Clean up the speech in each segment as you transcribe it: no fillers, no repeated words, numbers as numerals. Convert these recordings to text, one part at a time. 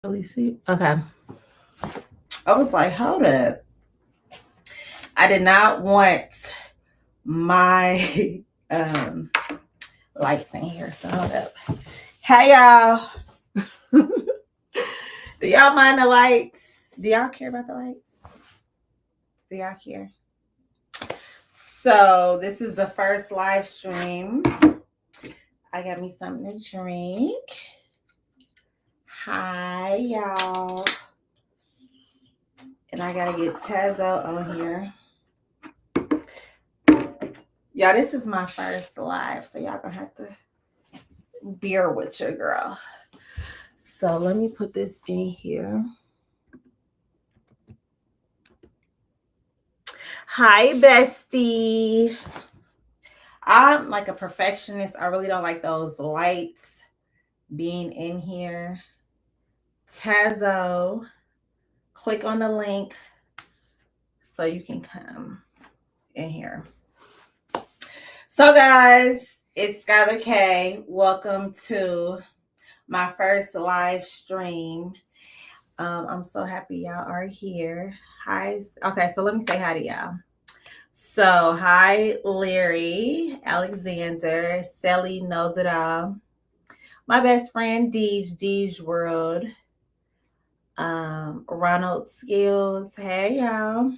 Really see? Okay. I was like, hold up. I did not want my lights in here. So hold up. Hey y'all. Do y'all mind the lights? Do y'all care about the lights? Do y'all care? So this is the first live stream. I got me something to drink. Hi y'all. And I gotta get Tazzo on here. Y'all, this is my first live, so y'all gonna have to bear with your girl. So let me put this in here. Hi, bestie. I'm like a perfectionist. I really don't like those lights being in here. Tazzo, click on the link so you can come in here. So, guys, it's Skylar K. Welcome to my first live stream. I'm so happy y'all are here. Hi. Okay, so let me say hi to y'all. So, hi, Larry, Alexander, Sally Knows It All, my best friend, Deej World, Ronald Skills. Hey, y'all.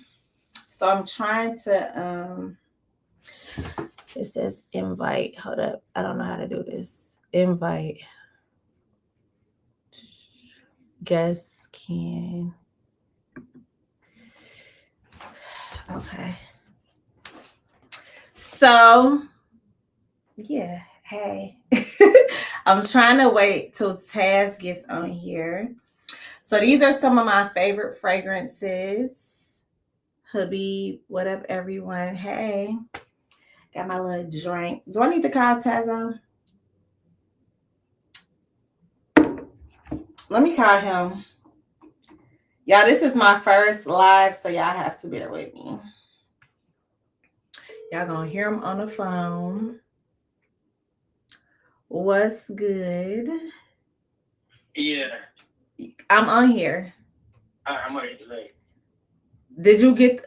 So, I'm trying to, it says invite. Hold up. I don't know how to do this. Invite. Guests can. Okay. So, yeah, hey. I'm trying to wait till Taz gets on here. So these are some of my favorite fragrances. Habib, what up, everyone? Hey. Got my little drink. Do I need to call Tazzo? Let me call him. Y'all, this is my first live, so y'all have to bear with me. Y'all gonna hear him on the phone. What's good? Yeah. I'm on here. I'm on it today. Did you get...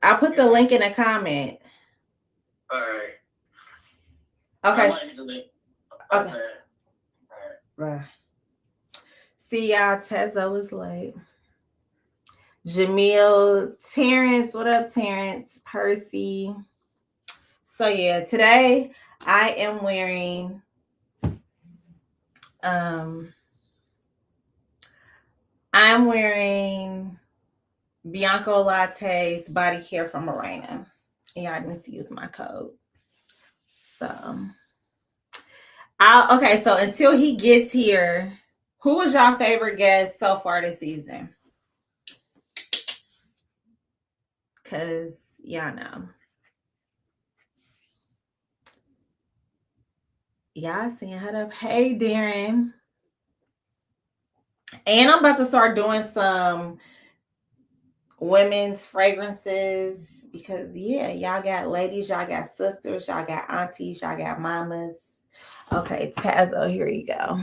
I put the link in the comment. All right. Okay. I'm on it today. Okay. All right. See y'all. Tezzo is late. Jamil, Terrence, what up, Terrence? Percy. So yeah, today I am wearing Bianco Latte's body care from Morena. And y'all need to use my code. So okay, so until he gets here, who was y'all favorite guest so far this season? Cause y'all know. Y'all seeing her up. Hey, Darren. And I'm about to start doing some women's fragrances because, yeah, y'all got ladies, y'all got sisters, y'all got aunties, y'all got mamas. Okay, Tazzo, here you go.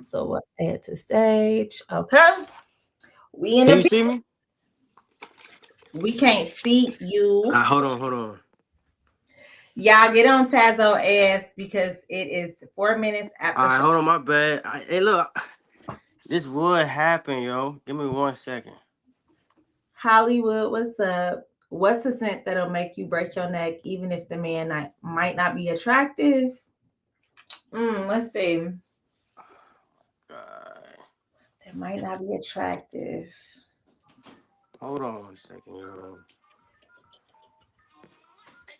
So what? Add to stage. Okay. We in Can a you see me? We can't see you. Hold on. Y'all get on Tazzo ass because it is 4 minutes after. All right, hold on, my bad. Hey, look, this would happen, yo. Give me 1 second. Hollywood, what's up? What's a scent that'll make you break your neck even if the man might not be attractive? Let's see. That might not be attractive. Hold on 1 second, yo.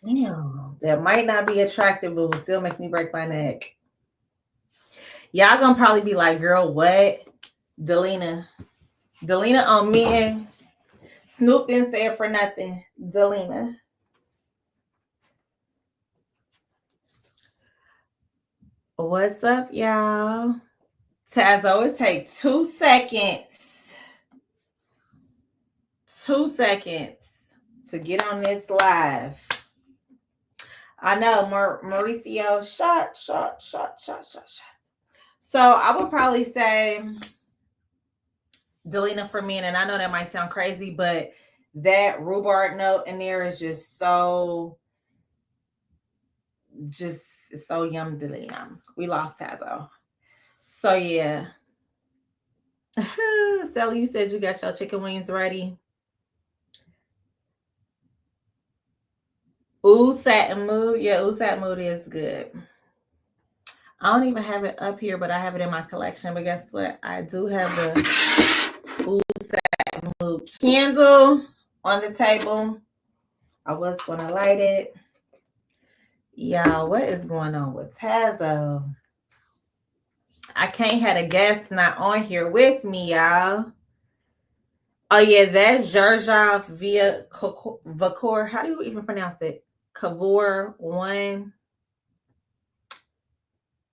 Damn, that might not be attractive, but will still make me break my neck. Y'all gonna probably be like, girl, what? Delina on men. Snoop didn't say it for nothing. Delina. What's up, y'all? Tazzo, it take 2 seconds. 2 seconds to get on this live. I know, Mauricio, shot. So I would probably say Delina for men, and I know that might sound crazy, but that rhubarb note in there is just so yum dilly yum. We lost Tazzo. So yeah. Sally, you said you got your chicken wings ready. Ooh, satin mood. Yeah, ooh, satin mood is good. I don't even have it up here, but I have it in my collection. But guess what? I do have the ooh satin mood candle on the table. I was gonna light it. Y'all, what is going on with Tazzo? I can't have a guest not on here with me, y'all. Oh yeah, that's Zherzhov via Vakor. How do you even pronounce it? Kavor one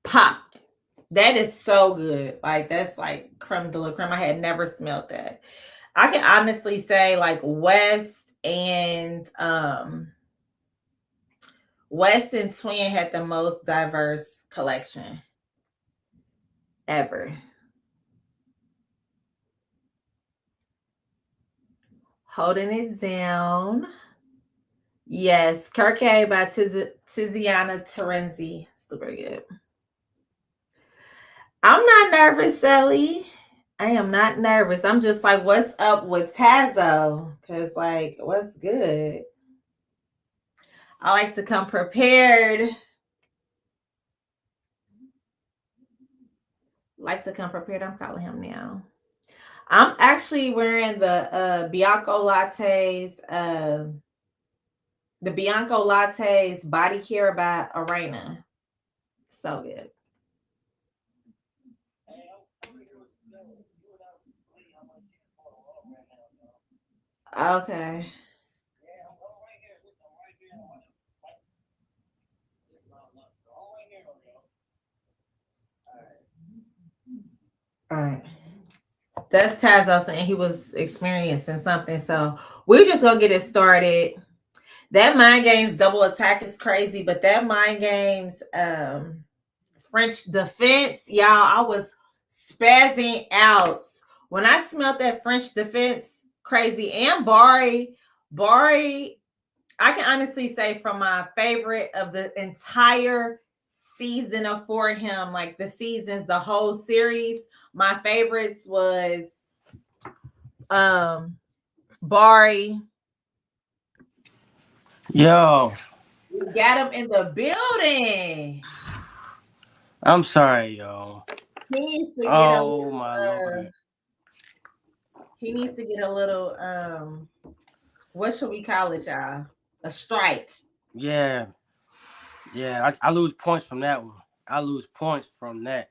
pop. That is so good. Like that's like creme de la creme. I had never smelled that. I can honestly say like West and Twin had the most diverse collection ever. Holding it down. Yes, Kirke by Tiziana Terenzi. Super good. I'm not nervous, Sally. I am not nervous. I'm just like, what's up with Tazzo? Because, like, what's good? I like to come prepared. I'm calling him now. I'm actually wearing the Bianco Lattes, Body Care by Arena. So good. Okay. All right. That's Tazzo saying he was experiencing something. So we're just gonna get it started. That Mind Games double attack is crazy, but that Mind Games French defense, y'all, I was spazzing out when I smelled that French defense. Crazy. And Bari, I can honestly say from my favorite of the entire season of For Him, like the seasons, the whole series, my favorites was Bari. Yo, We got him in the building. I'm sorry, yo. He needs to get a Oh little my lord. what should we call it, y'all? A strike. Yeah, yeah. I lose points from that one. I lose points from that.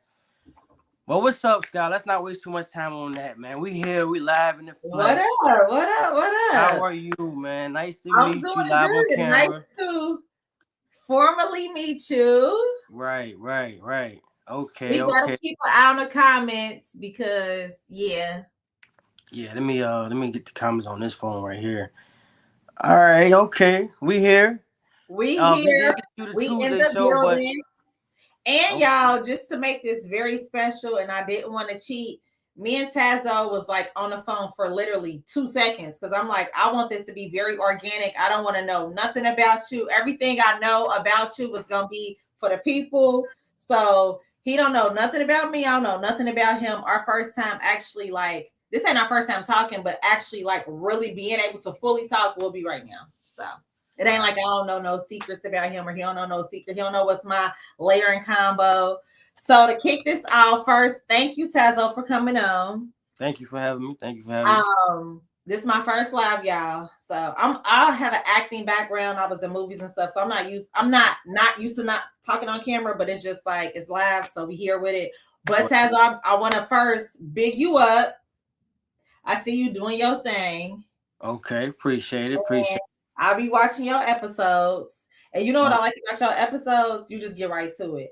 Well, what's up, Scott? Let's not waste too much time on that, man. We here, we live in the What flesh. up? What up? What How up? are you, man? Nice to I'm meet you doing live on good. Nice camera. to formally meet you. Right. We Okay, gotta okay. keep an eye on the comments because yeah. Yeah, let me get the comments on this phone right here. All right, okay. We here. We We here. did get to the We in Tuesday the show, but building. And okay. y'all, just to make this very special, and I didn't want to cheat, me and Tazzo was like on the phone for literally 2 seconds because I'm like, I want this to be very organic. I don't want to know nothing about you. Everything I know about you was gonna be for the people. So he don't know nothing about me. I don't know nothing about him. Our first time actually like this ain't our first time talking, but actually like really being able to fully talk will be right now. So it ain't like I don't know no secrets about him or he don't know no secret. He don't know what's my layering combo. So to kick this off first, thank you, Tazzo, for coming on. Thank you for having me. Thank you for having me. This is my first live, y'all. So I have an acting background. I was in movies and stuff. So I'm not used to not talking on camera, but it's just like it's live, so we here with it. But Tazzo, I want to first big you up. I see you doing your thing. Okay, appreciate it. Appreciate I'll be watching your episodes. And you know it. what I like about your episodes? You just get right to it.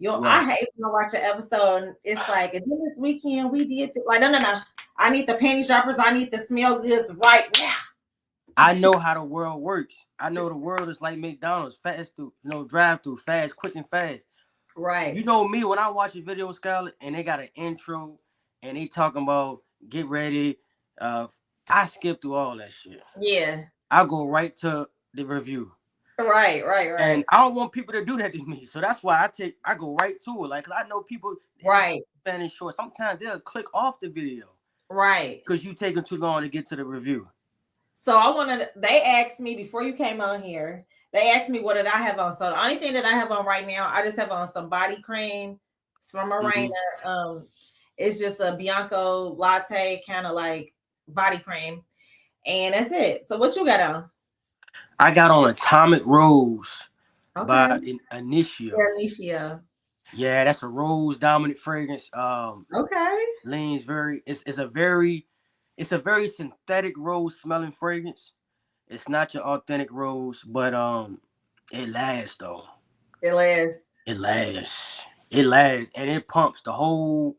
I Right. hate when I watch an episode and it's like, and then this weekend we did like, no. I need the panty droppers. I need the smell goods right now. I know how the world works. I know the world is like McDonald's, fast through, drive through, fast, quick and fast. Right. You know me, when I watch a video, Scarlett, and they got an intro and they talking about get ready. I skip through all that shit. Yeah. I go right to the review. Right, right, And right. I don't want people to do that to me. So that's why I go right to it. Like, 'cause I know people have Right. Spanish short. Sometimes they'll click off the video Right. because you taking too long to get to the review. So I wanted. They asked me before you came on here. They asked me what did I have on. So the only thing that I have on right now, I just have on some body cream. It's from Marina. It's just a Bianco latte kind of like body cream, and that's it. So what you got on? I got on Atomic Rose Okay. by Initia. Alicia. Yeah, that's a rose dominant fragrance. Okay. Leans very. It's a very synthetic rose smelling fragrance. It's not your authentic rose, but it lasts though. It lasts. It lasts. It lasts, and it pumps the whole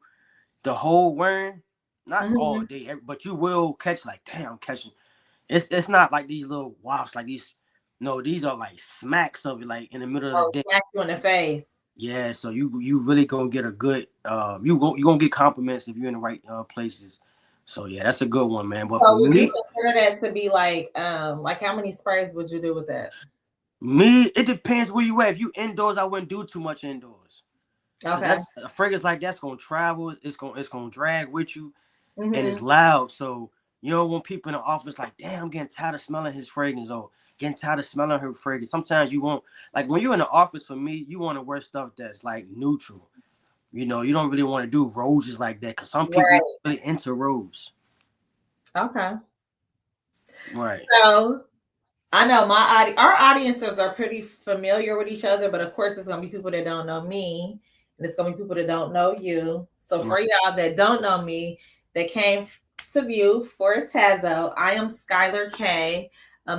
wearing. Not all Mm-hmm. day, but you will catch like, damn, I'm catching. It's not like these little wafts like these. No, these are like smacks of it, like in the middle of the Oh, day. smack you in the face. Yeah, so you really gonna get a good you gonna get compliments if you're in the right places. So yeah, that's a good one, man. But for So would you me, consider that to be like how many sprays would you do with that? it depends where you at. If you indoors, I wouldn't do too much indoors. Cause Okay. that's a fragrance like that's gonna travel. It's gonna drag with you, and it's Mm-hmm. loud. So you don't want people in the office like, damn, I'm getting tired of smelling his fragrance or getting tired of smelling her fragrance. Sometimes you want like when you're in the office. For me, you want to wear stuff that's like neutral. You don't really want to do roses like that because some people Right. really into rose. Okay. Right. So I know our audiences are pretty familiar with each other, but of course, it's gonna be people that don't know me, and it's gonna be people that don't know you. So Right. for y'all that don't know me, that came to view for Tazzo, I am Skylar K.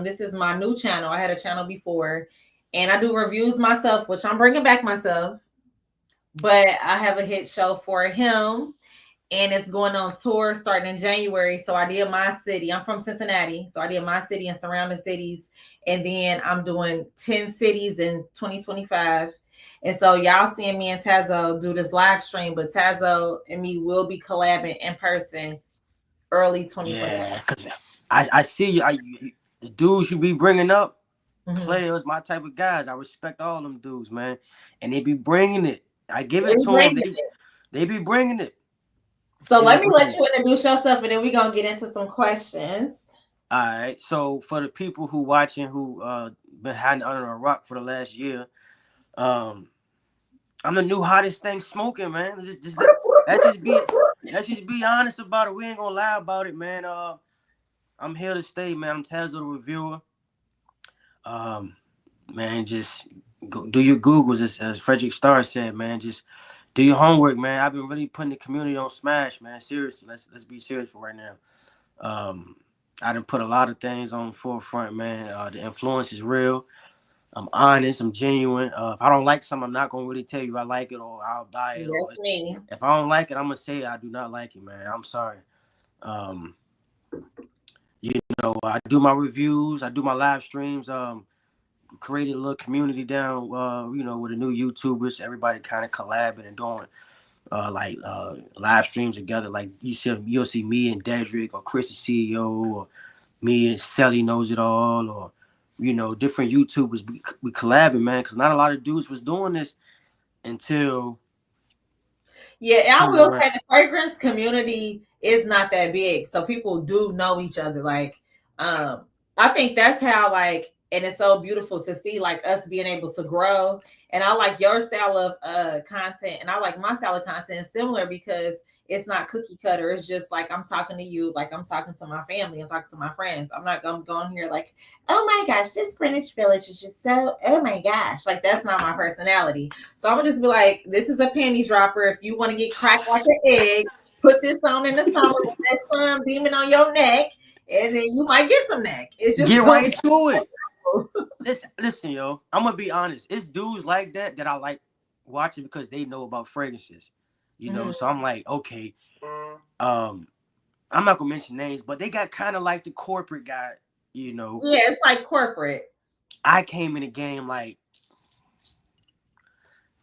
This is my new channel. I had a channel before, and I do reviews myself, which I'm bringing back myself. But I have a hit show for him, and it's going on tour starting in January. So I did my city. I'm from Cincinnati, so I did my city and surrounding cities, and then I'm doing 10 cities in 2025. And so y'all seeing me and Tazzo do this live stream, but Tazzo and me will be collabing in person early 2025. Yeah, because I see the dudes you be bringing up, Mm-hmm. players, my type of guys. I respect all them dudes, man, and they be bringing it. I give They it be to them. bringing They it. they be bringing it. So They be let me let bringing it. you introduce yourself, and then we're gonna get into some questions. All right. So for the people who watching who been hiding under a rock for the last year, um, I'm the new hottest thing smoking, man. Let's just be let's just be honest about it. We ain't gonna lie about it, man. I'm here to stay, man. I'm Tazzo the Reviewer. Um, man, just go, do your Googles, as Frederick Starr said, man. Just do your homework, man. I've been really putting the community on smash, man. Seriously, let's be serious for right now. Um, I done put a lot of things on the forefront, man. The influence is real. I'm honest. I'm genuine. If I don't like something, I'm not gonna really tell you I like it or I'll buy it. Or That's me. if I don't like it, I'm gonna say I do not like it, man. I'm sorry. Um, you I do my reviews. I do my live streams. Created a little community down, with the new YouTubers. Everybody kind of collabing and doing live streams together. Like you'll see me and Dedrick or Chris the CEO or me and Sally knows it all or different YouTubers. We collabing, man, because not a lot of dudes was doing this until Yeah, I will around. say the fragrance community is not that big, so people do know each other. Um, I think that's how and it's so beautiful to see us being able to grow. And I like your style of content, and I like my style of content similar because it's not cookie cutter. It's just like I'm talking to you, like I'm talking to my family, I'm talking to my friends. I'm not gonna go on here like, oh my gosh, this Greenwich Village is just so, oh my gosh, like that's not my personality. So I'm gonna just be like, this is a panty dropper. If you want to get cracked like an egg, put this on in the summer with that sun beaming on your neck, and then you might get some neck. It's just Get gonna right be to it. Listen, yo. I'm gonna be honest. It's dudes like that I like watching because they know about fragrances. Mhm. So I'm like, okay. Um, I'm not gonna mention names, but they got kind of like the corporate guy. Yeah, it's like corporate. I came in the game like,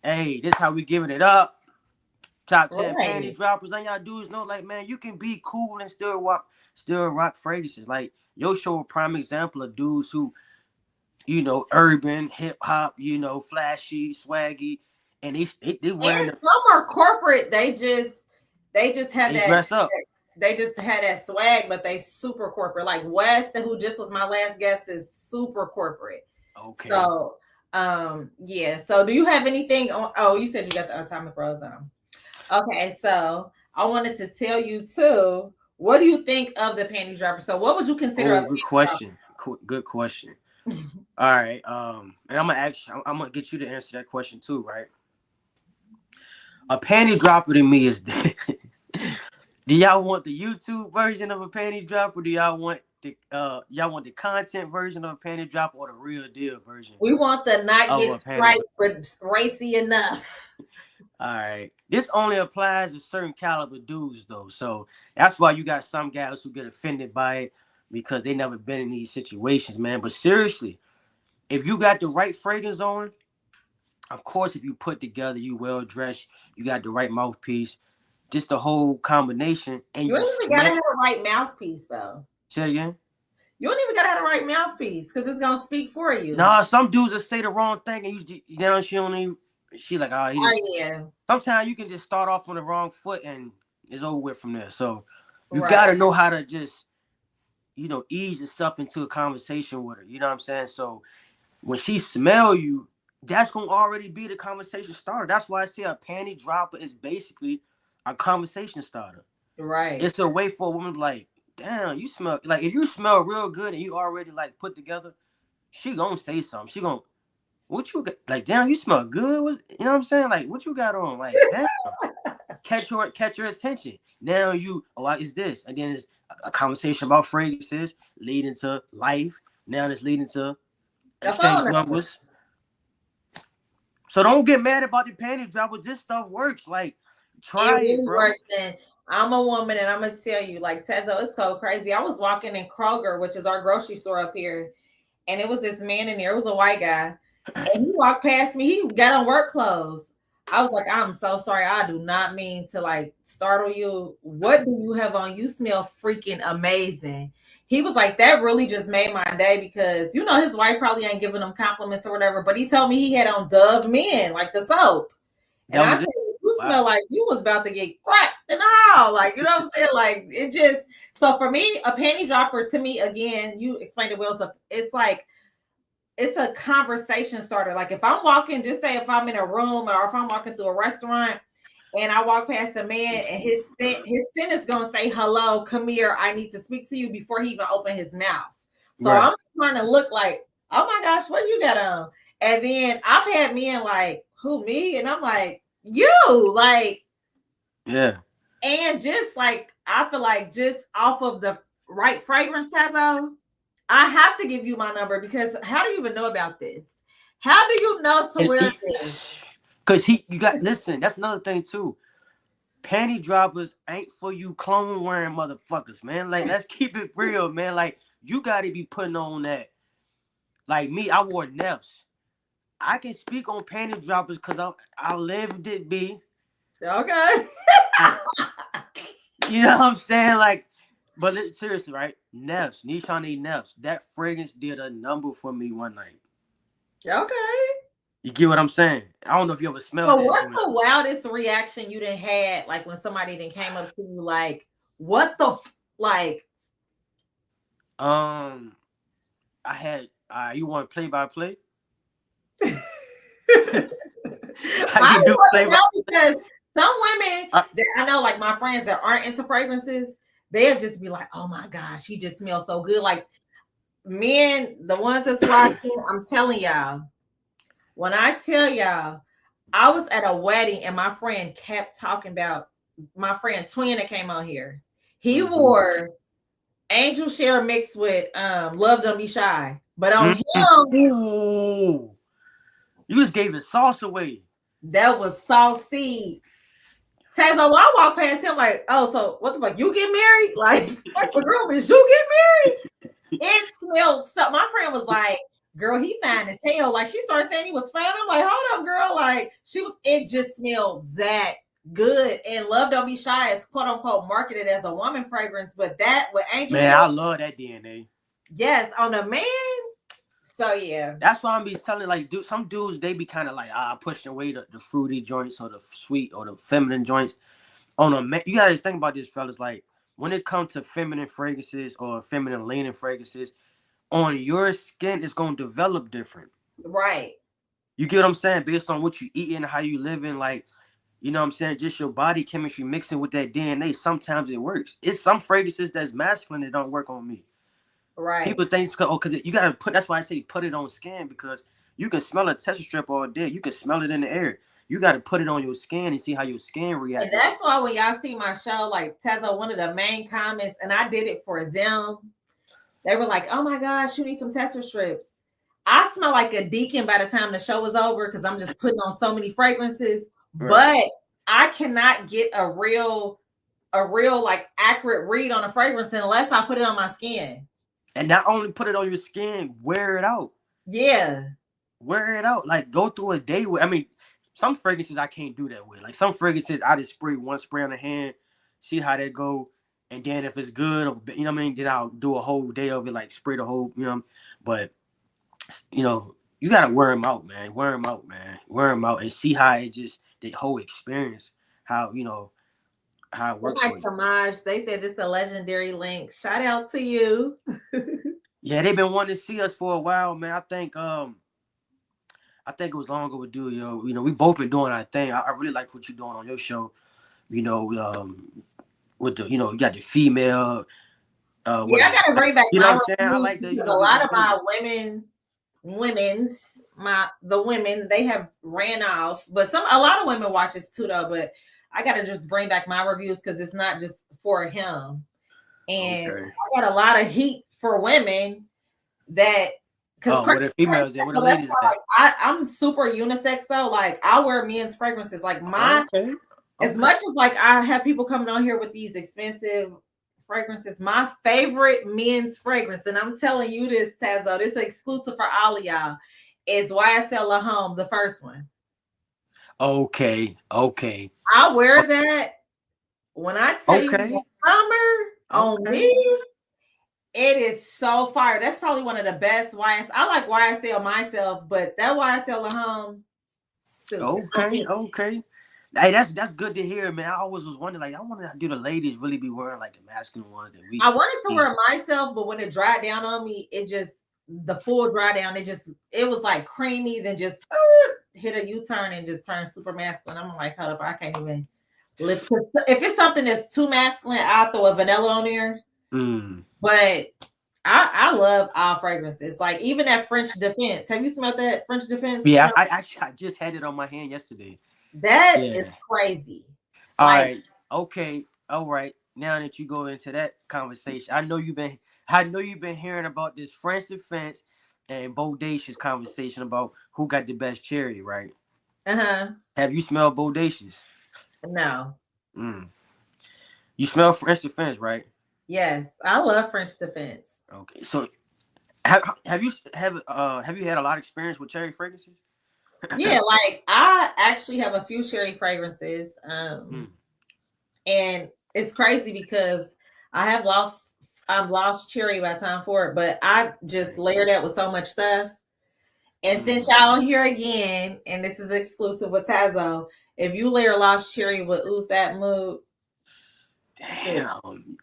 hey, this how we giving it up. Top 10 panty Right. droppers. Then y'all dudes know, like, man, you can be cool and still rock fragrances. Like, your show a prime example of dudes who, urban, hip hop, flashy, swaggy, and they wearing And some are corporate. They just have they that. dress up. They just had that swag, but they super corporate. Like West, who just was my last guest, is super corporate. Okay. So, yeah. So, do you have anything on? Oh, you said you got the Atomic Rose on. Okay, so I wanted to tell you too. What do you think of the panty dropper? So, what would you consider a Oh, good panty question. Good question. All right. And I'm gonna get you to answer that question too, right? A panty dropper to me is do y'all want the YouTube version of a panty drop, or do y'all want the content version of a panty drop, or the real deal version We want the not of get a panty drop? striped, but racy enough. All right. This only applies to certain caliber dudes though. So that's why you got some guys who get offended by it because they never been in these situations, man. But seriously, if you got the right fragrance on, of course, if you put together, you well dressed, you got the right mouthpiece, just the whole combination, and You you ain't even gotta smell. have the right mouthpiece though. Say it again. You don't even gotta have the right mouthpiece because it's gonna speak for you. Nah, some dudes will say the wrong thing, and she don't even. She like, oh, Oh yeah, sometimes you can just start off on the wrong foot and it's over with from there. So you right, gotta know how to just, ease yourself into a conversation with her. You know what I'm saying? So when she smell you, that's gonna already be the conversation starter. That's why I say a panty dropper is basically a conversation starter. right. It's a way for a woman to be like, damn, you smell like if you smell real good and you already like put together, she gonna say something. She gonna what you got? Like, damn, you smell good. You know what I'm saying? Like, what you got on? Like, damn, catch your attention. Now it's this, and then it's a conversation about fragrances leading to life. Now it's leading to That's all. exchange numbers. So don't get mad about the panty droppers. This stuff works. Like, try It it, really bro. works. And I'm a woman, and I'm gonna tell you, like Tazzo, it's so crazy. I was walking in Kroger, which is our grocery store up here, and it was this man in there. It was a white guy, and he walked past me. He got on work clothes. I was like, I'm so sorry. I do not mean to like startle you. What do you have on? You smell freaking amazing. He was like, that really just made my day because his wife probably ain't giving him compliments or whatever. But he told me he had on Dove Men, like the soap. And That I was said, it. you Wow. smell like you was about to get cracked in the hall. Like, you know what I'm saying? Like, it just, so for me, a panty dropper, to me, again, you explained it well. It's like, it's a conversation starter. Like, if I'm walking, just say if I'm in a room or if I'm walking through a restaurant and I walk past a man and his scent is going to say, hello, come here. I need to speak to you before he even open his mouth. So Right. I'm trying to look like, oh my gosh, what you got on? And then I've had men like, who, me? And I'm like, you, like, yeah. And just like, I feel like just off of the right fragrance, Tazzo, I have to give you my number because how do you even know about this? How do you know to wear this? Because listen, that's another thing too. Panty droppers ain't for you clone wearing motherfuckers, man. Like, let's keep it real, man. Like, you gotta be putting on that. Like me, I wore Neffs. I can speak on panty droppers because I lived it, B. Okay. You know what I'm saying? Like, but seriously, right? Neffs, Nishani Neffs. That fragrance did a number for me one night. Okay. You get what I'm saying? I don't know if you ever smelled So that what's joint. the wildest reaction you done had, like when somebody then came up to you like, what the like? I had you want play by play? I I can do want play to by know because some women that I know, like my friends that aren't into fragrances, they'll just be like, "Oh my gosh, he just smells so good." Like men, the ones that's watching, I'm telling y'all, when I tell y'all, I was at a wedding and my friend kept talking about my friend Twin that came on here. He wore Angel Share mixed with Love Don't Be Shy, but on him, Ooh, you just gave the sauce away. that was saucy. Tazo, I walk past him like, oh, so what the fuck? You get married? Like the girl, is you get married? It smelled so. My friend was like, girl, he fine as hell. Like she started saying he was fine. I'm like, hold up, girl. Like it just smelled that good. And Love Don't Be Shy is quote unquote marketed as a woman fragrance, but that with Angel Man, Hair, I love that DNA. yes, on a man. So yeah. That's why I'm be telling like some dudes they be kind of like pushing away the fruity joints or the sweet or the feminine joints on a man. You gotta think about this, fellas. Like when it comes to feminine fragrances or feminine leaning fragrances, on your skin it's gonna develop different. Right. You get what I'm saying? Based on what you eating, how you living, like you know what I'm saying, just your body chemistry mixing with that DNA. Sometimes it works. It's some fragrances that's masculine that don't work on me. Right. People think because you gotta put. That's why I say put it on skin because you can smell a tester strip all day. You can smell it in the air. You got to put it on your skin and see how your skin And reacts. that's why when y'all see my show, like Tazzo, one of the main comments, and I did it for them. They were like, "Oh my gosh, you need some tester strips." I smell like a deacon by the time the show was over because I'm just putting on so many fragrances. Right. But I cannot get a real like accurate read on a fragrance unless I put it on my skin. And not only put it on your skin, wear it out. Yeah. Wear it out. Like go through a day with. I mean, some fragrances I can't do that with. Like some fragrances I just spray one spray on the hand, see how they go, and then if it's good, you know what I mean, then I'll do a whole day of it, like spray the whole, you know. But you know, you gotta wear them out, man. Wear them out, man. Wear them out and see how it just the whole experience, how you know how it So works nice, for you. Samaj. They said this is a legendary link. Shout out to you. Yeah, they've been wanting to see us for a while, man. I think it was long overdue, yo. You know, we both been doing our thing. I really like what you're doing on your show. You know, with the you got the female. Yeah, I gotta bring back you know my what I'm saying? I reviews like the because a the lot of relatability. my the women they have ran off, but a lot of women watch this too though. But I gotta just bring back my reviews because it's not just for him, and Okay. I got a lot of heat for women that because Oh, where the females at? Where the that's ladies why at? like, I'm super unisex though. Like I wear men's fragrances. Like Okay. as Okay. much as like I have people coming on here with these expensive fragrances, my favorite men's fragrance, and I'm telling you this, Tazzo, this is exclusive for all of y'all, is YSL La Home, the first one. Okay. Okay. I wear that when I tell you Okay. the summer on Okay. me, it is so fire. That's probably one of the best YSL. I like YSL myself, but that YSL La Home, stupid. Okay. Okay. Hey, that's good to hear, man. I always was wondering, like, I want to do the ladies really be wearing like the masculine ones that we I wanted to see. wear myself, but when it dried down on me, it just the full dry down. It was like creamy, then just hit a U-turn and just turned super masculine. I'm like, hold up, I can't even lift. If it's something that's too masculine, I'll throw a vanilla on there. But I love all fragrances. Like even that French Defense. Have you smelled that French Defense? Yeah, Smell? I actually I just had it on my hand yesterday. That is Yeah. crazy. All Like right. Okay. All right. Now that you go into that conversation, I know you've been hearing about this French Defense and Bodacious conversation about who got the best cherry, right? Have you smelled Bodacious? no. Mm. You smell French Defense, right? Yes, I love French Defense. Okay. So have you had a lot of experience with cherry fragrances? Yeah, like I actually have a few cherry fragrances. Mm. And it's crazy because I've lost cherry by time for it, but I just layered that with so much stuff. And since y'all here again, and this is exclusive with Tazzo, if you layer lost cherry with Ooze that mood, Damn.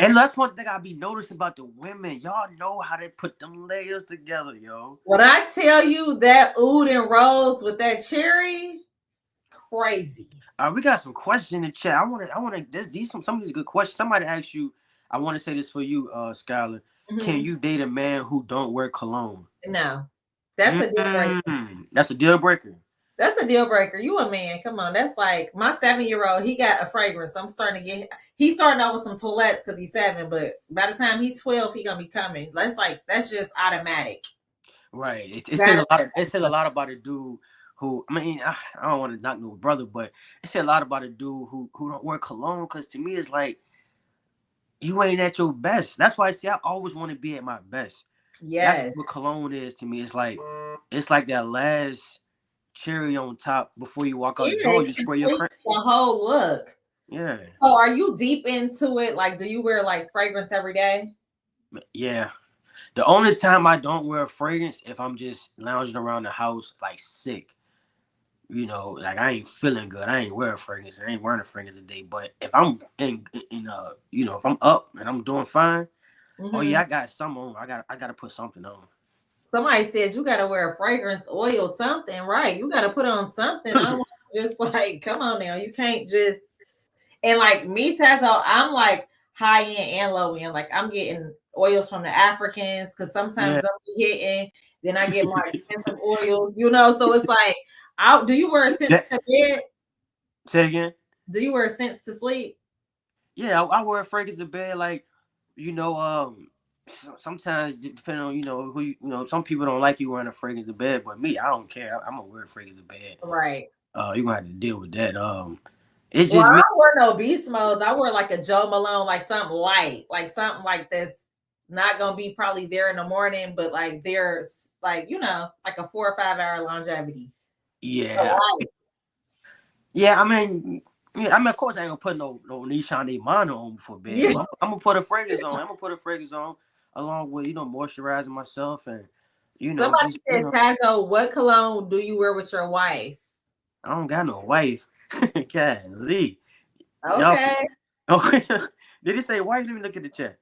And that's one thing I be noticing about the women. Y'all know how they put them layers together, yo. when I tell you that oud and rose with that cherry, crazy. We got some questions in the chat. I want to. These some of these good questions. Somebody asked you. I want to say this for you, Skylar. Can you date a man who don't wear cologne? No, that's a deal breaker. That's a deal breaker. That's a deal breaker. You a man. Come on. That's like my 7-year-old. He got a fragrance. He's starting out with some toilettes because he's 7, but by the time he's 12, he gonna be coming. That's just automatic. Right. It said a lot of it said a lot about a dude who I mean I don't want to knock no brother, but it said a lot about a dude who don't wear cologne because to me it's like you ain't at your best. That's why I say I always want to be at my best. Yes. That's what cologne is to me. It's like that last cherry on top before you walk out the Yeah, door. it You spray your completes crayon. the whole look. Yeah, So are you deep into it? Like, do you wear like fragrance every day? yeah. The only time I don't wear a fragrance if I'm just lounging around the house like sick. Like I ain't feeling good. I ain't wearing a fragrance. I ain't wearing a fragrance today. But if I'm if I'm up and I'm doing fine, oh yeah, Hmm. I got some on. I gotta put something on. Somebody said you gotta wear a fragrance oil, something, right? You gotta put on something. I don't want you just like, come on now. You can't just and like me, Tazzo, I'm like high end and low end. Like I'm getting oils from the Africans because sometimes Yeah. they'll be hitting. Then I get more expensive oils, So it's like, do you wear a scent That, to bed? say it again. Do you wear scents to sleep? Yeah, I wear a fragrance in bed. Like, sometimes depending on who some people don't like you wearing a fragrance in bed, but me, I don't care. I'm gonna wear a fragrance in bed. Right. You're gonna have to deal with that. It's Well, just I me. don't wear no beast modes. I wear like a Joe Malone, like something light, like something like this. Not gonna be probably there in the morning, but like there's like like a 4 or 5 hour longevity. So Yeah, light. yeah. I mean, of course, I ain't gonna put no Nishane Mono on before bed, Yeah. but I'm gonna put a fragrance on. I'm gonna put a fragrance on along with moisturizing myself and Somebody just said, Tazo, what cologne do you wear with your wife? I don't got no wife. Golly, y'all. Okay. Oh, did he say wife? Let me look at the chat.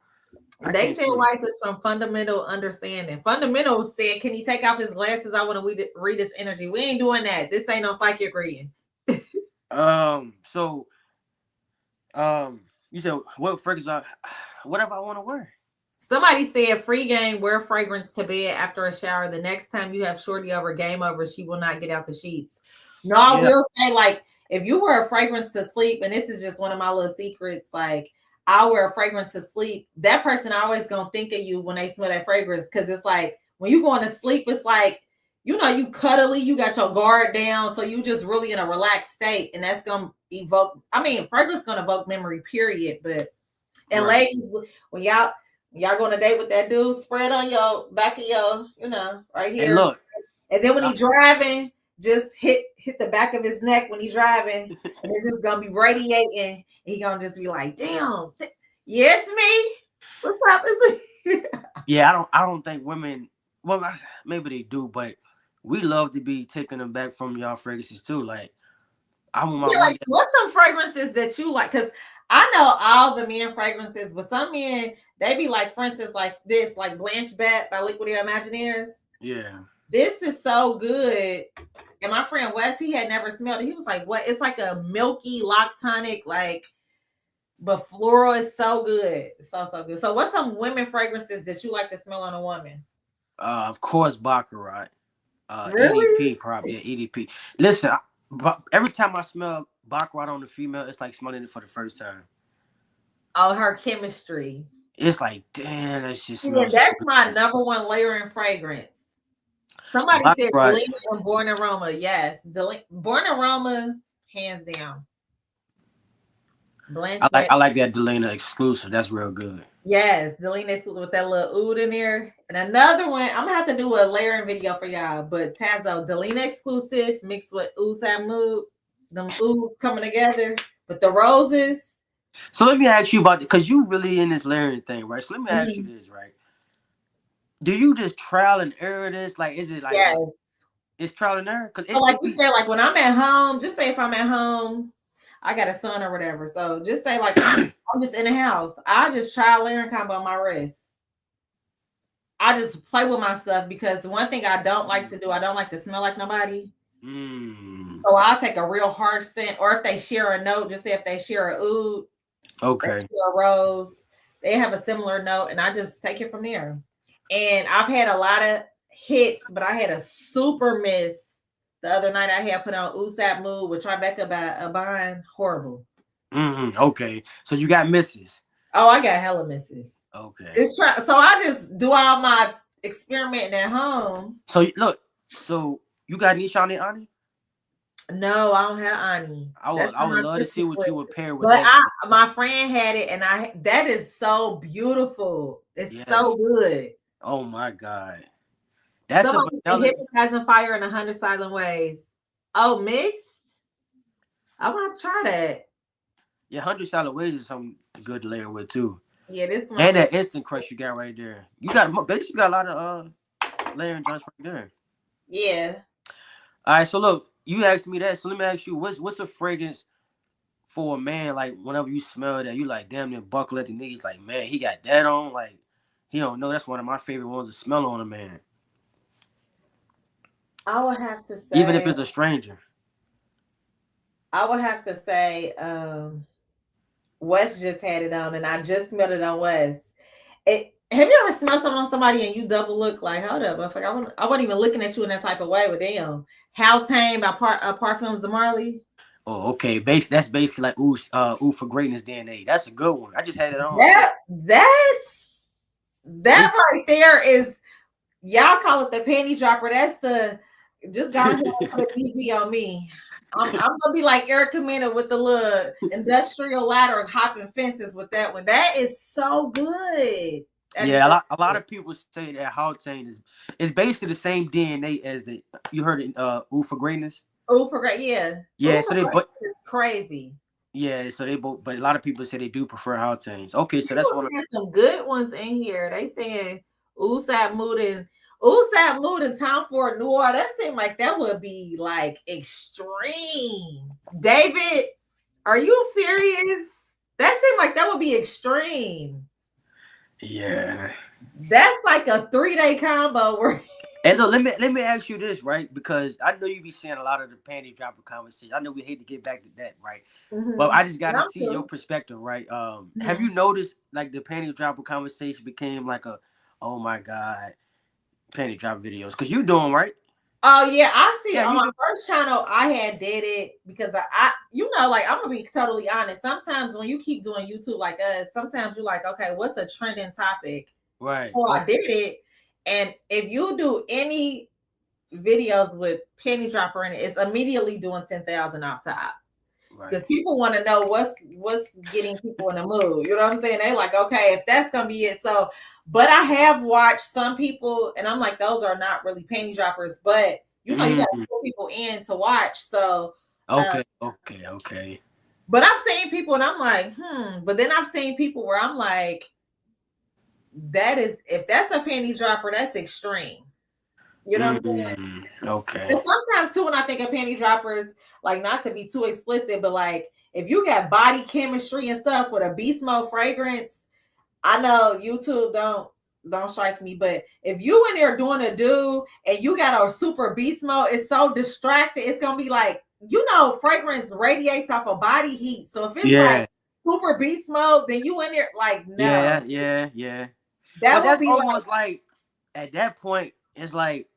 I They can't said see it. wife is from fundamental understanding. Fundamental said, can he take off his glasses? I want to read his energy. We ain't doing that. This ain't no psychic reading. So you said what fragrance? Whatever I want to wear. Somebody said free game, wear fragrance to bed after a shower. The next time you have shorty over, game over, she will not get out the sheets. No, I Yeah, will say, like, if you wear a fragrance to sleep, and this is just one of my little secrets, like I wear a fragrance to sleep, that person always gonna think of you when they smell that fragrance. Cause it's like when you going to sleep, it's like, you cuddly, you got your guard down, so you just really in a relaxed state, and that's gonna fragrance gonna evoke memory, period. But and right. ladies, when y'all go on a date with that dude, spread on your back of your, right And here. look, And then when I, he driving, just hit the back of his neck when he's driving, and it's just gonna be radiating. And he gonna just be like, "Damn, yes, me. What's up?" yeah, I don't think women. Well, maybe they do, but we love to be taking them back from y'all fragrances too. Like I want my Yeah, one. like what's some fragrances that you like? Because I know all the men fragrances, but some men they be like, for instance, like this, like Blanche Bat by Liquid Air Imagineers. Yeah. This is so good. And my friend Wes, he had never smelled it. He was like, "What? It's like a milky lactonic, like, but floral is so good, so good." So, what's some women fragrances that you like to smell on a woman? Of course, Baccarat. Really? EDP, probably. Yeah, EDP. Listen, but every time I smell Baccarat on the female, it's like smelling it for the first time. Oh, her chemistry. It's like, damn, that shit Yeah, smells so that's my good. number one layering fragrance. Somebody said Baccarat. Delina and Born Aroma. Yes, Born Aroma, hands down. I Blanche like Bat. I like that Delana exclusive. That's real good. Yes, Delina exclusive with that little oud in there. And another one, I'm gonna have to do a layering video for y'all. But Tazzo, Delina exclusive mixed with Oud Mood, them ouds coming together with the roses. So let me ask you about because you really in this layering thing, right? So let me ask you Mhm. this, right? Do you just trial and error this? Like, is it like Yes. it's trial and error? Because So it, like it you be said, like when I'm at home, just say if I'm at home, I got a son or whatever. So just say like I'm just in the house. I just try layering combo on my wrist. I just play with my stuff because one thing I don't like to do, I don't like to smell like nobody. mm, So I'll take a real harsh scent, or if they share a note, just say if they share a oud, they okay. share a rose, they have a similar note, and I just take it from there. And I've had a lot of hits, but I had a super miss the other night. I had put on Usap Mood with Tribeca by Abine. Horrible. Okay. So you got misses. Oh, I got hella misses. Okay. It's try so I just do all my experimenting at home. So look, so you got Nishani Ani? No, I don't have Ani. I would That's I on would my love to see Christmas what you wish. would pair with But that. my friend had it, and that is so beautiful. It's Yes. so good. Oh my God. That's a Somebody said vanilla. hypnotizing fire in 100 silent ways. Oh, mixed. I want to try that. Yeah, 100 salad is something good to layer with too. Yeah, this one. And that instant crush you got right there. You got basically got a lot of layering joints right there. Yeah. All right, so look, you asked me that, so let me ask you, what's a fragrance for a man? Like whenever you smell that, you like damn near buckle at the knees. Like man, he got that on. Like he don't know. That's one of my favorite ones to smell on a man, I would have to even if say. it's a stranger. I would have to say. Wes just had it on, and I just smelled it on Wes. Have you ever smelled something on somebody and you double look like, hold up, I wasn't even looking at you in that type of way, but damn. How Tame by Parfums de Marley. Oh, okay. That's basically like ooh for greatness DNA. That's a good one. I just had it on too. That right there is, y'all call it the panty dropper. That's the, just go ahead and put a DB on me. I'm gonna be like Erica Mena with the little industrial ladder and hopping fences with that one. That is so good. Yeah, a lot of people say that Haltane is basically the same DNA as the, you heard it ooh for greatness. Ooh for great, yeah. Yeah, Ooh so they but crazy. Yeah, so they both, but a lot of people say they do prefer Haltanes. Okay, so that's one of some good ones in here. They saying Ooh Sad Mood and Tom Ford Noir. That seemed like that would be like extreme. David, are you serious? That seemed like that would be extreme. Yeah. That's like a 3-day combo where. And look, let me ask you this, right? Because I know you be seeing a lot of the panty dropper conversation. I know we hate to get back to that, right? Mm-hmm. But I just gotta see your perspective, right? Mm-hmm. Have you noticed like the panty dropper conversation became like a, oh my god, panty drop videos? Because you doing right? Oh yeah, I see. On my first channel, I had did it because I like, I'm gonna be totally honest. Sometimes when you keep doing YouTube like us, sometimes you're like, okay, what's a trending topic? Right. So I did it, and if you do any videos with panty dropper in it, it's immediately doing 10,000 off top. Because people want to know what's getting people in the mood. You know what I'm saying? They like, okay, if that's gonna be it. So, but I have watched some people, and I'm like, those are not really panty droppers, but you know, you got to put people in to watch. So okay. But I've seen people, and I'm like, But then I've seen people where I'm like, if that's a panty dropper, that's extreme. You know what I'm saying? Okay. And sometimes too, when I think of panty droppers, like not to be too explicit, but like if you got body chemistry and stuff with a beast mode fragrance, I know YouTube don't strike me, but if you in there doing a do and you got a super beast mode, it's so distracted. It's gonna be like, fragrance radiates off of body heat. So if it's like super beast mode, then you in there like no. Yeah. That but would be almost like at that point, it's like,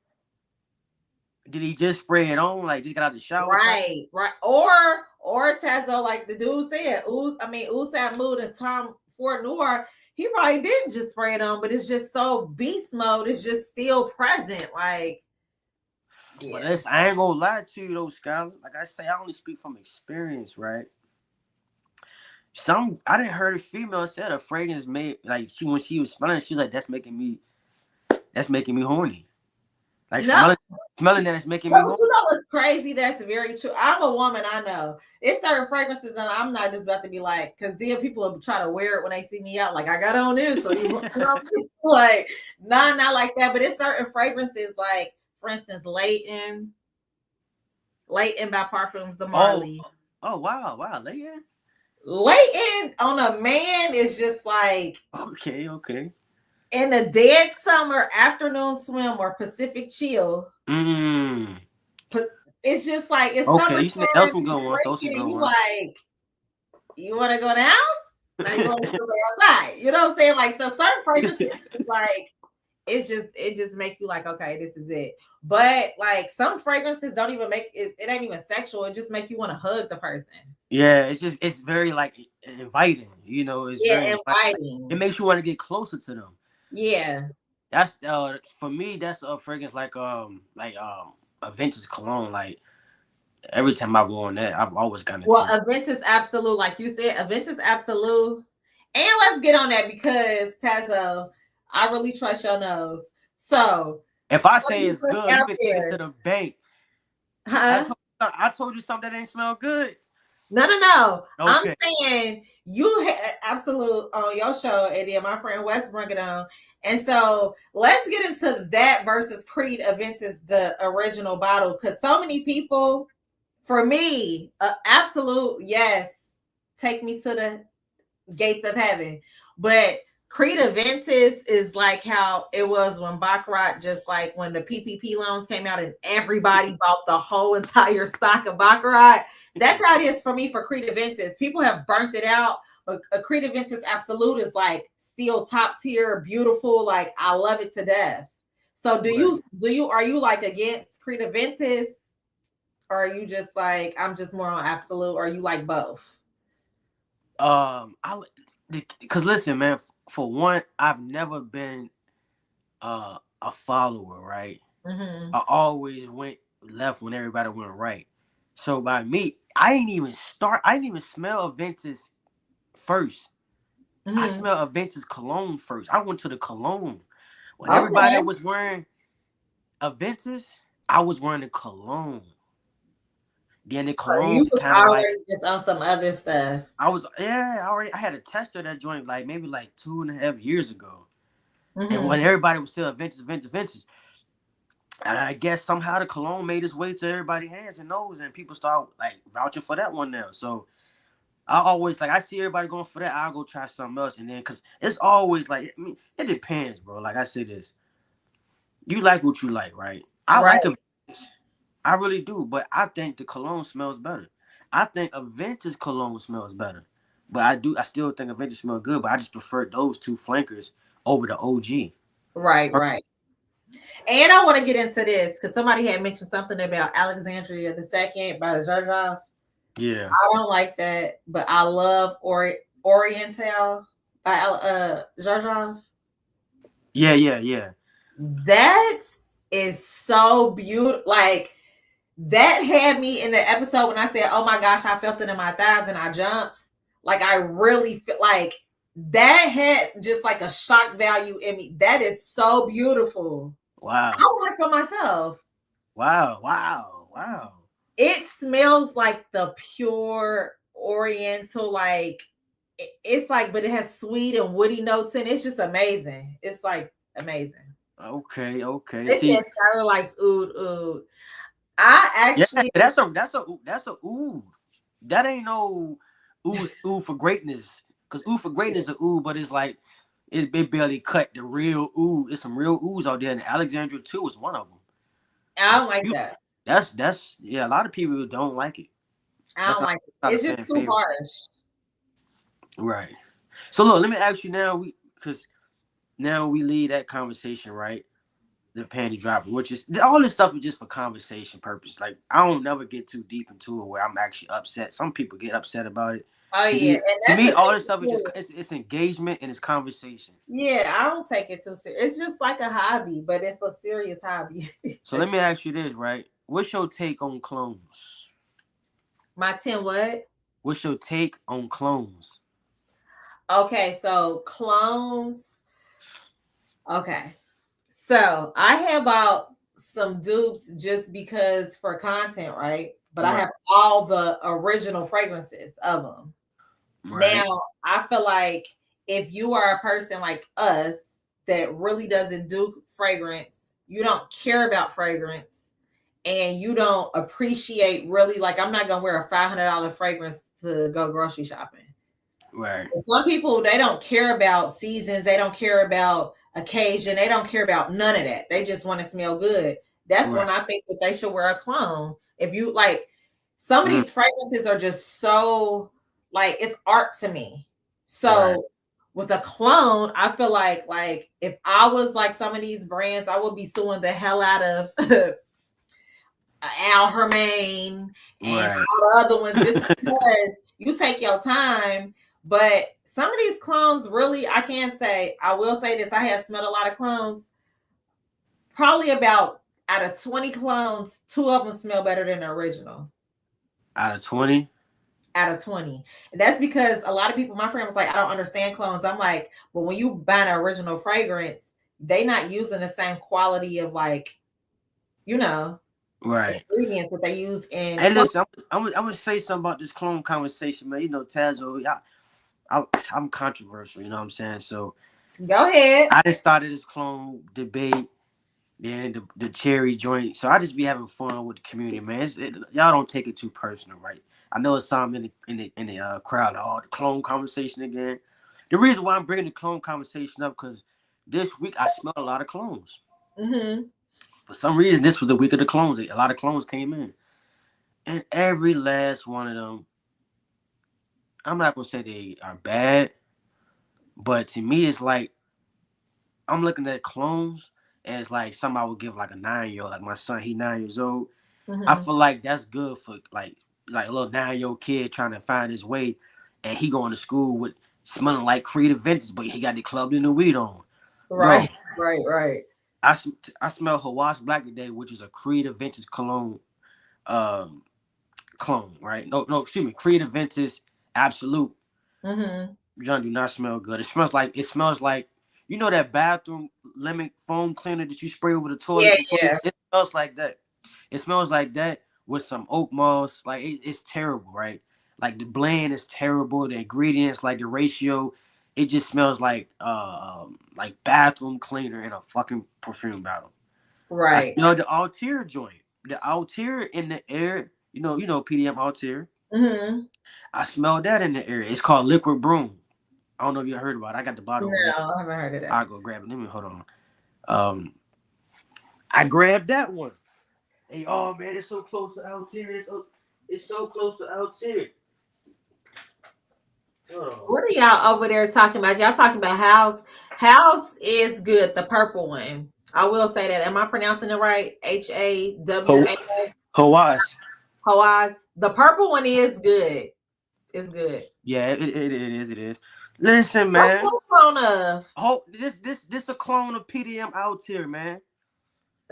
did he just spray it on? Like just got out of the shower? Right. Or Tazzo, like the dude said, Usad Mood and Tom Ford Noir, he probably didn't just spray it on, but it's just so beast mode, it's just still present. Like, yeah. Well, I ain't gonna lie to you though, Skylar. Like I say, I only speak from experience, right? I didn't heard a female said a fragrance made like when she was smelling, she was like, that's making me horny. Like smelling that is making me horny. You know what's crazy? That's very true. I'm a woman, I know. It's certain fragrances, and I'm not just about to be like, because then people will try to wear it when they see me out. Like, I got on this, so you know, like, not like that. But it's certain fragrances, like, for instance, Leighton by Parfums de Marly. Oh wow, Leighton. Leighton on a man is just like, okay. In a dead summer afternoon swim or Pacific chill. It's just like, it's okay. Those some good ones. Like, you want to go to the house? Now you want to go outside. You know what I'm saying? Like, so certain fragrances, like, it just make you like, okay, this is it. But like some fragrances don't even make it ain't even sexual. It just make you want to hug the person. Yeah, it's very like inviting. You know, it's very inviting. It makes you want to get closer to them. Yeah. That's for me. That's a fragrance like a vintage cologne. Like every time I've worn that, I've always gotten it. Well, a vintage absolute, like you said, a vintage absolute. And let's get on that because Tazzo, I really trust your nose. So if I say it's good, you can take it to the bank. Huh? I told you something that ain't smell good. No. I'm Okay. saying you had absolute on your show, and then my friend Wes bring it on. And so let's get into that versus Creed Aventus, the original bottle, because so many people, for me, absolute yes, take me to the gates of heaven. But Creed Aventus is like how it was when Baccarat, just like when the PPP loans came out and everybody bought the whole entire stock of Baccarat. That's how it is for me for Creed Aventus. People have burnt it out, but a Creed Aventus Absolute is like steel top tier, beautiful. Like I love it to death. So are you like against Creed Aventus, or are you just like I'm just more on Absolute, or you like both? I because listen, man. For one, I've never been a follower, right? Mm-hmm. I always went left when everybody went right. So by me, I didn't even smell Aventus first. I Mm-hmm. smelled Aventus cologne first. I went to the cologne. When everybody Okay. was wearing Aventus, I was wearing the cologne. Then the So cologne you was kind of like already just on some other stuff. I had a tester that joint like maybe like 2.5 years ago. And Mm-hmm. when everybody was still Aventus. And I guess somehow the cologne made its way to everybody's hands and nose, and people start like vouching for that one now. So I always like I see everybody going for that, I'll go try something else, and then because it's always like I mean, it depends, bro. Like I say this, you like what you like, right? I Right. like Aventus, I really do, but I think the cologne smells better. I think Aventus cologne smells better, but I still think Aventus smells good, but I just prefer those two flankers over the OG. Right. And I want to get into this because somebody had mentioned something about Alexandria the Second by Zhuzh. Yeah, I don't like that, but I love Oriental by Zhuzh. yeah. That is so beautiful. Like that had me in the episode when I said, "Oh my gosh, I felt it in my thighs and I jumped." Like I really feel like that had just like a shock value in me. That is so beautiful. I Wow, want it for myself. wow. It smells like the pure Oriental, like it's like, but it has sweet and woody notes in it. It's just amazing. It's like amazing. Okay. It See, just kind of like oud. I yeah, actually, that's a ooh. That ain't no ooh for greatness. Cause ooh for greatness is a ooh, but it's like it barely cut the real ooh. It's some real oohs out there, and Alexandria too is one of them. I don't like that. That's yeah. A lot of people don't like it. I That's don't like it. not a It's fan just too favorite, harsh. right? So look, let me ask you now. Because now we lead that conversation, right? The panty dropper, which is all this stuff is just for conversation purpose. Like I don't never get too deep into it where I'm actually upset. Some people get upset about it. Oh To yeah, me, and to that's me, the all thing this stuff is just too. it's engagement and it's conversation. Yeah, I don't take it too serious. It's just like a hobby, but it's a serious hobby. So let me ask you this, right? What's your take on clones? My 10 what? What's your take on clones? Okay, so clones. Okay. So I have bought some dupes just because for content, right? But I Right, have all the original fragrances of them. right, Now, I feel like if you are a person like us that really doesn't do fragrance, you don't care about fragrance, and you don't appreciate really, like, I'm not going to wear a $500 fragrance to go grocery shopping. right, Some people, they don't care about seasons, they don't care about occasion, they don't care about none of that. They just want to smell good. That's right, when I think that they should wear a cologne. If you like, some of mm, these fragrances are just so like it's art to me. right, So with a clone, I feel like if I was like some of these brands, I would be suing the hell out of Al Hermaine and right. all the other ones just because you take your time. But some of these clones really, I can't say, I will say this, I have smelled a lot of clones. Probably about out of 20 clones, two of them smell better than the original. Out of 20, Out of 20. And that's because a lot of people, my friend was like, I don't understand clones. I'm like, but when you buy an original fragrance, they not using the same quality of like, you know. Right. ingredients that they use in Hey, clothes. listen, I'm gonna say something about this clone conversation, man. You know, Tazzo, I'm controversial. You know what I'm saying? So Go ahead. I just started this clone debate, then the cherry joint. So I just be having fun with the community, man. Y'all don't take it too personal, right? I know it's some in the crowd. Oh, the clone conversation again. The reason why I'm bringing the clone conversation up because this week I smelled a lot of clones. Mm-hmm. For some reason, this was the week of the clones. A lot of clones came in, and every last one of them. I'm not gonna say they are bad, but to me, it's like I'm looking at clones as like somebody would give like a 9-year-old, like my son, he 9 years old. I Mm-hmm. feel like that's good for like a little 9-year-old kid trying to find his way, and he going to school with smelling like creative vintage, but he got the club in the weed on, bro. Right. Right. Right. I smell Hawass Black today, which is a creative vintage cologne, um, clone, right? No, excuse me, creative vintage absolute. Mm-hmm. John do not smell good. It smells like you know that bathroom lemon foam cleaner that you spray over the toilet Yeah. before Yeah. it smells like that. It smells like that with some oak moss. Like it's terrible, right? Like the blend is terrible. The ingredients, like the ratio, it just smells like bathroom cleaner in a fucking perfume bottle. I Right. smell the Altair joint. The Altair in the air. You know PDM Altair. Mm-hmm. I smell that in the air. It's called Liquid Broom. I don't know if you heard about it. I got the bottle over there. No, I haven't heard of that. I'll go grab it. Let me hold on. Um, I grabbed that one. Hey, oh man, it's so close to Altair. It's so close to Altair. Oh. What are y'all over there talking about? Y'all talking about House? House is good. The purple one. I will say that. Am I pronouncing it right? Ho- HAWA. Hawass. Hawass. The purple one is good. It's good. Yeah, it is. Listen, What's man. the clone of? This a clone of PDM Altair, man.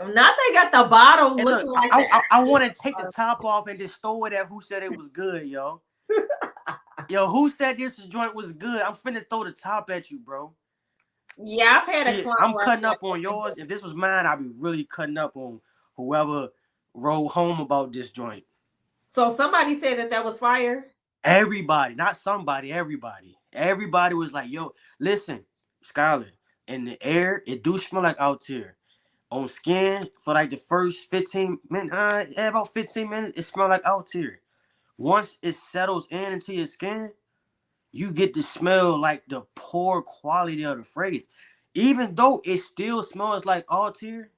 Not they got the bottle And look, looking like I want to take the the. top off and just throw it at who said it was good, yo. Yo, who said this joint was good? I'm finna throw the top at you, bro. Yeah, I've had a Yeah, clone I'm where I cutting feel like up on yours. If this was mine, I'd be really cutting up on whoever wrote home about this joint. so somebody said that was fire. Everybody, not somebody, everybody. Everybody was like, yo, listen, Skylar, in the air, it do smell like out here. On skin, for like the first 15 minutes, about 15 minutes, it smell like out here. Once it settles into your skin, you get to smell like the poor quality of the fragrance. Even though it still smells like Altair,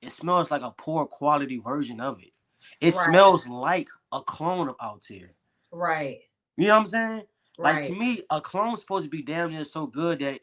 it smells like a poor quality version of it. It Right, smells like a clone of Altair. right, You know what I'm saying? Like to right. me, a clone's supposed to be damn near so good that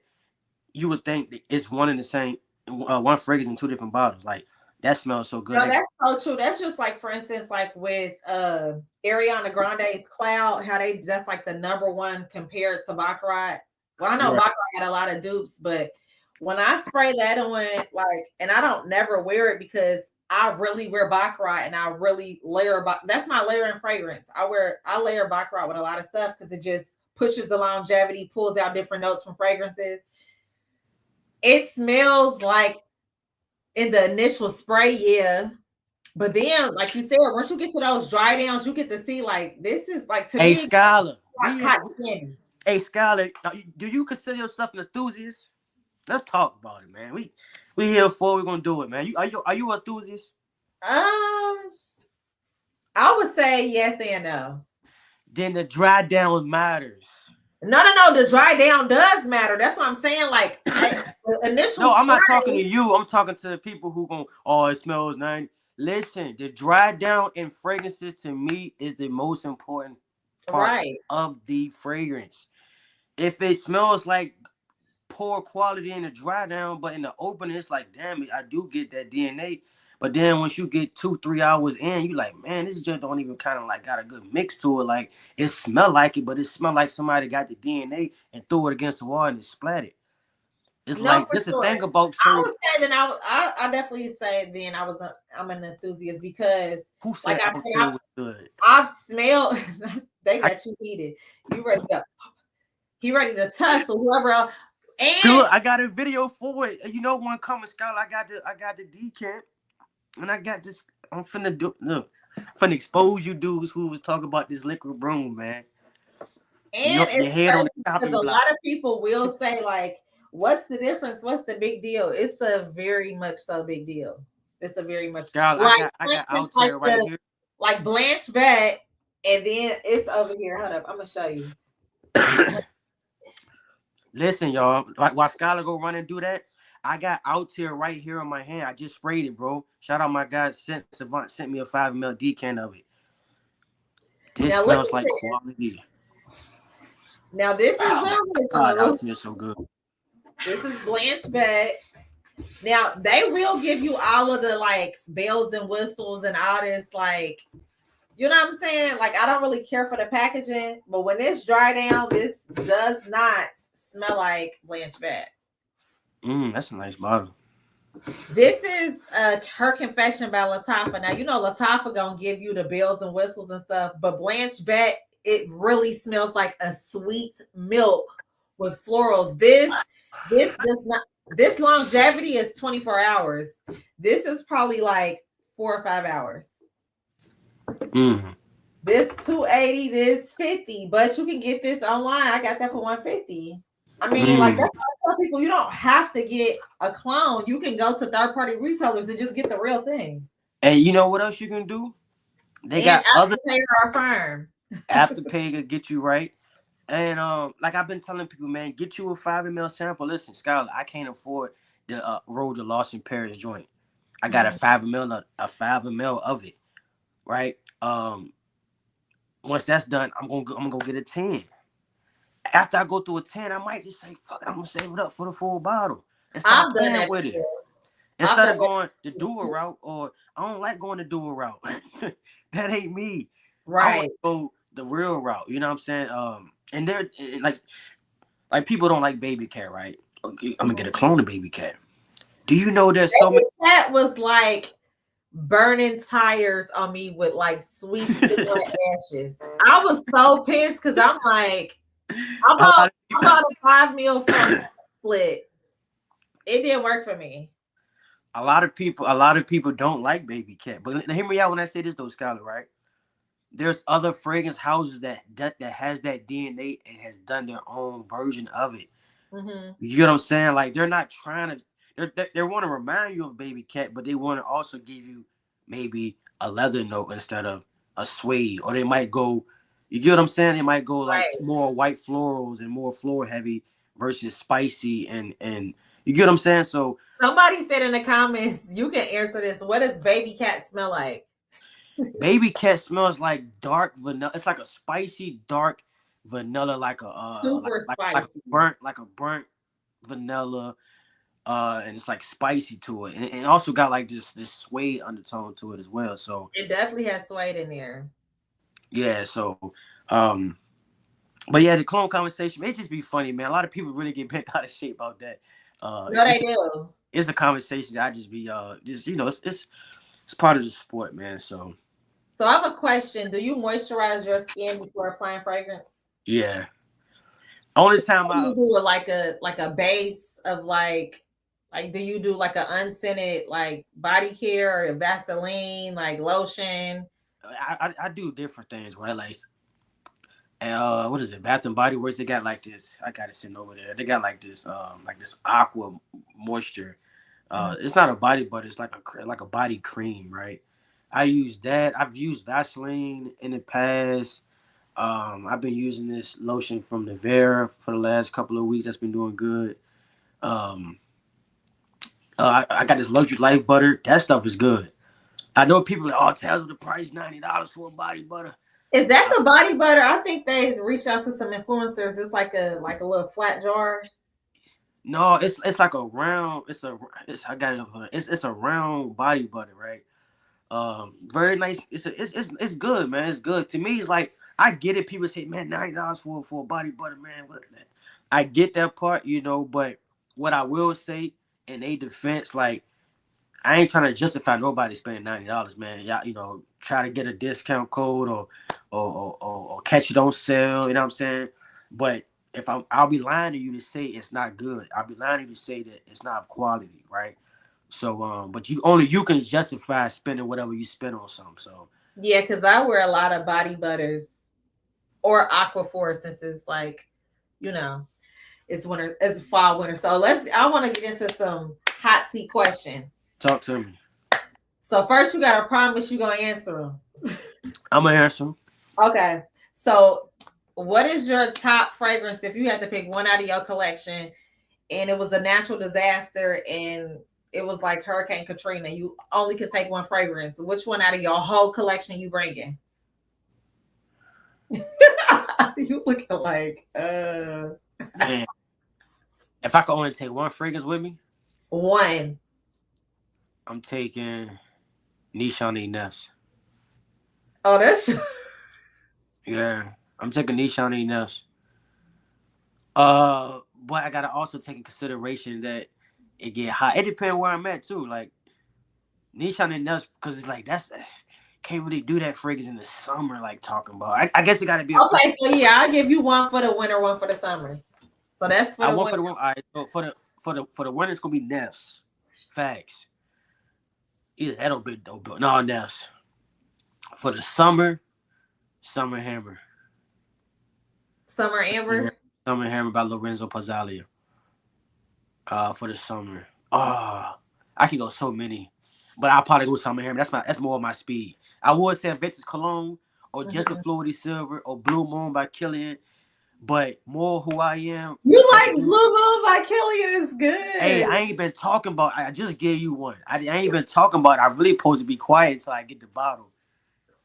you would think that it's one and the same, one fragrance in two different bottles. Like that smells so good. No, that's so true. That's just like, for instance, like with Ariana Grande's Cloud, how they that's like the number one compared to Baccarat. Well, I know Right. Baccarat got a lot of dupes, but when I spray that on, like, and I don't never wear it because I really wear Baccarat and I really layer. That's my layering fragrance. I layer Baccarat with a lot of stuff because it just pushes the longevity, pulls out different notes from fragrances. It smells like in the initial spray, yeah. But then, like you said, once you get to those dry downs, you get to see like this is like to Hey me Skylar, like cotton candy. hey Skylar, do you consider yourself an enthusiast? Let's talk about it, man. We here for we're gonna do it, man. Are you an enthusiast? Um, I would say yes and no. Then the dry down matters. No, no, no. The dry down does matter. That's what I'm saying. Like the initial No, I'm not talking to spray, you. I'm talking to the people who going, oh, it smells nice. Listen, the dry down in fragrances to me is the most important part right, of the fragrance. If it smells like poor quality in the dry down, but in the open, it's like, damn it, I do get that DNA. But then once you get 2-3 hours in, you like, man, this joint don't even kind of like got a good mix to it. Like it smell like it, but it smell like somebody got the DNA and threw it against the wall and it splattered. It's no, like for this the sure. thing about I certain. would say that I definitely say then I'm an enthusiast because, Who like said I out said, there was good? I've smelled. They I got you heated. You ready to He ready to tussle whoever else. And look, I got a video for it. You know, one coming, Skylar. I got the decant, and I got this. I'm finna do look. Finna expose you dudes who was talking about this liquid broom, man. And Your it's head on the crazy because chopping a block. lot of people will say, like, what's the difference? What's the big deal? It's a very much so big deal. It's a very much Skylar, like I for got instance, out here right here. like Blanche Bat, and then it's over here. Hold up, I'm gonna show you. Listen, y'all. Like while Skylar go run and do that, I got out here right here on my hand. I just sprayed it, bro. Shout out my guy Savant sent me a 5 ml decan of it. This Now look smells at like this. quality. Now this is Oh my the god, original. out here so good. This is Blanche Bat. Now they will give you all of the like bells and whistles and all this, like, you know what I'm saying? Like, I don't really care for the packaging, but when it's dry down, this does not smell like Blanche Bat. That's a nice bottle. This is her confession by Latifah. Now you know Latifah gonna give you the bells and whistles and stuff, but Blanche Bat, it really smells like a sweet milk with florals. This does not. This longevity is 24 hours. This is probably like 4 or 5 hours. Mm. This 280, this 50, but you can get this online. I got that for 150. I mean, like, Mm. that's why I tell people you don't have to get a clone. You can go to third-party resellers and just get the real things. And you know what else you can do? They And got other Afterpay or Affirm. Afterpay to get you right. And like I've been telling people, man, get you a 5 ml sample. Listen, Skylar, I can't afford the Roger Lawson Paris joint. I got a 5 ml of it, right? Once that's done, I'm gonna go get a 10. After I go through a 10, I might just say, fuck, I'm gonna save it up for the full bottle and start I've done playing that with it. before. I've Instead done of that going the dual route, or I don't like going the dual route. That ain't me. I want right. to go the real route. You know what I'm saying? And they're like people don't like baby cat, right? Okay, I'm gonna get a clone of baby cat. Do you know there's so many? That was like burning tires on me with like sweet cigarette ashes. I was so pissed because I'm like, I a lot bought, of I bought a 5 mil from Split. It didn't work for me. a lot of people don't like baby cat. But hear me out when I say this though, Skylar, right? There's other fragrance houses that has that DNA and has done their own version of it. Mm-hmm. You get what I'm saying? Like they're not trying to. They want to remind you of baby cat, but they want to also give you maybe a leather note instead of a suede, or they might go. You get what I'm saying? They might go like Right. more white florals and more floral heavy versus spicy and you get what I'm saying? So Somebody said in the comments, you can answer this. What does baby cat smell like? baby cat smells like dark vanilla. It's like a spicy dark vanilla, like a Super like spicy. a burnt vanilla. And it's like spicy to it, and it also got like this suede undertone to it as well. So It definitely has suede in there. yeah, so um, but yeah, the clone conversation, it just be funny, man. A lot of people really get bent out of shape about that. No, they It's do. it's a conversation that I just be just it's part of the sport, man. So So I have a question. Do you moisturize your skin before applying fragrance? yeah, only time Or do I you do like a base of like do you do like an unscented like body care or a Vaseline like lotion? I do different things, right? Like what is it? Bath and Body Works. They got like this. I got it sitting over there. They got like this aqua moisture. Mhm. It's not a body butter. It's like a body cream, right? I use that. I've used Vaseline in the past. I've been using this lotion from Nivea for the last couple of weeks. That's been doing good. Um, I got this Luxury Life butter. That stuff is good. I know people are, oh, tell the price $90 for a body butter. Is that the body butter? I think they reached out to some influencers. It's like a little flat jar. No, it's like a round. It's I got it. It's a round body butter, right? Very nice. It's good, man. It's good to me. It's like I get it. People say, man, $90 for a body butter, man. What? I get that part, but what I will say in a defense, like I ain't trying to justify nobody spending $90, man. Y'all, try to get a discount code or catch it on sale. You know what I'm saying? But I'll be lying to you to say it's not good. I'll be lying to you to say that it's not of quality, right? So but you can justify spending whatever you spend on something. So Yeah, because I wear a lot of body butters or Aquaphor since it's like, you know, it's winter, it's fall, winter. So I want to get into some hot seat questions. talk to me. So first, you gotta promise you gonna answer them. I'm gonna answer. Okay. So, what is your top fragrance if you had to pick one out of your collection, and it was a natural disaster, and it was like Hurricane Katrina? You only could take one fragrance. Which one out of your whole collection you bringing? You looking like Man, if I could only take one fragrance with me, one. I'm taking Nishani Nefs. Oh, that's Yeah, I'm taking Nishani Nefs. But I gotta also take in consideration that it get hot. It depends where I'm at too. Like Nishani Nefs, because it's like that's can't really do that fragrance in the summer. Like talking about, I guess it gotta be a. okay. So yeah, I'll give you one for the winter, one for the summer. So that's for I the want for winter. the one. All right, so for the winter, it's gonna be Nefs. Facts. Either that or big dope. No, Nefs. For the summer, Summer Hammer. Summer Amber. Summer Hammer by Lorenzo Pazzalia. For the summer. I could go so many, but I'll probably go Summer Hammer. That's more of my speed. I would say Vintage Cologne or Just a Fluidity Silver or Blue Moon by Killian, but more Who I Am. You like Blue Moon by Killian is good. Hey, I ain't been talking about. I just gave you one. I ain't been talking about. I really supposed to be quiet until I get the bottle.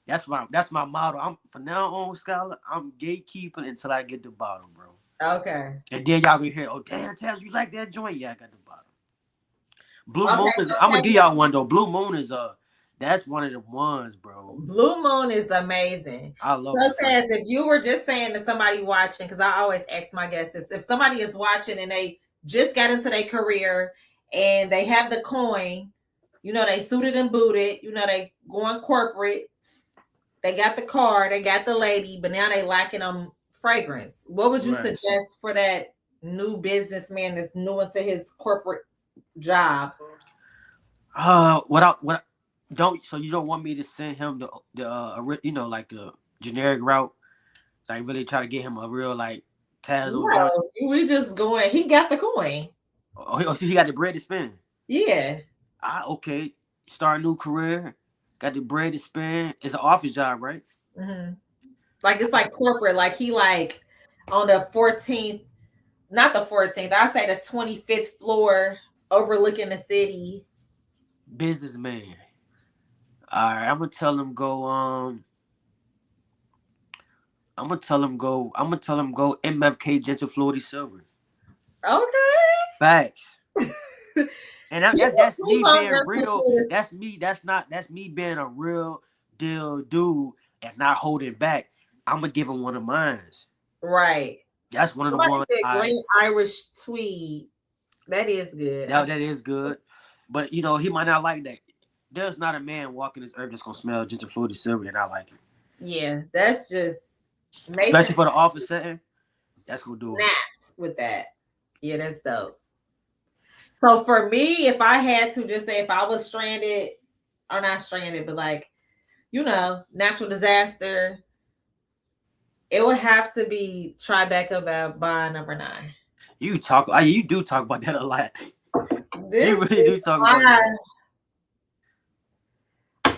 That's my motto. I'm from now on, Scholar. I'm gatekeeping until I get the bottle, bro. Okay. And then y'all can hear, oh damn, Taz, you like that joint? Yeah, I got the bottle. Blue Okay, Moon is. I'm gonna give y'all one though. Blue Moon is that's one of the ones, bro. Blue Moon is amazing. I love So, it. Taz, if you were just saying to somebody watching, because I always ask my guests this, if somebody is watching and they just got into their career and they have the coin, you know, they suited and booted, you know, they going corporate, they got the car, they got the lady, but now they lacking them fragrance. What would you suggest for that new businessman that's new into his corporate job? What don't, so you don't want me to send him the you know, like the generic route, like really try to get him a real like Taz joint? No, we just going. He got the coin. Oh, so he got the bread to spend. Yeah. Okay. Start a new career. Got the bread to spend. It's an office job, right? Mm-hmm. Like it's like corporate. Like he like on the 14th, not the 14th. I say the 25th floor, overlooking the city. Businessman. All right, I'm gonna tell him go. I'm gonna tell him go. MFK Gentle Fluidity Silver. Okay. Facts. And that's me being real. That's me. That's me being a real deal dude and not holding back. I'm gonna give him one of mine. Right. That's one of the ones. Green Irish tweed. That is good. That is good. But you know, he might not like that. There's not a man walking this earth that's gonna smell Gentle Fluidity Silver and I like it. Yeah, that's just especially for the office setting. That's gonna do it. Snaps with that. Yeah, that's dope. So for me, if I had to just say if I was stranded, or not stranded, but like, you know, natural disaster, it would have to be Tribeca by number 9. You do talk about that a lot. You really do talk about that.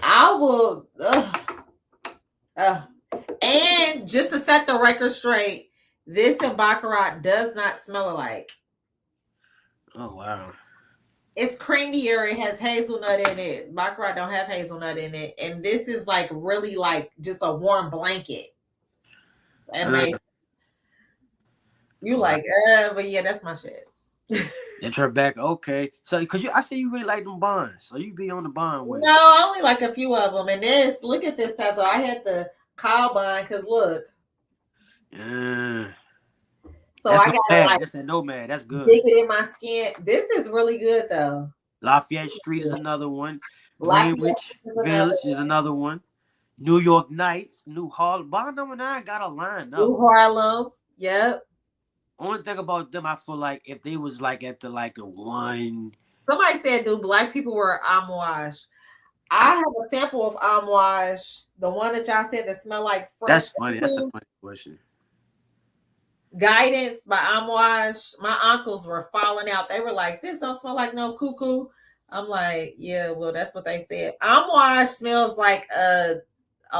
I will and just to set the record straight, this and Baccarat does not smell alike. Oh wow. It's creamier. It has hazelnut in it. Baccarat don't have hazelnut in it. And this is like really like just a warm blanket. And you like, but yeah, that's my shit. And Tribeca, okay. So I see you really like them bonds. So you be on the bond with. No, I only like a few of them. And this, look at this Tazzo. I had the cow bond because look. Yeah. So I got like, just a nomad. That's good. Dig it in my skin. This is really good though. Lafayette Street is another one. Greenwich Village is another one. New York Nights, New Harlem. Bond number 9 got a line up. New Harlem. Yep. Only thing about them, I feel like if they was like at the 1 Somebody said, do black people wear amouage? I have a sample of amouage, the one that y'all said that smell like fresh That's funny. That's a cuckoo. funny question. Guidance by amouage. My uncles were falling out. They were like, this don't smell like no cuckoo. I'm like, yeah, well, that's what they said. Amouage smells like a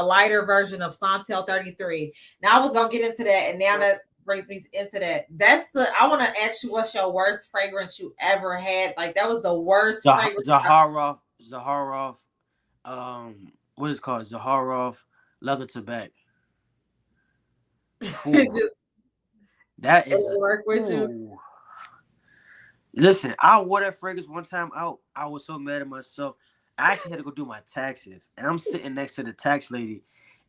lighter version of Santel 33. Now I was gonna get into that, and now that brings me into that. That's the I want to ask you, what's your worst fragrance you ever had? Like that was the worst fragrance. Zaharoff, what is it called? Zaharoff leather tobacco. Just That is a work with you. ooh. Listen, I wore that fragrance one time out. I was so mad at myself. I actually had to go do my taxes, and I'm sitting next to the tax lady,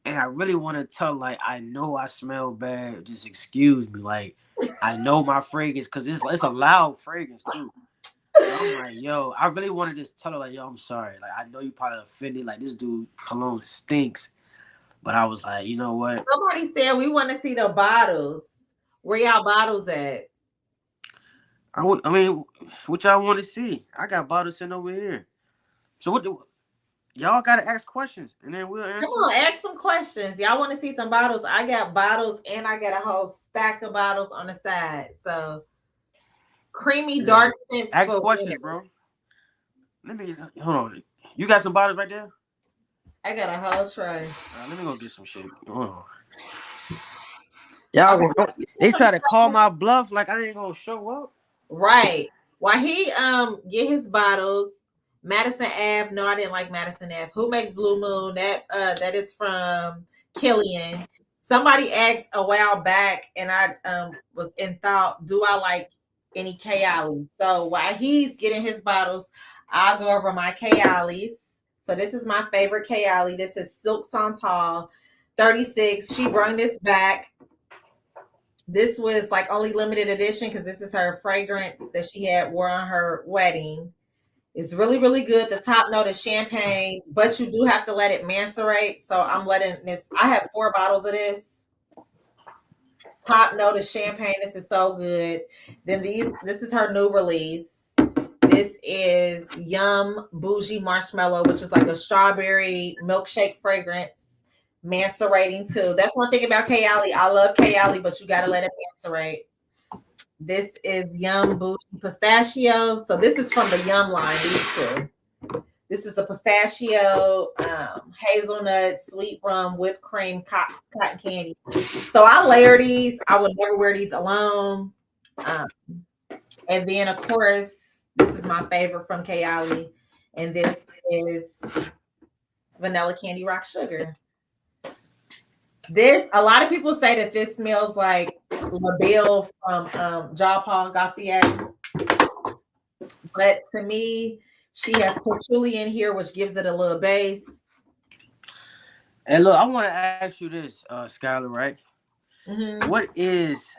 and I really want to tell like I know I smell bad. Just excuse me, like I know my fragrance because it's a loud fragrance too. So I'm like, yo, I really wanted to just tell her like, yo, I'm sorry. Like I know you probably offended. Like this dude cologne stinks, but I was like, you know what? Somebody said we want to see the bottles. Where y'all bottles at? I mean, what y'all want to see? I got bottles sitting over here. So what do y'all gotta ask questions and then we'll Come answer? on, ask some questions. Y'all want to see some bottles? I got bottles and I got a whole stack of bottles on the side. So creamy Yeah. dark scents Ask for questions, winter. bro. Let me hold on. You got some bottles right there? I got a whole tray. Let me go get some shit. Hold on. Y'all, they try to call my bluff like I ain't gonna show up. Right. While he get his bottles, Madison Ave. No, I didn't like Madison Ave. Who makes Blue Moon? That is from Killian. Somebody asked a while back, and I was in thought, do I like any Kayali? So while he's getting his bottles, I'll go over my Kayalis. So this is my favorite Kayali. This is Silk Santal 36. She brought this back. This was like only limited edition because this is her fragrance that she had wore on her wedding. It's really, really good. The top note is champagne, but you do have to let it macerate. So I'm letting this, I have 4 bottles of this. Top note is champagne. This is so good. Then this is her new release. This is Yum Bougie Marshmallow, which is like a strawberry milkshake fragrance. Macerating too. That's one thing about Kayali. I love Kayali, but you gotta let it macerate. This is Yum Bougie Pistachio. So this is from the Yum line, these two. This is a pistachio, hazelnut, sweet rum, whipped cream, cotton candy. So I layer these. I would never wear these alone. And then, of course, this is my favorite from Kayali. And this is Vanilla Candy Rock Sugar. This, a lot of people say that this smells like LaBelle from Jean Paul Gaultier. But to me, she has patchouli in here, which gives it a little base. And look, I want to ask you this, Skylar, right? Mm-hmm. What is,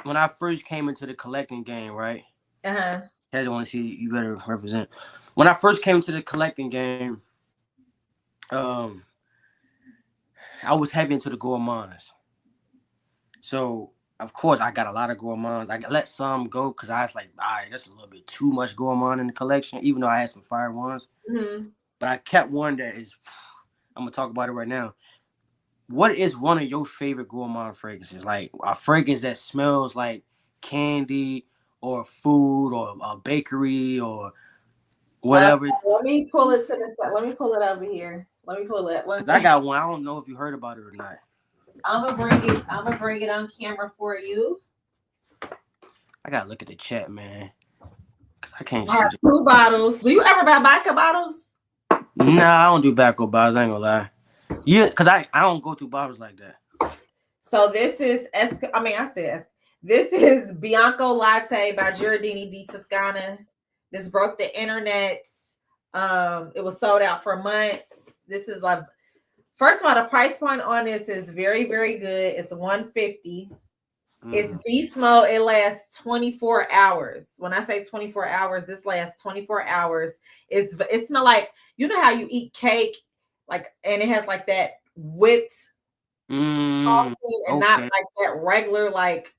when I first came into the collecting game, right? Uh-huh. I just want to see you better represent. When I first came to the collecting game, I was heavy into the Gourmands. So, of course, I got a lot of Gourmands. I let some go because I was like, all right, that's a little bit too much Gourmand in the collection, even though I had some fire ones. Mm-hmm. But I kept one that is, I'm going to talk about it right now. What is one of your favorite Gourmand fragrances? Like a fragrance that smells like candy or food or a bakery or whatever. Let me pull it to the side. Let me pull it over here. Let me pull it. Because I got one. I don't know if you heard about it or not. I'm gonna bring it on camera for you. I gotta look at the chat, man. Cause I can't I have see 2 bottles. Do you ever buy vodka bottles? Nah, I don't do backward bottles. I ain't gonna lie. Yeah, cause I don't go through bottles like that. So this is this is Bianco Latte by Giardini di Toscana. This broke the internet. It was sold out for months. This is like, first of all, the price point on this is very, very good. It's $150. It's beast mode. It lasts 24 hours. When I say 24 hours, this lasts 24 hours. It smells like, you know how you eat cake, like, and it has like that whipped frosting and not like that regular, like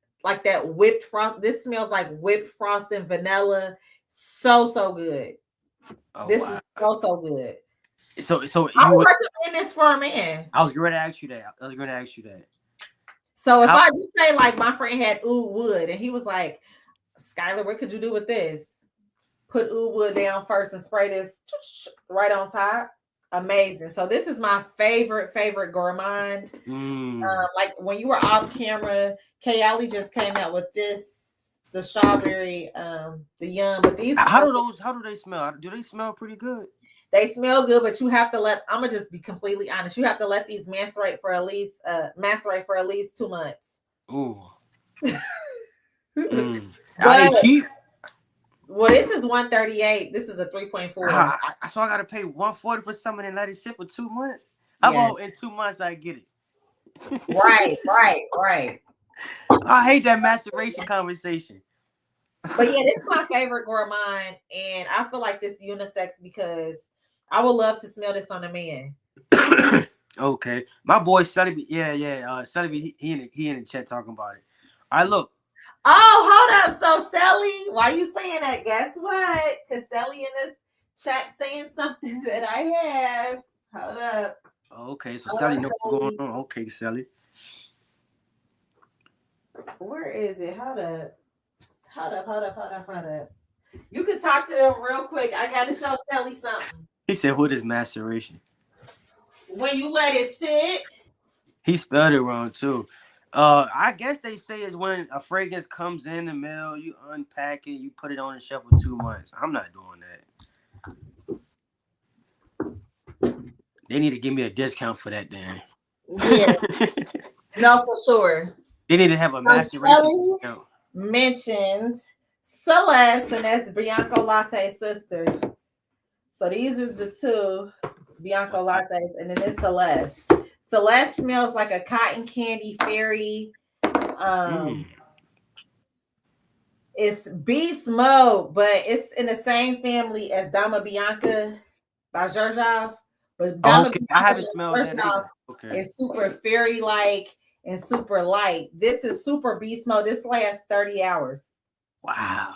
that whipped frost. This smells like whipped frosting, vanilla, So good. Oh This wow. is so good. So I you would would. recommend this for a man. I was going to ask you that. I was going to ask you that. So if How? I just say like my friend had oud wood and he was like, Skylar, what could you do with this? Put oud wood down first and spray this right on top. Amazing. So this is my favorite gourmand. Like when you were off camera, Kayali just came out with this, the strawberry, the yum. But these How are, do those? How do they smell? Do they smell pretty good? they smell good, but you have to let. I'm gonna just be completely honest. You have to let these macerate for at least 2 months. Ooh. Are they But cheap? well, this is 138. This is a 3.4. So I gotta pay 140 for something and let it sit for 2 months. How Yeah. about in 2 months I get it? Right. I hate that maceration conversation. But yeah, this is my favorite gourmand, and I feel like this unisex because I would love to smell this on a man. Okay, my boy Sully, Sully, he in the chat talking about it. I look. Oh, hold up. So Sally, why you saying that? Guess what? Because Sally in this chat saying something that I have. Hold up. Okay, so Sally know what's going on. Okay, Sally. Where is it? Hold up. You can talk to them real quick. I gotta show Sally something. He said, "What is maceration?" When you let it sit. He spelled it wrong too. I guess they say it's when a fragrance comes in the mail, you unpack it, you put it on the shelf for 2 months. I'm not doing that. They need to give me a discount for that, then. Yeah, no, for sure. They need to have a So maceration discount. mentioned Celeste, and that's Bianco Latte's sister. So these is the two Bianco Lattes, and then it's Celeste. Celeste smells like a cotton candy fairy. It's beast mode, but it's in the same family as Dama Bianca by Georgiev. But Dama Okay, I Bianca haven't by smelled that Georgiev either. Okay. is super fairy like and super light. This is super beast mode. This lasts 30 hours. Wow.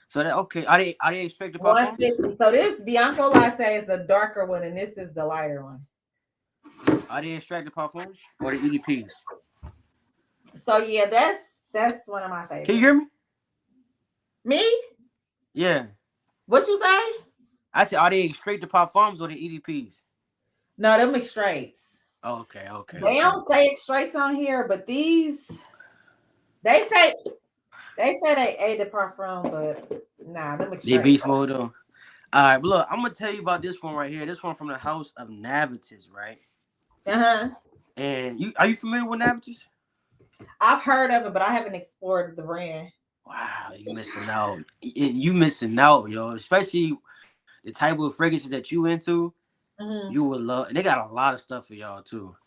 So that okay. Are they extracted parfums? 150. So this Bianco Latte is the darker one, and this is the lighter one. Are they extracted parfums or the EDPs? So yeah, that's one of my favorites. Can you hear me? Me? Yeah. What you say? I said, are they extracted parfums or the EDPs? No, them extracts. Oh, okay. They don't say extracts on here, but these they say they ate the parfum, but nah, them extracts. They beast mode though. All right, but look, I'm gonna tell you about this one right here. This one from the house of Navitus, right? And are you familiar with Navitus? I've heard of it, but I haven't explored the brand. Wow, you missing out. You missing out, yo. Especially the type of fragrances that you into. You would love. And they got a lot of stuff for y'all too.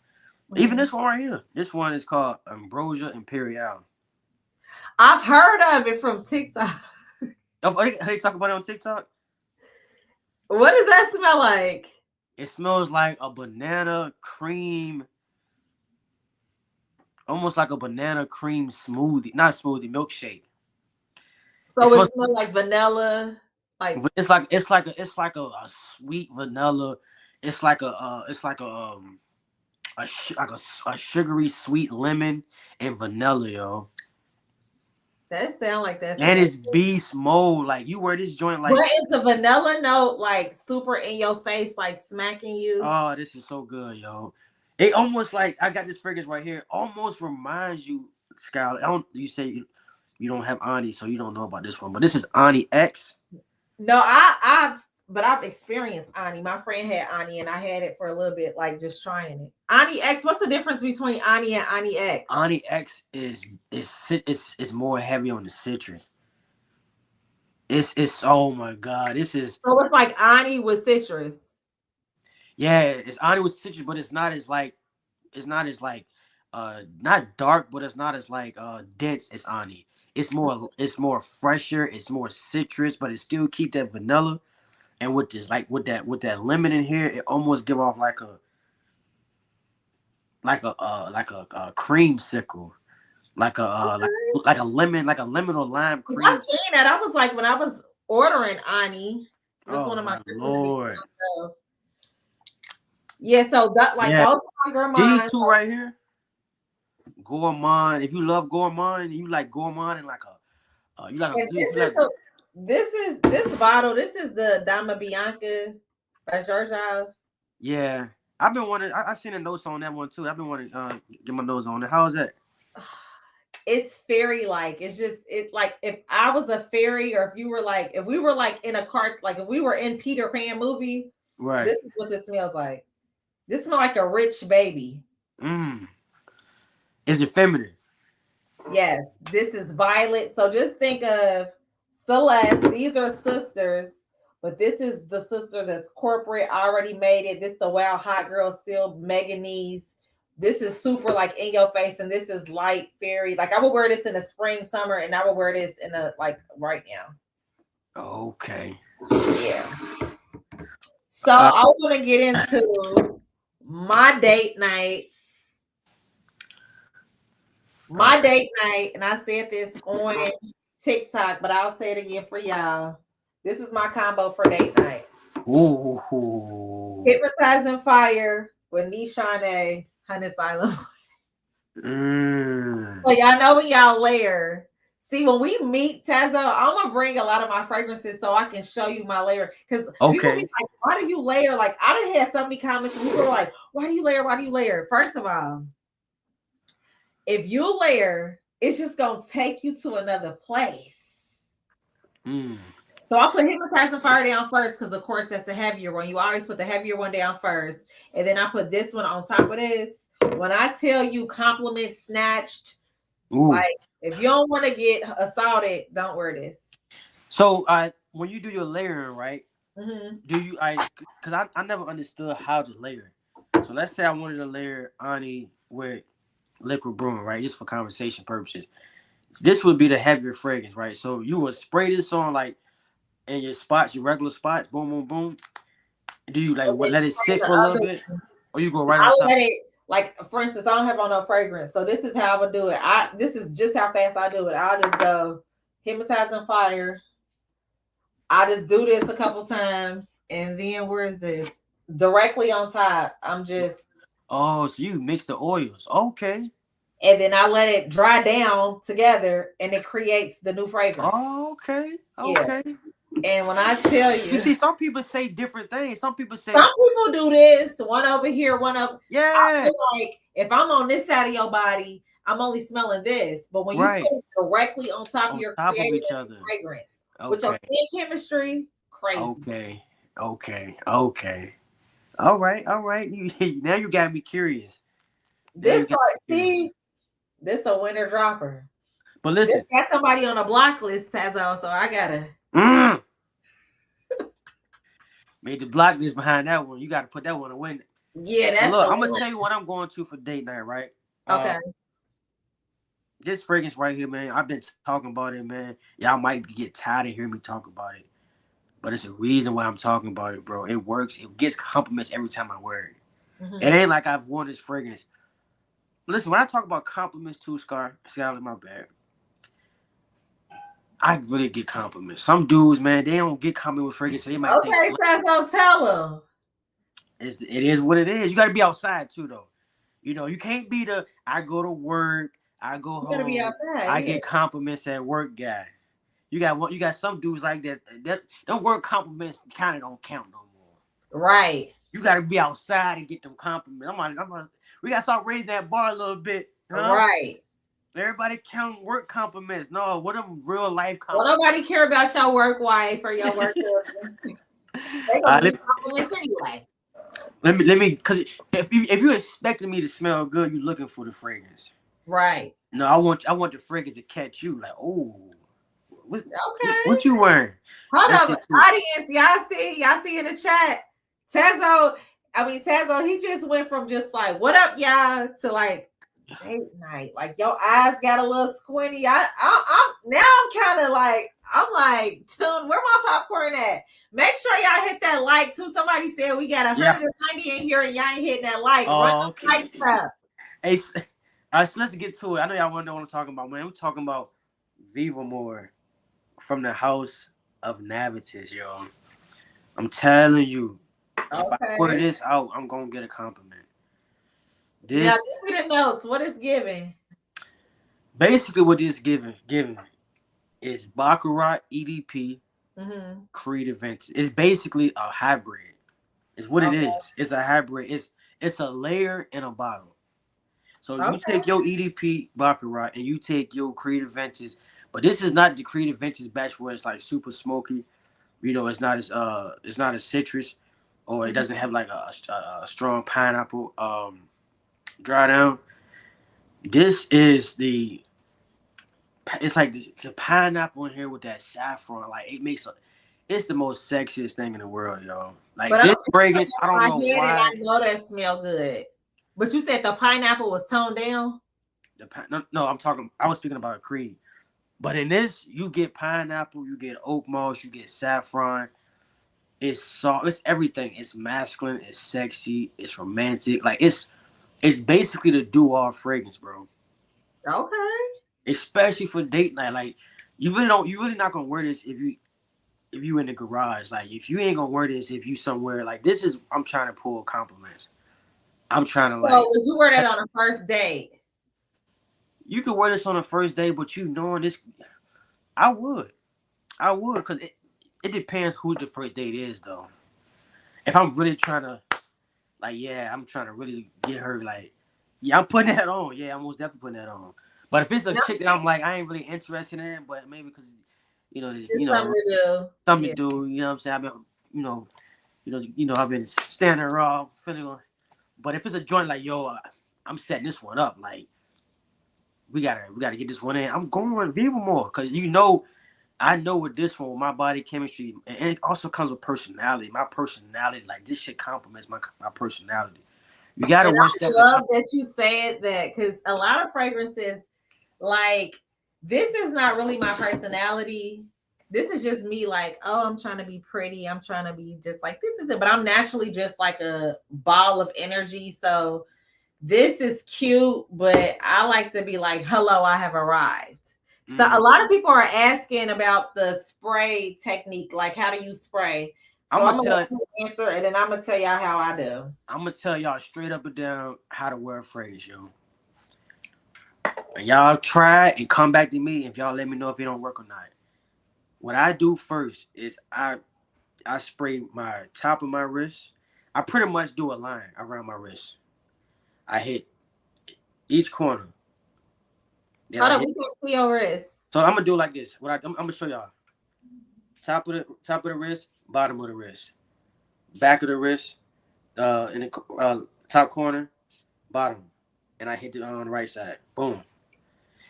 Even this one right here. This one is called Ambrosia Imperial. I've heard of it from TikTok. Oh, they talk about it on TikTok. What does that smell like? It smells like a banana cream, almost like a banana cream smoothie, not smoothie, milkshake. So it smells like vanilla, like it's like a sweet vanilla. It's like a sugary sweet lemon and vanilla, yo. That sound like that. And it's beast mode. Like you wear this joint like. What is the vanilla note like super in your face, like smacking you? Oh, this is so good, yo. It almost like I got this fragrance right here. Almost reminds you, Skylar. You say you don't have Ani, so you don't know about this one. But this is Ani X. No, I've experienced Ani. My friend had Ani, and I had it for a little bit, like just trying it. Ani X. What's the difference between Ani and Ani X? Ani X is more heavy on the citrus. It's oh my god, this is. So it's like Ani with citrus. Yeah, it's Ani with citrus, but it's not as not dark, but it's not as like dense as Ani. It's more fresher, it's more citrus, but it still keep that vanilla. And with this, like with that lemon in here, it almost give off like a creamsicle, like a lemon or lime cream. I've seen that. I was like, when I was ordering Ani. This is Oh one of my my Christmas tree Lord. smells. So yeah, so that like Yeah. those are my These Gourmand. two right here. Gourmand. If you love Gourmand, you like Gourmand and like And this bottle. This is the Dama Bianca by Georgia. yeah. I've been wanting. I seen a notes on that one too. I've been wanting get my nose on it. How is that? It's fairy like. It's like if I was a fairy, or if we were like in a cart, like if we were in Peter Pan movie, Right. this is what this smells like. This smells like a rich baby. Mm. Is it feminine? Yes, this is Violet. So just think of Celeste. These are sisters, but this is the sister that's corporate, already made it. This the wild hot girl still Megan needs. This is super like in your face, and this is light fairy. Like I would wear this in the spring, summer, and I would wear this in a like right now. Okay. Yeah. So I want to get into my date night. My date night, and I said this on TikTok, but I'll say it again for y'all. This is my combo for date night. Ooh. Hypnotizing Fire with Nishane, Honey Asylum. So y'all know when y'all layer. See, when we meet Tazzo, I'm gonna bring a lot of my fragrances so I can show you my layer. Because people be like, why do you layer? Like, I done had so many comments and people are like, why do you layer? Why do you layer? First of all, if you layer, it's just gonna take you to another place. So I put Hypnotizing Fire down first because, of course, that's the heavier one. You always put the heavier one down first, and then I put this one on top of this. When I tell you compliment snatched, like if you don't want to get assaulted, don't wear this. So when you do your layering, right? Do you because I never understood how to layer. So let's say I wanted to layer Ani with liquid broom, right? Just for conversation purposes. This would be the heavier fragrance, right? So you would spray this on like in your spots, your regular spots, boom, boom, boom. Do you like let it sit for a little bit, or you go right on top? Let it, like for instance, I don't have on no fragrance, so this is how I would do it. This is just how fast I do it. I'll just go Hypnotizing Fire. I just do this a couple times, and then where is this? Directly on top. I'm just so you mix the oils, okay? And then I let it dry down together, and it creates the new fragrance. Oh, okay. Yeah. And when I tell you see, some people say different things. Some people do this, one over here, one up. Yeah. I feel like if I'm on this side of your body, I'm only smelling this. But when you put it directly on top of your creative fragrance, with your skin chemistry, crazy. Okay. All right. Now you got me curious. This this a winter dropper. But listen, this got somebody on a block list, Tazzo, so I gotta made the block list behind that one. You gotta put that one away. Yeah, that's look, I'm gonna tell you what I'm going to for date night, right? Okay. This fragrance right here, man. I've been talking about it, man. Y'all might get tired of hearing me talk about it, but it's a reason why I'm talking about it, bro. It works. It gets compliments every time I wear it. It ain't like I've worn this fragrance. Listen, when I talk about compliments too, Scarlett, my bad. I really get compliments. Some dudes, man, they don't get compliments with fragrance, so they might think. Okay, Tazzo, tell them. It is what it is. You got to be outside too, though. You know, you can't be the I go to work, I go home, I get compliments at work guy. You got some dudes like that. That them work compliments kind of don't count no more. Right. You got to be outside and get them compliments. We got to start raising that bar a little bit. Huh? Right. Everybody count work compliments. No, what them real life compliments. Well, nobody care about your work wife or your work husband. They gonna be compliments anyway. Let me, because if you expecting me to smell good, you're looking for the fragrance. Right. No, I want the fragrance to catch you. Like, oh, what you wearing? Hold up, audience. Y'all see in the chat. Tazzo, he just went from just like, what up, y'all, to like date night. Like your eyes got a little squinty. I'm kind of like, Tune, where my popcorn at? Make sure y'all hit that like too. Somebody said we got 190 in here and y'all ain't hit that like. Run the lights up. Hey, all right, so let's get to it. I know y'all want to know what I'm talking about, man. We're talking about Viva More from the house of Navitas, yo. I'm telling you, if I wear Okay. this out, I'm gonna get a compliment. Now This give me the notes. What is giving? basically what this giving is Baccarat EDP Mm-hmm. Creative Vintage. It's basically a hybrid. It's what it Okay. is. It's a hybrid. It's a layer in a bottle. So you Okay. take your EDP Baccarat and you take your Creative Vintage, but this is not the Creative Vintage batch where it's like super smoky. You know, it's not as citrus, or it Mhm. doesn't have like a strong pineapple dry down. This is the it's like the pineapple in here with that saffron. Like it makes a it's the most sexiest thing in the world, yo. Like But I'm this putting fragrance, I it don't in know my head and I why. know that smell good. But you said the pineapple was toned down? No, I'm talking. I was speaking about a creed, but in this, you get pineapple, you get oak moss, you get saffron. It's soft. It's everything. It's masculine. It's sexy. It's romantic. Like it's basically the do all fragrance, bro. Okay. Especially for date night. Like you really don't. You really not gonna wear this if you in the garage. Like if you ain't gonna wear this if you somewhere. Like this is. I'm trying to pull compliments. I'm trying to So like. would you wear that on a first date? You could wear this on a first day, but you knowing this, I would. I would, cause it depends who the first date is though. If I'm really trying to like, yeah, I'm trying to really get her like, yeah, I'm putting that on. Yeah, I'm most definitely putting that on. But if it's a No, chick that I'm like, I ain't really interested in, but maybe because it's something to do. something Yeah. to do. You know what I'm saying? I've been, I've been standing raw, feeling. But if it's a joint like, yo, I'm setting this one up. Like, we gotta get this one in. I'm going Viva more because I know with this one, with my body chemistry, and it also comes with personality. My personality, like this shit complements my personality. You gotta And one I step to love that you said that because a lot of fragrances, like, this is not really my personality. This is just me, like, oh, I'm trying to be pretty. I'm trying to be just like this, but I'm naturally just like a ball of energy. So this is cute, but I like to be like, hello, I have arrived. So a lot of people are asking about the spray technique, like how do you spray? So I'm I'm gonna gonna tell let you answer, and then I'm gonna tell y'all how I do. I'm gonna tell y'all straight up and down how to wear a phrase, yo. And y'all try and come back to me if y'all let me know if it don't work or not. What I do first is I spray my top of my wrist. I pretty much do a line around my wrist. I hit each corner. Then Hold I up, hit. we can see your wrist. So I'm gonna do it like this. I'm gonna show y'all. Top of the wrist, bottom of the wrist, back of the wrist, in the top corner, bottom, and I hit it on the right side. Boom.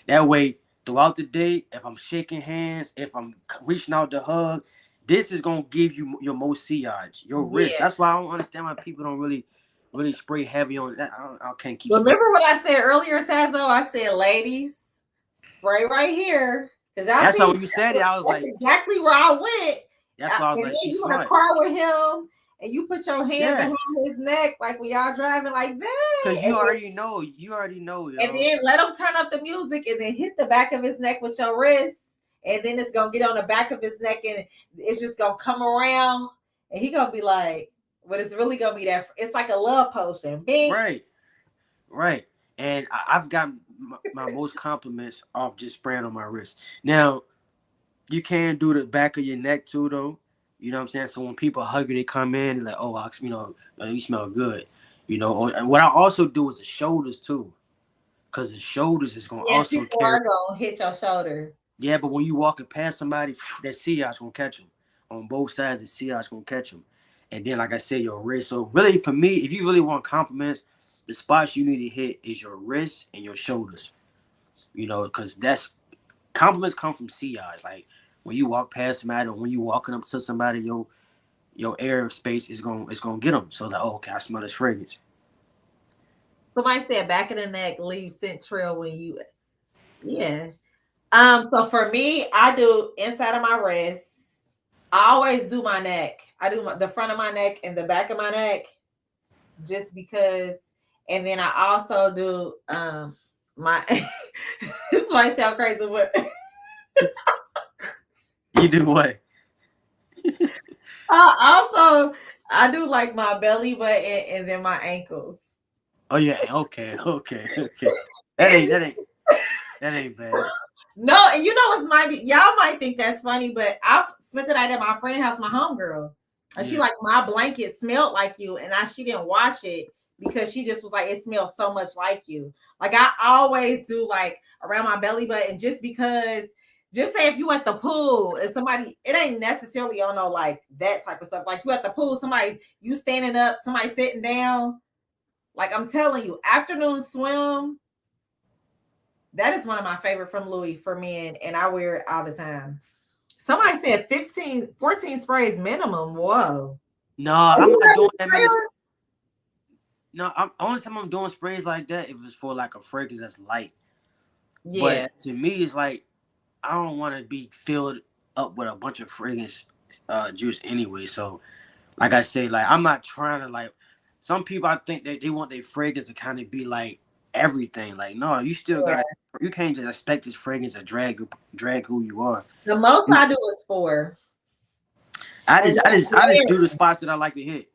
That way, throughout the day, if I'm shaking hands, if I'm reaching out to hug, this is gonna give you your most sillage, your wrist. Yeah. That's why I don't understand why people don't really spray heavy on that. I can't keep spraying. Remember what I said earlier, Tazzo? I said, ladies, spray right here. Because y'all That's see, why when you said it, I was that's like, exactly where I went. that's why I was And like, then she's you in a smart. car with him, and you put your hand Yeah, behind his neck, like when y'all driving, like cause that. you already know, And yo. then let him turn up the music, and then hit the back of his neck with your wrist. And then it's going to get on the back of his neck, and it's just going to come around. And he going to be like, but it's really going to be that. It's like a love potion. Bink. Right, right. And I've gotten my most compliments off just spraying on my wrist. Now, you can do the back of your neck too, though. You know what I'm saying? So when people hug you, they come in, they're like, oh, you smell good. And what I also do is the shoulders too. Because the shoulders is going to Yes, also people carry. are going to hit your shoulder. Yeah, but when you walking past somebody, that sillage going to catch them. On both sides, the sillage going to catch them. And then, like I said, your wrist. So really, for me, if you really want compliments, the spots you need to hit is your wrist and your shoulders. Because that's compliments come from sillage. Like when you walk past somebody or when you walking up to somebody, your air space is gonna get them. So like, oh, okay, I smell this fragrance. Somebody said back of the neck leaves scent trail when you, yeah. So for me, I do inside of my wrist. I always do my neck. I do the front of my neck and the back of my neck, just because. And then I also do my. This might sound crazy, but You do what? Also, I do like my belly button and then my ankles. Oh yeah, okay, okay, okay. That It's ain't just, that ain't that ain't bad. no, and you know what's might be y'all might think that's funny, but I spent the night at my friend's house, my homegirl, and she Yeah. like my blanket smelled like you, and she didn't wash it because she just was like it smells so much like you. Like I always do like around my belly button just because. Just say if you at the pool and somebody, it ain't necessarily on no like that type of stuff. Like you at the pool, somebody you standing up, somebody sitting down. Like I'm telling you, afternoon swim, that is one of my favorite from Louis for men, and I wear it all the time. Somebody said 15, 14 sprays minimum. Whoa. No, Are I'm you not having doing that many. sprayer? No, I'm only time I'm doing sprays like that if it's for like a fragrance that's light. But Yeah. to me, it's like I don't want to be filled up with a bunch of fragrance juice anyway. So, like I say, like I'm not trying to like. Some people I think they want their fragrance to kind of be like everything. Like, no, you still Yeah. got. You can't just expect this fragrance to drag who you are. The most I do is 4. And I just do the then, spots that I like to hit.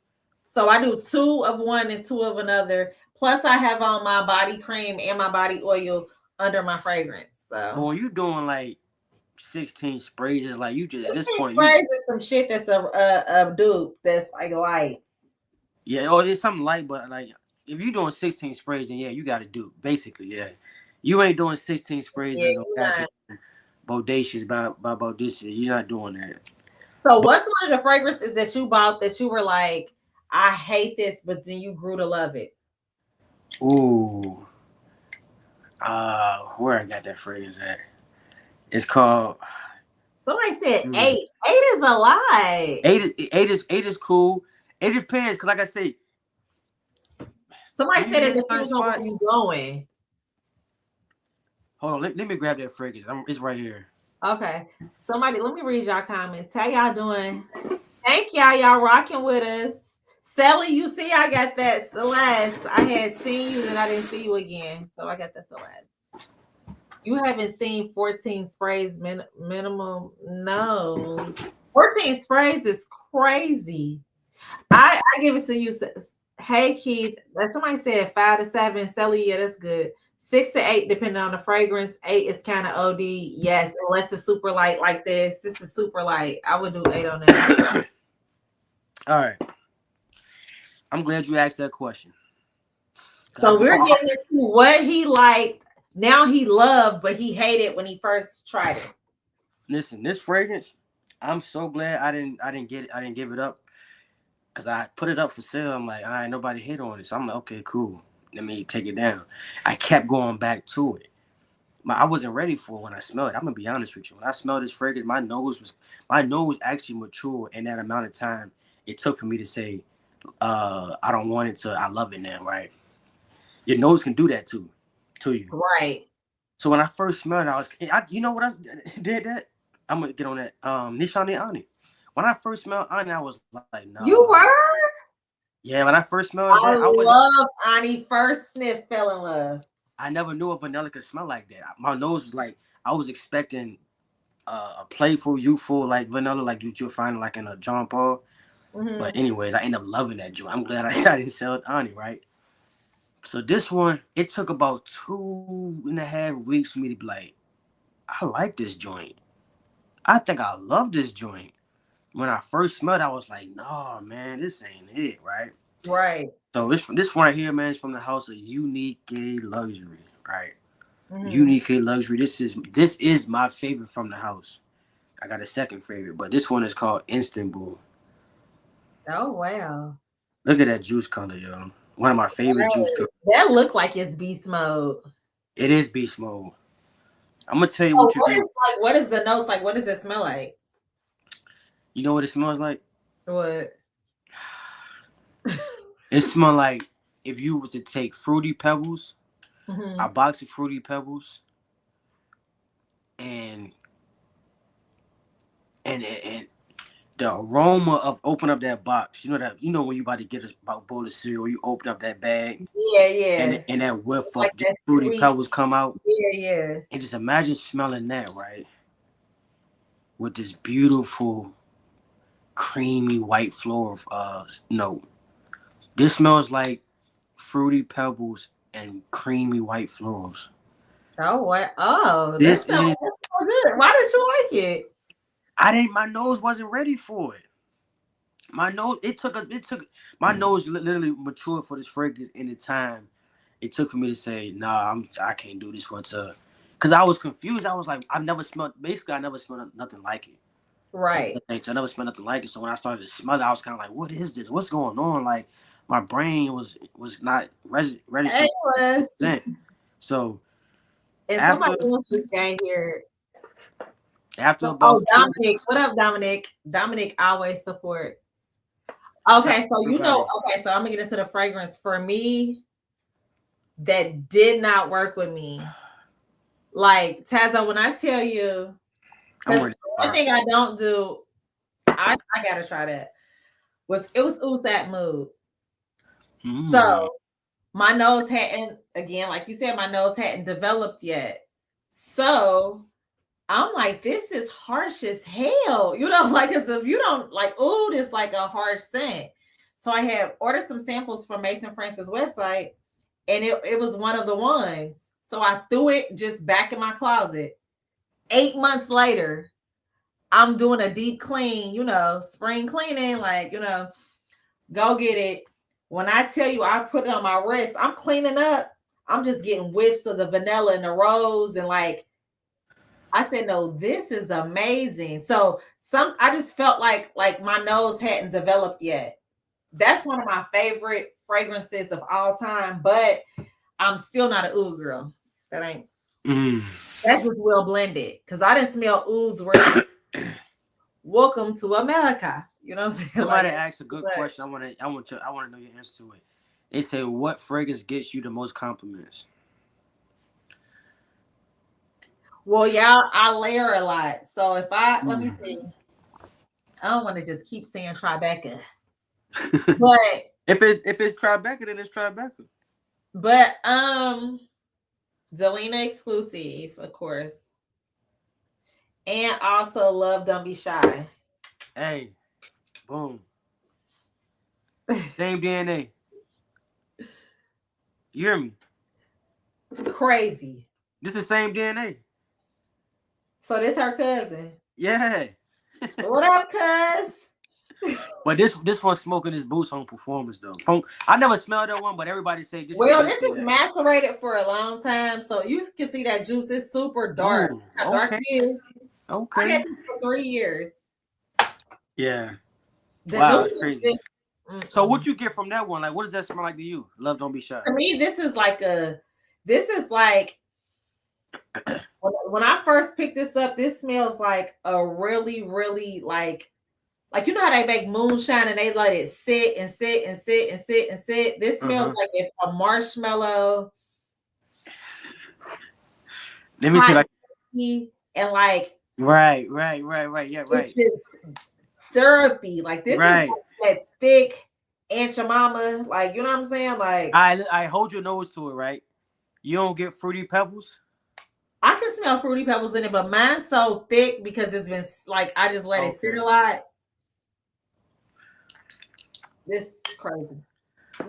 so I do 2 of one and 2 of another. Plus, I have on my body cream and my body oil under my fragrance. But So when you doing like 16 sprays, it's like you just at this 16 point you sprays is some shit that's a dupe that's like light. yeah, or it's something light, but like if you doing 16 sprays, then yeah, you got to do basically yeah. You ain't doing 16 sprays Yeah, and no you're goddamn not. bodacious about this. You're not doing that. So But what's one of the fragrances that you bought that you were like, I hate this, but then you grew to love it? ooh, where I got that fragrance at? It's called Somebody said mm, 8. 8 is a lie. eight is cool. It depends, cause like I say, Somebody when you said it hit certain depends on where spots, you're going. hold on, let me grab that fragrance. It's right here. Okay. Somebody, let me read y'all comments. How y'all doing? Thank y'all. Y'all rocking with us. Sally, you see, I got that Celeste. I had seen you and I didn't see you again. So I got the Celeste. You haven't seen 14 sprays minimum? No. 14 sprays is crazy. I give it to you. Hey Keith, somebody said 5 to 7. Sally, yeah, that's good. 6 to 8, depending on the fragrance. 8 is kind of OD. Yes, unless it's super light like this. This is super light. I would do 8 on that. All right, I'm glad you asked that question. So I've we're been, getting into what he liked. Now he loved, but he hated when he first tried it. listen, this fragrance, I'm so glad I didn't give it up because I put it up for sale. I'm like, all right, nobody hit on it. So I'm like, okay, cool. Let me take it down. I kept going back to it. I wasn't ready for it when I smelled it. I'm gonna be honest with you. When I smelled this fragrance, my nose actually matured in that amount of time it took for me to say, I don't want it to I love it now, right? Your nose can do that to you. Right. So when I first smelled it, you know what I did that? I'm gonna get on that. Nishani Ani. When I first smelled Ani, I was like, You nah. were? Yeah, when I first smelled I that, love Ani first sniff, fell in love. I never knew a vanilla could smell like that. My nose was like, I was expecting a playful, youthful, like vanilla, like you'll find like in a John Paul. But Hmm. anyways, I ended up loving that joint. I'm glad I didn't sell it Ani, right? So this one, it took about 2.5 weeks for me to be like, I like this joint. I think I love this joint. When I first smelled it, I was like, nah, man, this ain't it, right? Right. So this right here, man, is from the house of Unique Luxury, right? Hmm. Unique Luxury. This is my favorite from the house. I got a second favorite, but this one is called Istanbul. Oh wow. Look at that juice color, yo. One of my favorite juice Right. colors. That look like it's beast mode. It is beast mode. I'm gonna tell you So what you what is can. like? What is the notes like? What does it smell like? You know what it smells like? What? It smells like if you was to take fruity pebbles, Hmm. a box of fruity pebbles, and and the aroma of open up that box. You know when you about to get a bowl of cereal, you open up that bag, Yeah, yeah. and that whiff Like of just that fruity sweet. pebbles come out, Yeah, yeah. and just imagine smelling that right with this beautiful creamy white floral note. This smells like Fruity Pebbles and creamy white florals. Oh what? Oh, This that sounds is so good. Why did you like it? my nose wasn't ready for it. My nose, my nose literally matured for this fragrance in the time it took for me to say, nah, I can't do this one to, because I was confused. I was like, I never smelled nothing like it. Right. I never smelled nothing like it. So when I started to smell it, I was kind of like, what is this? What's going on? Like, my brain was not registering. It was. So And somebody after else just got here. after So, about 2 Dominic, weeks, what up, Dominic? Dominic always support. Okay, so so I'm gonna get into the fragrance for me that did not work with me. Like Tazzo, when I tell you, because one thing I don't do, I gotta try that. It was Usat Mood. So my nose hadn't, again, like you said, my nose hadn't developed yet. So I'm like, this is harsh as hell. You know, like, as if you don't like oud is like a harsh scent. So I had ordered some samples from Mason Francis' website, and it was one of the ones. So I threw it just back in my closet. 8 months later, I'm doing a deep clean, spring cleaning, like, go get it. When I tell you I put it on my wrist, I'm cleaning up. I'm just getting whiffs of the vanilla and the rose, and like, I said, no, this is amazing. So I just felt like my nose hadn't developed yet. That's one of my favorite fragrances of all time, but I'm still not an oud girl. That ain't. That's just well blended, because I didn't smell ouds where welcome to America. You know what I'm saying? Somebody asked a good question. I want to know your answer to it. They say, what fragrance gets you the most compliments? Well, y'all, I layer a lot. So if let me see. I don't want to just keep saying Tribeca. But if it's Tribeca, then it's Tribeca. But Delina exclusive, of course. And also Love Don't Be Shy. Hey, boom. Same DNA. You hear me? Crazy. This is the same DNA. So this her cousin. Yeah. What up, cuz? But this one smoking his boots on performance though. I never smelled that one, but everybody say this. Well, this is macerated for a long time, so you can see that juice. It's super dark. Ooh, How dark it is. Okay. I had this for 3 years. Yeah. Wow, that's crazy. So what you get from that one? Like, what does that smell like to you? Love Don't Be Shy. To me, this is like when I first picked this up, this smells like a really, really like you know how they make moonshine and they let it sit and sit and sit and sit and sit. This smells like if a marshmallow. Let me see. Like, and like right. Yeah, right. It's just syrupy. Like this is like that thick Aunt Your Mama. Like, you know what I'm saying? Like, I hold your nose to it, right? You don't get Fruity Pebbles. I can smell Fruity Pebbles in it, but mine's so thick because it's been like I just let it sit a lot. This is crazy.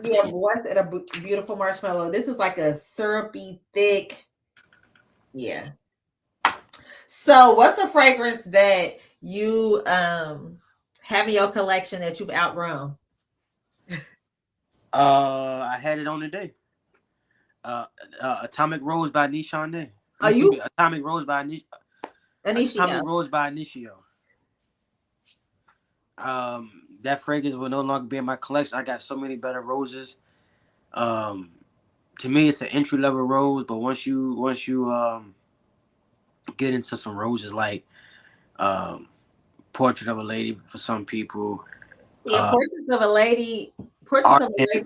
Yeah, what's it? A beautiful marshmallow. This is like a syrupy, thick. Yeah. So, what's a fragrance that you have in your collection that you've outgrown? I had it on today. Atomic Rose by Nishane. Are you Atomic Rose by Initio? Atomic Rose by Initio. That fragrance will no longer be in my collection. I got so many better roses. To me, it's an entry level rose, but once you get into some roses like Portrait of a Lady for some people. Yeah, Portrait of a Lady. Portrait of a Lady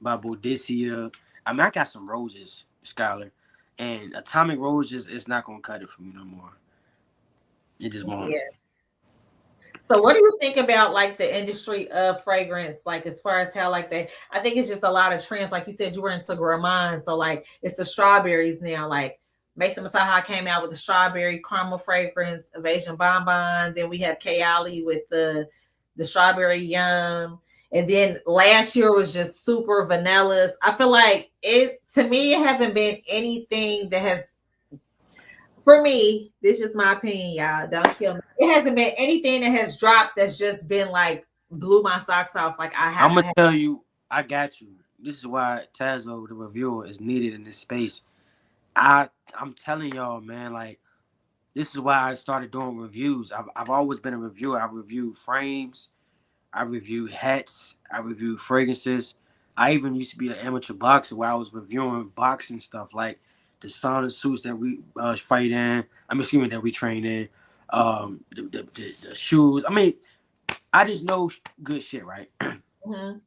by Boudicca. I mean, I got some roses, Skylar, and Atomic Roses is not gonna cut it for me no more. It just won't. Yeah. So what do you think about like the industry of fragrance, like as far as how like I think it's just a lot of trends. Like you said, you were into Gourmand, so like it's the strawberries now. Like Mason Mataha came out with the strawberry caramel fragrance of Asian Bonbon. Then we have Kayali with the strawberry yum. And then last year was just super vanillas. I feel like it, to me, it haven't been anything that has, for me, this is my opinion, y'all. Don't kill me. It hasn't been anything that has dropped that's just been like blew my socks off. Like I I'm haven't gonna had. tell you, I got you. This is why Tazzo the Reviewer is needed in this space. I'm telling y'all, man, like this is why I started doing reviews. I've always been a reviewer. I review frames, I review hats, I review fragrances. I even used to be an amateur boxer where I was reviewing boxing stuff like the sauna suits that we fight in. Excuse me, that we train in. The shoes. I mean, I just know good shit, right? Mhm.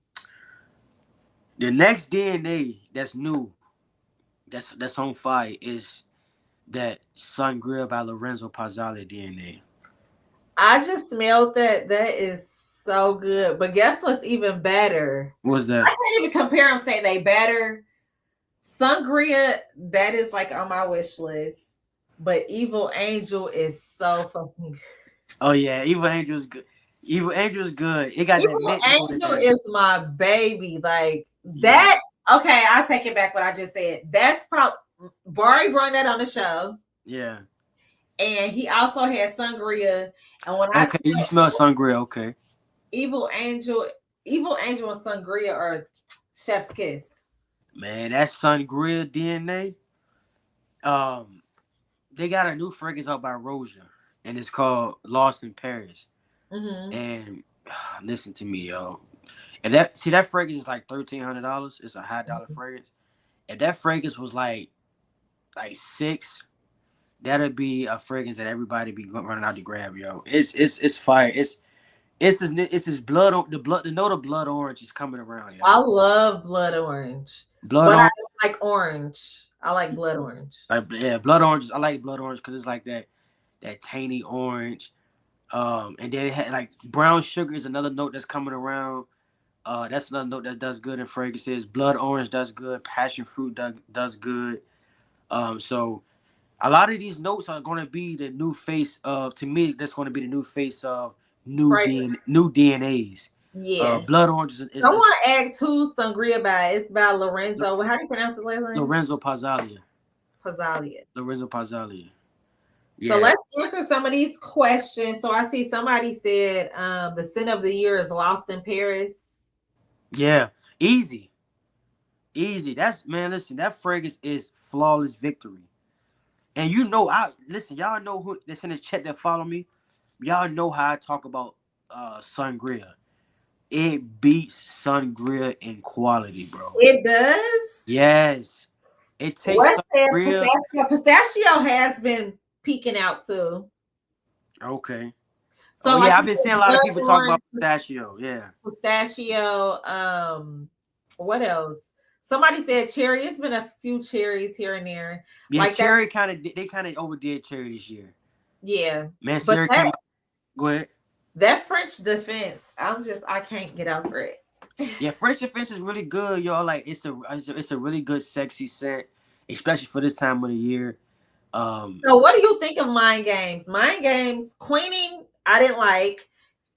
The next DNA that's new, that's on fire is that Sangria by Lorenzo Pazzale DNA. I just smelled that. That is so good. But guess what's even better? What was I that? can't even compare them, say they better. Sangria, that is like on my wish list. But Evil Angel is so fucking good. Oh yeah, Evil Angel's good. Evil Angel's good. It got that Evil mint note in Angel there. is my baby. Like Yeah. that. Okay, I take it back what I just said. That's probably Bari brought that on the show. Yeah. And he also had Sangria. And when I Okay, you smell smell Sangria. Okay. Evil Angel, Evil Angel and Sangria are chef's kiss. Man, that Sangria DNA. Um, they got a new fragrance out by Rosia, and it's called Lost in Paris. Mm-hmm. And listen to me, yo. And that fragrance is like $1,300. It's a high dollar fragrance. If that fragrance was like six, that'd be a fragrance that everybody be running out to grab, yo. It's fire. It's blood on the blood. The note of blood orange is coming around, I yo. love blood orange, Blood but I orange, don't like orange. I like blood orange. like yeah, blood orange. I like blood orange because it's like that tangy orange. And then it had like brown sugar is another note that's coming around. That's another note that does good in fragrances. Blood orange does good. Passion fruit does good. So a lot of these notes are going to be the new face of. To me, that's going to be the new face of Fragrance. new DNAs. Yeah. Blood orange is Someone asked who's Sangria by. It's by Lorenzo. How do you pronounce his last name? Lorenzo Pazzalia. Pazzalia. Lorenzo Pazzalia. So Yeah, let's answer some of these questions. So I see somebody said the scent of the year is Lost in Paris. yeah, easy, easy. That's man. Listen, that fragrance is flawless victory. And you know, I listen. Y'all know who that's in the chat that follow me. Y'all know how I talk about Sangria. It beats Sangria in quality, bro. It does. Yes, it takes What says Sangria. pistachio? Pistachio has been peeking out too. Okay. Oh So like yeah, I've you been seeing a said, lot of blood people talk about orange, pistachio. Yeah. pistachio. What else? Somebody said cherry. It's been a few cherries here and there, Yeah, like that. cherry they kind of overdid cherry this year. Yeah, Man, but cherry came out. Go ahead. that French defense, I can't get over it. Yeah, French Defense is really good, y'all. Like it's a really good sexy scent, especially for this time of the year. So, what do you think of Mind Games? Mind Games, Queening, I didn't like.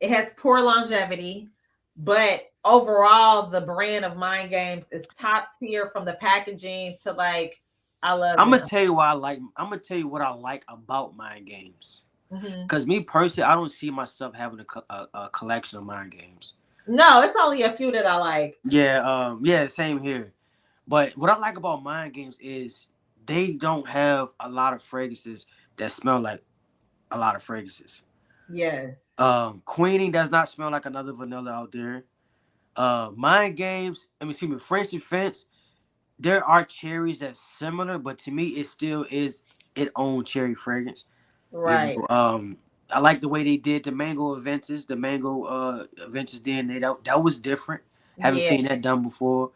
It has poor longevity, but overall, the brand of Mind Games is top tier from the packaging to like, I love I'm gonna them. tell you why I like. I'm gonna tell you what I like about mind games. Hmm. Cause me personally, I don't see myself having a collection of mind games. No, it's only a few that I like. Yeah, yeah, same here. But what I like about mind games is they don't have a lot of fragrances that smell like a lot of fragrances. Yes. Queening does not smell like another vanilla out there. Mind games, excuse me, French Defense. There are cherries that's similar, but to me, it still is its own cherry fragrance. You Right. know, I like the way they did the mango Aventus, the mango Aventus DNA. That was different. Haven't Yeah. seen that done before.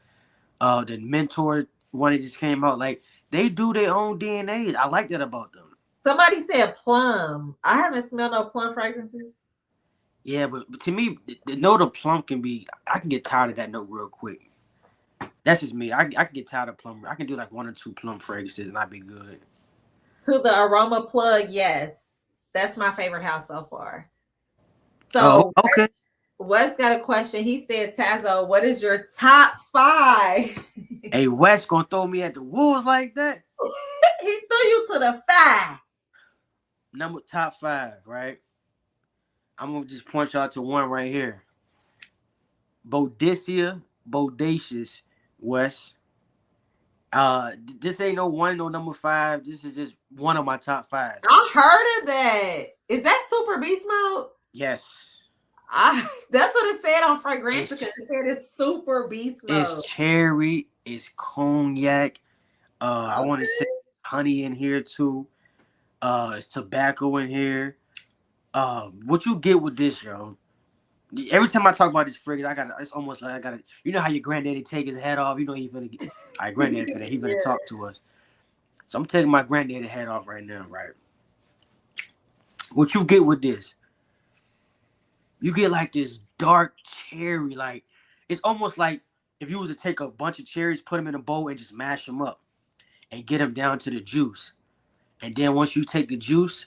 The mentor one that just came out, like they do their own DNAs. I like that about them. Somebody said plum. I haven't smelled no plum fragrances. Yeah, but to me, the note of plum can be. I can get tired of that note real quick. That's just me. I can get tired of plum. I can do like one or two plum fragrances and I'd be good. To the aroma plug, yes. That's my favorite house so far. Oh, So okay. Wes got a question. He said, Tazzo, what is your top 5? Hey, Wes gonna throw me at the wolves like that? He threw you to the 5. Number top 5, right? I'm gonna just point y'all to one right here. Bodacious, Wes. This ain't no one, no number 5. This is just one of my top 5s. I heard of that. Is that super beast mode? Yes. That's what it said on Fragrantica. It's It said it's super beast it's mode. cherry, it's cognac. I want to say Okay. honey in here too. It's tobacco in here. What you get with this, yo? Every time I talk about this fragrance, it's almost like I gotta. You know how your granddaddy take his hat off. You know he finna get. All right, granddaddy finna. He finna Yeah. talk to us. So I'm taking my granddaddy hat off right now, right? What you get with this? You get like this dark cherry, like it's almost like if you was to take a bunch of cherries, put them in a bowl, and just mash them up and get them down to the juice. And then once you take the juice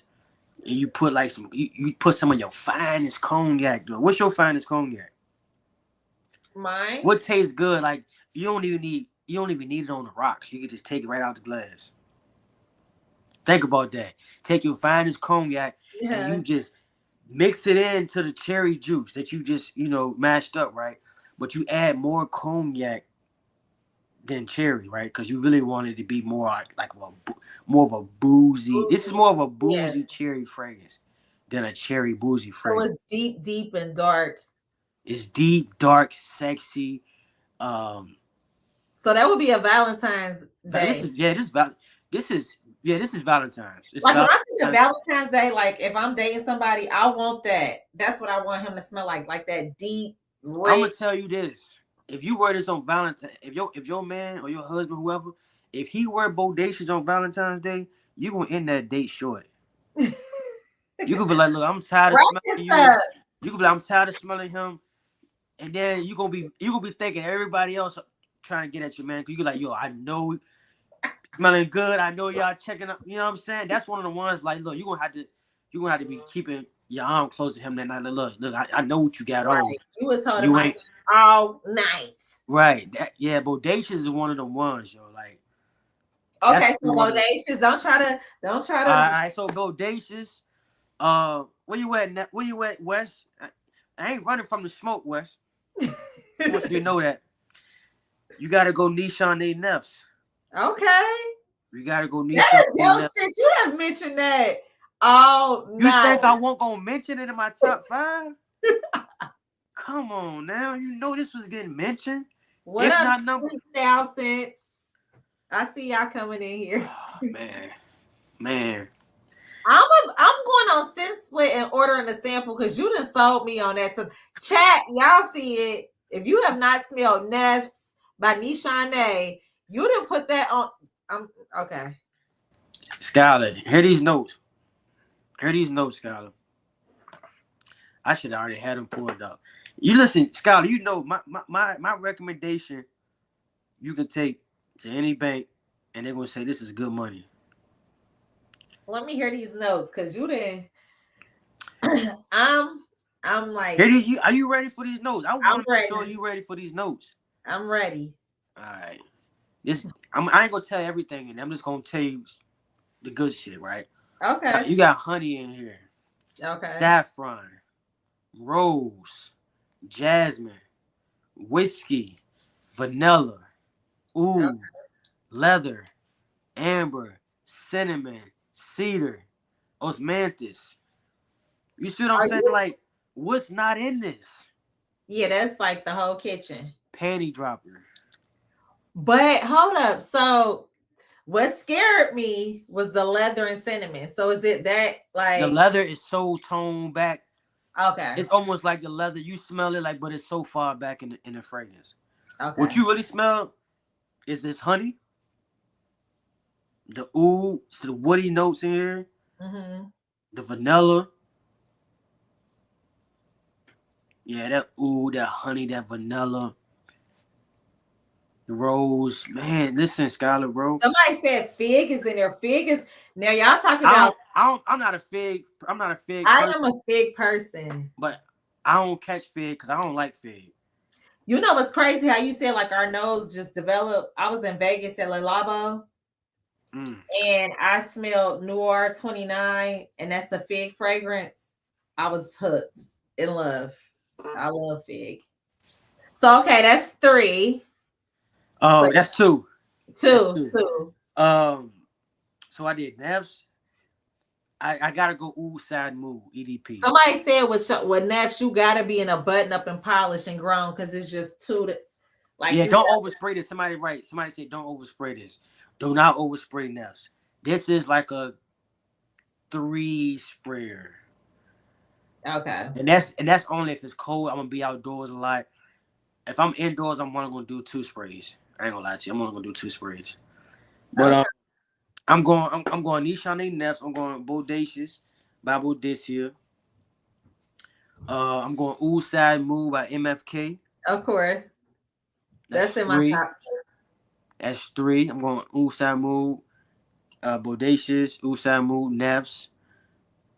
and you put like you put some of your finest cognac. Though. What's your finest cognac? Mine? What tastes good? Like you don't even need it on the rocks. You can just take it right out the glass. Think about that. Take your finest cognac and Yeah. you just mix it into the cherry juice that you just mashed up, right? But you add more cognac than cherry, right? Because you really want it to be more of a boozy. This is Boozy. more of a Yeah. boozy cherry fragrance than a cherry boozy So fragrance. it's deep, deep and dark. It's deep, dark, sexy. Um, So that would be a Valentine's this Day. is yeah, this is Valentine's. It's Like when I think of Valentine's. Valentine's Day, like if I'm dating somebody, I want that. That's what I want him to smell like that deep, I'm gonna rich. tell you this: if you wear this on Valentine, if your man or your husband, whoever, if he wear bodacious on Valentine's Day, you gonna end that date short. You could be like, look, I'm tired of Wrap smelling this you. up. You could be like, I'm tired of smelling him, and then you gonna be thinking everybody else trying to get at your man because you like, yo, I know smelling good. I know y'all checking up. You know what I'm saying? That's one of the ones like, look, you're gonna have to be keeping your arm close to him that night. Like, look, I know what you got on. Right. You was told it You might ain't be all night. right. Bodacious is one of the ones, yo. Like that's Okay, so one of the. bodacious. Don't try All to right, so bodacious. Where you at? Where you at, Wes? I ain't running from the smoke, Wes. I want you to know that. You gotta go Nishane Neffs. Okay. You gotta go That Nishane is your Neffs. shit. You have mentioned that all You think I night. won't gonna mention it in my top 5? Come on now. You know this was getting mentioned. What If up, not number. street style sense? I see y'all coming in here. Oh, man. I'm going on Scent Split and ordering a sample because you done sold me on that. So chat, y'all see it. If you have not smelled Neffs by Nishane, you didn't put that on. I'm okay. Skylar, hear these notes. Skylar. I should have already had them pulled up. You listen, Skylar, you know my recommendation you can take to any bank and they're gonna say this is good money. Let me hear these notes because you didn't. I'm I'm Here like these, are you ready for these notes? I I'm want to make sure ready. you ready for these notes. I'm ready. All right. I ain't gonna tell you everything in. I'm just gonna tell you the good shit, right? Okay. You got honey in here, Okay. saffron, rose, jasmine, whiskey, vanilla, Okay. oud, leather, amber, cinnamon, cedar, osmanthus. You see what I'm Are saying? you? Like, what's not in this? Yeah, that's like the whole kitchen. Panty dropper. But hold up. So what scared me was the leather and cinnamon. So is it that The like leather is so toned back. okay. It's almost like the leather. You smell it like, but it's so far back in the fragrance. What Okay. you really smell is this honey, the oud, so the woody notes in here, Mm-hmm. the vanilla. Yeah, that oud, that honey, that vanilla. Rose, man. Listen, Skylar, bro. Somebody said fig is in there. Fig is now. Y'all talking about? I'm not a fig. I'm not a fig. I person, am a fig person, but I don't catch fig because I don't like fig. You know what's crazy? How you said like our nose just developed. I was in Vegas at Le Labo, and I smelled Noir 29, and that's a fig fragrance. I was hooked, in love. I love fig. So okay, that's 3. Oh, So, that's 2. That's 2. 2. So I did Neffs. I gotta go Oud Side Move EDP. Somebody said with Neffs, you gotta be in a button up and polish and grown because it's just too. Like yeah, don't overspray this. Somebody said don't overspray this. Do not overspray Neffs. This is like a 3 sprayer. Okay. And that's only if it's cold. I'm gonna be outdoors a lot. If I'm indoors, I'm only gonna do 2 sprays. I ain't gonna lie to you. I'm only gonna do 2 sprays. But Okay. I'm going Nishane Neffs. I'm going Bodacious by Bodacia. I'm going Oud Side Move by MFK. Of course. That's in 3. my top 2. That's 3. I'm going Oud Side Move, Bodacious, Oud Side Move, Neffs.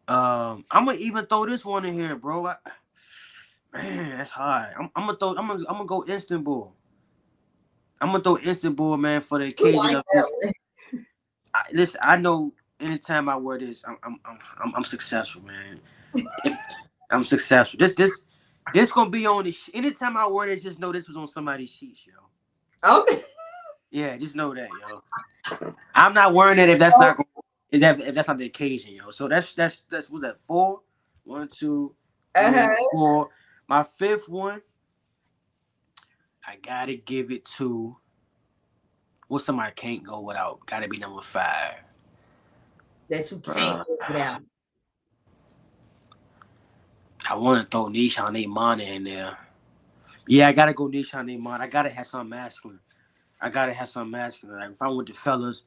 I'm gonna even throw this one in here, bro. Man, that's hard. I'm gonna go Istanbul. I'm gonna throw Istanbul, man, for the occasion of this. Listen, I know anytime I wear this, I'm successful, man. I'm successful. This gonna be on the. Anytime I wear this, just know this was on somebody's sheets, yo. Okay. Yeah, just know that, yo. I'm not wearing it if that's not. If that's not the occasion, yo. So that's what's that 4? 1, 2, 3, 4. My 5th one, I gotta give it to. What's somebody can't go without? Gotta be number 5. That you can't go without. I want to throw Nishane Mana in there. Yeah, I gotta go Nishane Mana. I gotta have something masculine. Like if I'm with the fellas,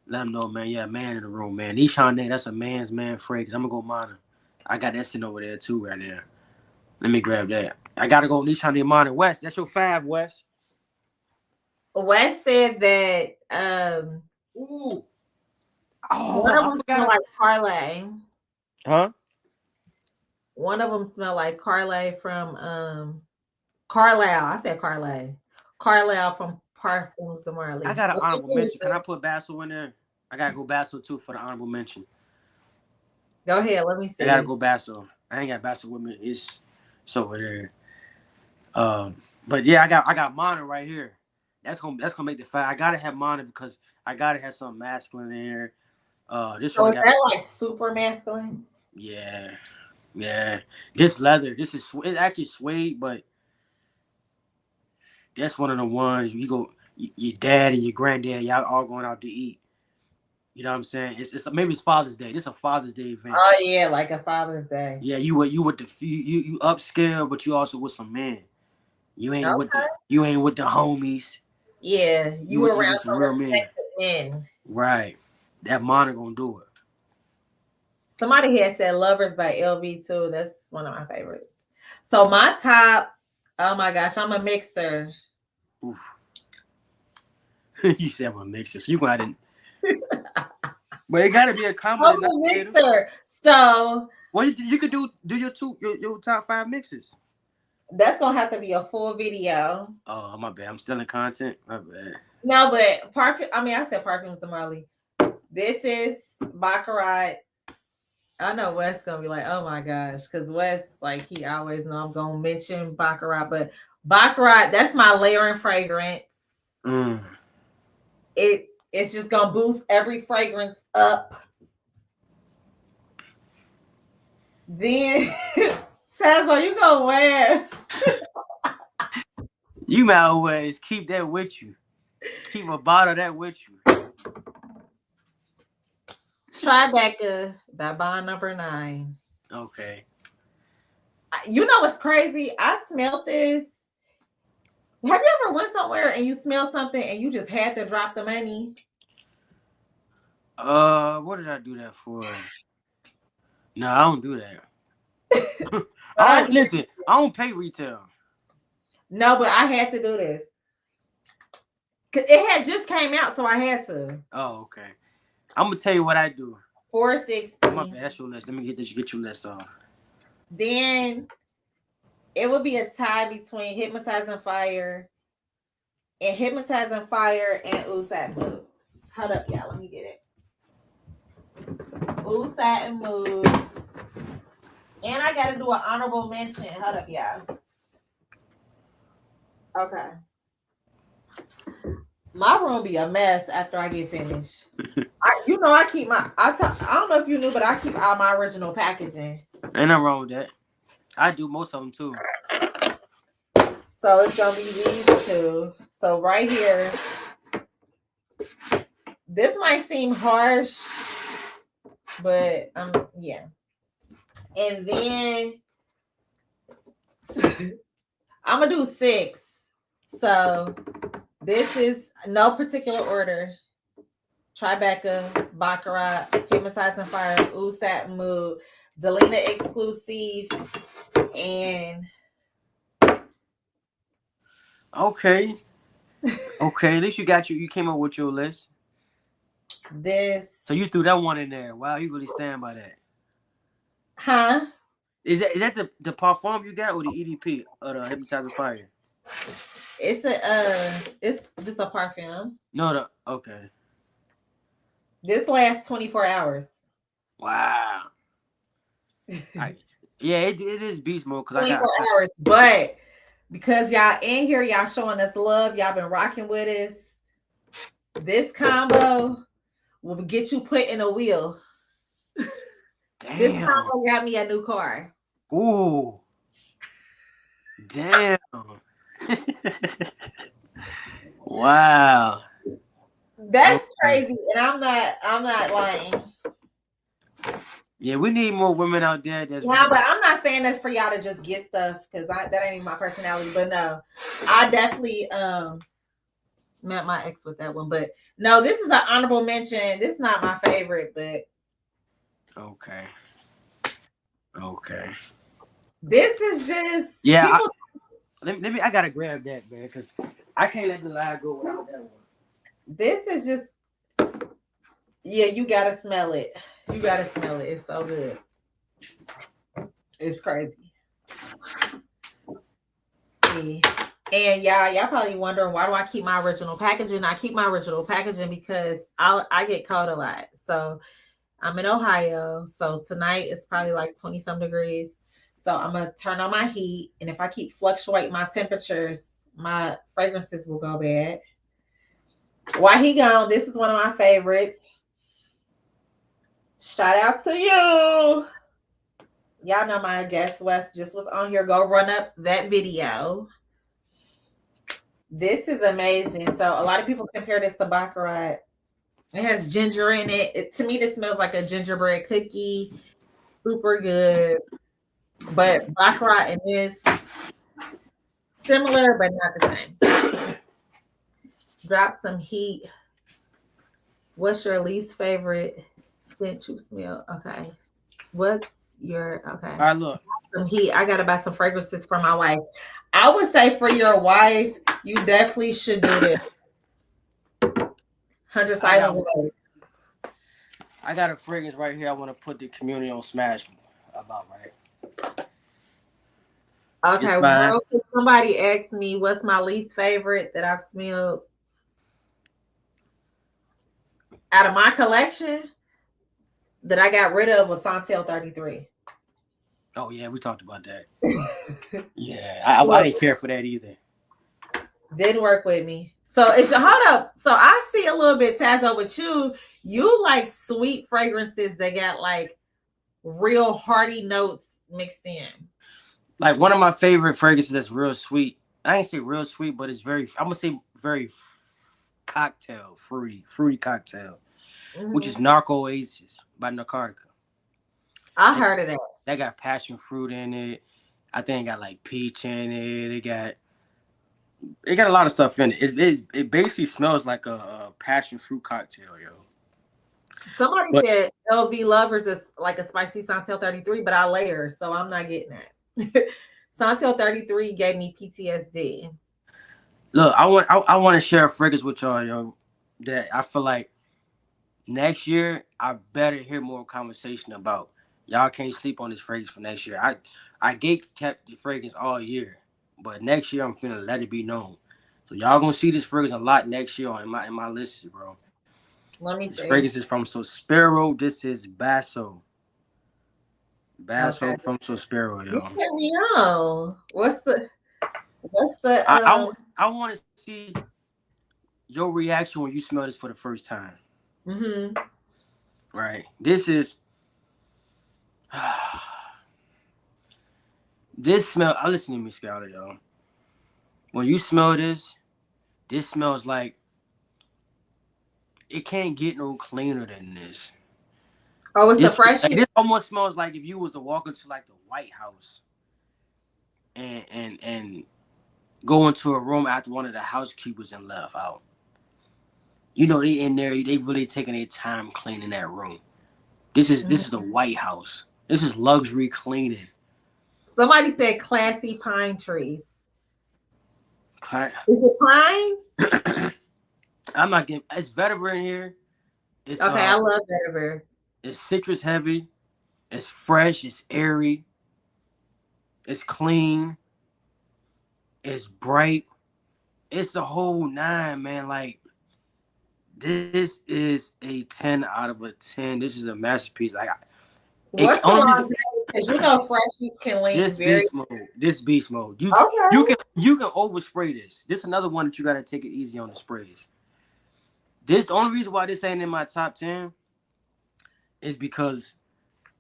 let them know, man. Yeah, man in the room, man. Nishane, that's a man's man fragrance. I'm gonna go Mana. I got that sitting over there too, right there. Let me grab that. I gotta go Nishane Mana. West, that's your 5, West. West said that Ooh. one of them smell like parlay. Huh? One of them smell like Carlay from Carlisle. I said Carlay. Carlisle from Parfums de Marley. I got an honorable mention. Can I put Basil in there? I gotta go Basil too for the honorable mention. Go ahead, let me see. I gotta go Basil. I ain't got Basil with me. It's over there. But yeah, I got Mana right here. That's gonna make the 5. I gotta have Mana because I gotta have something masculine in there. This so is that like super masculine? Yeah. This leather, it's actually suede, but that's one of the ones you go. Your dad and your granddad, y'all all going out to eat. You know what I'm saying? It's maybe it's Father's Day. This is a Father's Day event. Oh yeah, like a Father's Day. Yeah, you with you upscale, but you also with some men. You ain't with the homies. Yeah, you around some real men. Right. That Mana gonna do it. Somebody had said Lovers by LV too. That's one of my favorites. So my top, oh my gosh, I'm a mixer. Oof. You said I'm a mixer. So you gonna but it gotta be a common. I'm a mixer. So well, you could do your top 5 mixes. That's gonna have to be a full video. Oh, my bad. I'm still in content. My bad. No, but I said Parfums de Marley. This is Baccarat. I know Wes gonna be like, oh my gosh, because Wes, like, he always know I'm gonna mention Baccarat, but Baccarat, that's my layering fragrance. It's just gonna boost every fragrance up. Then Tazzo, you gonna wear. You might always keep that with you. Keep a bottle of that with you. Tribeca by Bond Number 9. Okay. You know what's crazy? I smelled this. Have you ever went somewhere and you smell something and you just had to drop the money? What did I do that for? No, I don't do that. Listen, I don't pay retail. No, but I had to do this. It had just came out, so I had to. Oh, okay. I'm gonna tell you what I do. 460. My bad, that's your list. Let me get your list on. Then it would be a tie between Hypnotizing Fire and Ooh Satin Mood. Hold up, y'all. Let me get it. Ooh Satin Mood. And I gotta do an honorable mention. Hold up, y'all. Okay. My room be a mess after I get finished. I keep my. I don't know if you knew, but I keep all my original packaging. Ain't nothing wrong with that. I do most of them too. So it's gonna be these two. So right here, this might seem harsh, but yeah. And then I'm gonna do 6. So this is no particular order. Tribeca, Baccarat, Hypnotizing Fire, Ooh Satin Mood, Delina Exclusive, and Okay. Okay, at least you came up with your list. This. So you threw that one in there. Wow, you really stand by that. Huh? Is that the parfum you got or the EDP or the Hypnotizing Fire? It's just a perfume. No, okay. This lasts 24 hours. Wow. Yeah, it is beast mode because 24 hours, but because y'all in here, y'all showing us love, y'all been rocking with us. This combo will get you put in a wheel. Damn. This combo got me a new car. Ooh. Damn. Wow. That's crazy, and I'm not lying. Yeah, we need more women out there. But I'm not saying that for y'all to just get stuff because that ain't even my personality. But no, I definitely met my ex with that one. But no, this is an honorable mention. This is not my favorite, but okay. This is just I gotta grab that, man, because I can't let the lie go without that one. This is just you gotta smell it. You gotta smell it. It's so good. It's crazy. See. And y'all probably wondering why do I keep my original packaging? I keep my original packaging because I get cold a lot. So I'm in Ohio. So tonight it's probably like 20 some degrees. So I'm gonna turn on my heat. And if I keep fluctuating my temperatures, my fragrances will go bad. While he gone, this is one of my favorites. Shout out to you. Y'all know my guest West just was on here. Go run up that video. This is amazing. So a lot of people compare this to Baccarat. It has ginger in it. To me, this smells like a gingerbread cookie. Super good. But Baccarat and this, similar, but not the same. Drop some heat. What's your least favorite scent you smell? Okay. What's your, okay. All right, look. Some heat. I got to buy some fragrances for my wife. I would say for your wife, you definitely should do this. 100 Silent Ways. I got a fragrance right here. I want to put the community on Smash about, right? Okay, real quick, somebody asked me what's my least favorite that I've smelled out of my collection that I got rid of was Santel 33. Oh yeah, we talked about that. Yeah, I didn't care for that either. Didn't work with me. So it's hold up. So I see a little bit Tazzo with you. You like sweet fragrances that got like real hearty notes mixed in. Like one of my favorite fragrances that's real sweet. I ain't say real sweet, but it's very. I'm gonna say very cocktail, fruity cocktail, which is Narco Oasis by Narcotica. I heard of that. That got passion fruit in it. I think it got like peach in it. It got a lot of stuff in it. It basically smells like a passion fruit cocktail, yo. Somebody said LV Lovers is like a spicy Santel 33, but I layer, so I'm not getting that. Santel 33 gave me PTSD. Look, I want to share a fragrance with y'all, yo. That I feel like next year I better hear more conversation about. Y'all can't sleep on this fragrance for next year. I gate kept the fragrance all year, but next year I'm finna let it be known. So y'all gonna see this fragrance a lot next year on in my list, bro. Let me This see. fragrance is from Sospiro. This is Basso. Okay. Basso from Sospiro, You yo. put me on. What's the I want to see your reaction when you smell this for the first time. mm-hmm. Right. This is this smell. I listen to me, Scouter, yo. When you smell this, this smells like it can't get no cleaner than this. Oh, it's a This fresh. like, this almost smells like if you was to walk into like the White House and go into a room after one of the housekeepers and left out. You know they in there. They really taking their time cleaning that room. This is the White House. This is luxury cleaning. Somebody said classy pine trees. Okay. Is it pine? I'm not getting. It's vetiver in here. It's Okay, I love vetiver. it's citrus heavy. It's fresh. It's airy. It's clean. It's bright. It's the whole nine, man. Like this is a 10 out of 10. This is a masterpiece. Like What's the only reason longevity? Because you know freshies can lean this very. beast mode. This beast mode. Okay. You can overspray this. This is another one that you gotta take it easy on the sprays. This the only reason why this ain't in my top 10 is because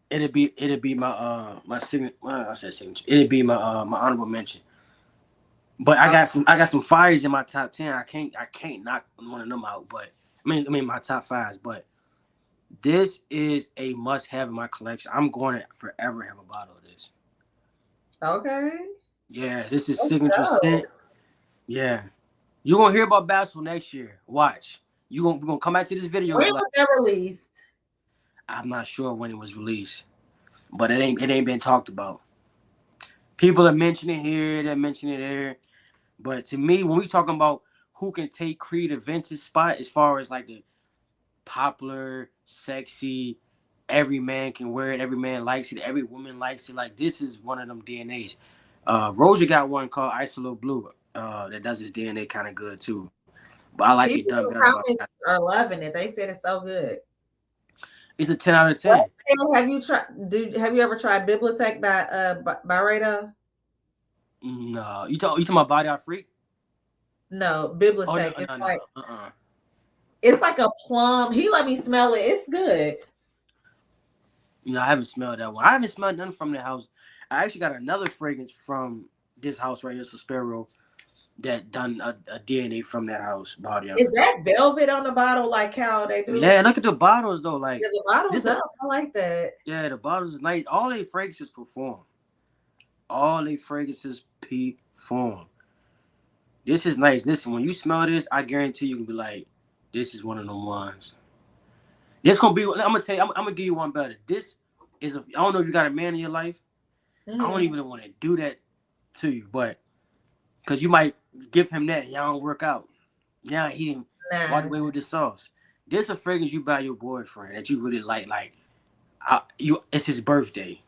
it'd be my signature. Well, I said signature. It'd be my honorable mention. But I got some fires in my top 10. I can't knock one of them out. But I mean my top fives. But this is a must have in my collection. I'm going to forever have a bottle of this. Okay. Yeah, this is Let's signature go. scent. Yeah, you're gonna hear about Basil next year. Watch. We're gonna come back to this video. When Like, was that released? I'm not sure when it was released, but it ain't been talked about. People are mentioning it here, they're mentioning it there. But to me, when we talking about who can take creative vintage spot as far as like the popular, sexy, every man can wear it, every man likes it, every woman likes it. Like this is one of them DNAs. Roja got one called Isolo Blue that does his DNA kind of good too. But I like it People done in the better by comments are loving it. They said it's so good. it's a 10 out of What 10. have you tried? Have you ever tried Bibliotech by Rado? No, you talking about Body Art Freak? No, Oh no Bibliotech. no no. Uh-uh. It's like a plum. He let me smell it. It's good. You know, I haven't smelled that one. I haven't smelled nothing from the house. I actually got another fragrance from this house right here, Suspiro, that done a DNA from that house, Body Art Is Freak. that velvet on the bottle like how they do? Yeah, look at the bottles though. Like Yeah, the bottle's this, up. I like that. yeah, the bottles is nice. All they fragrances perform. All they fragrances perform. This is nice. Listen, when you smell this, I guarantee you can be like, this is one of them ones. This gonna be. I'm gonna tell you. I'm gonna give you one better. This is. I don't know if you got a man in your life. I don't even want to do that to you, but because you might give him that, y'all don't work out. Now he didn't walk away with the sauce. This a fragrance you buy your boyfriend that you really like. Like, it's his birthday,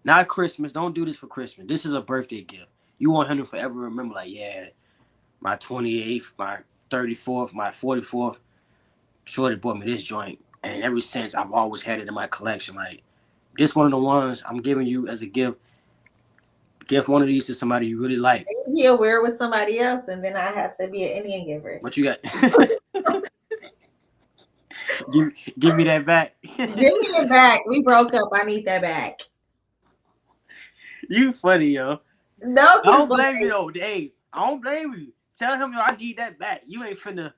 not Christmas. Don't do this for Christmas. This is a birthday gift. You want him to forever remember. Like, yeah, my 28th, my 34th, my 44th. Shorty bought me this joint, and ever since I've always had it in my collection. Like, this one of the ones I'm giving you as a gift. Give one of these to somebody you really like. He'll wear with somebody else, and then I have to be an Indian giver. What you got? give me that back. Give me it back. We broke up. I need that back. You funny, yo. No, I don't blame you though. Hey, I don't blame you. Tell him yo, I need that back. You ain't finna.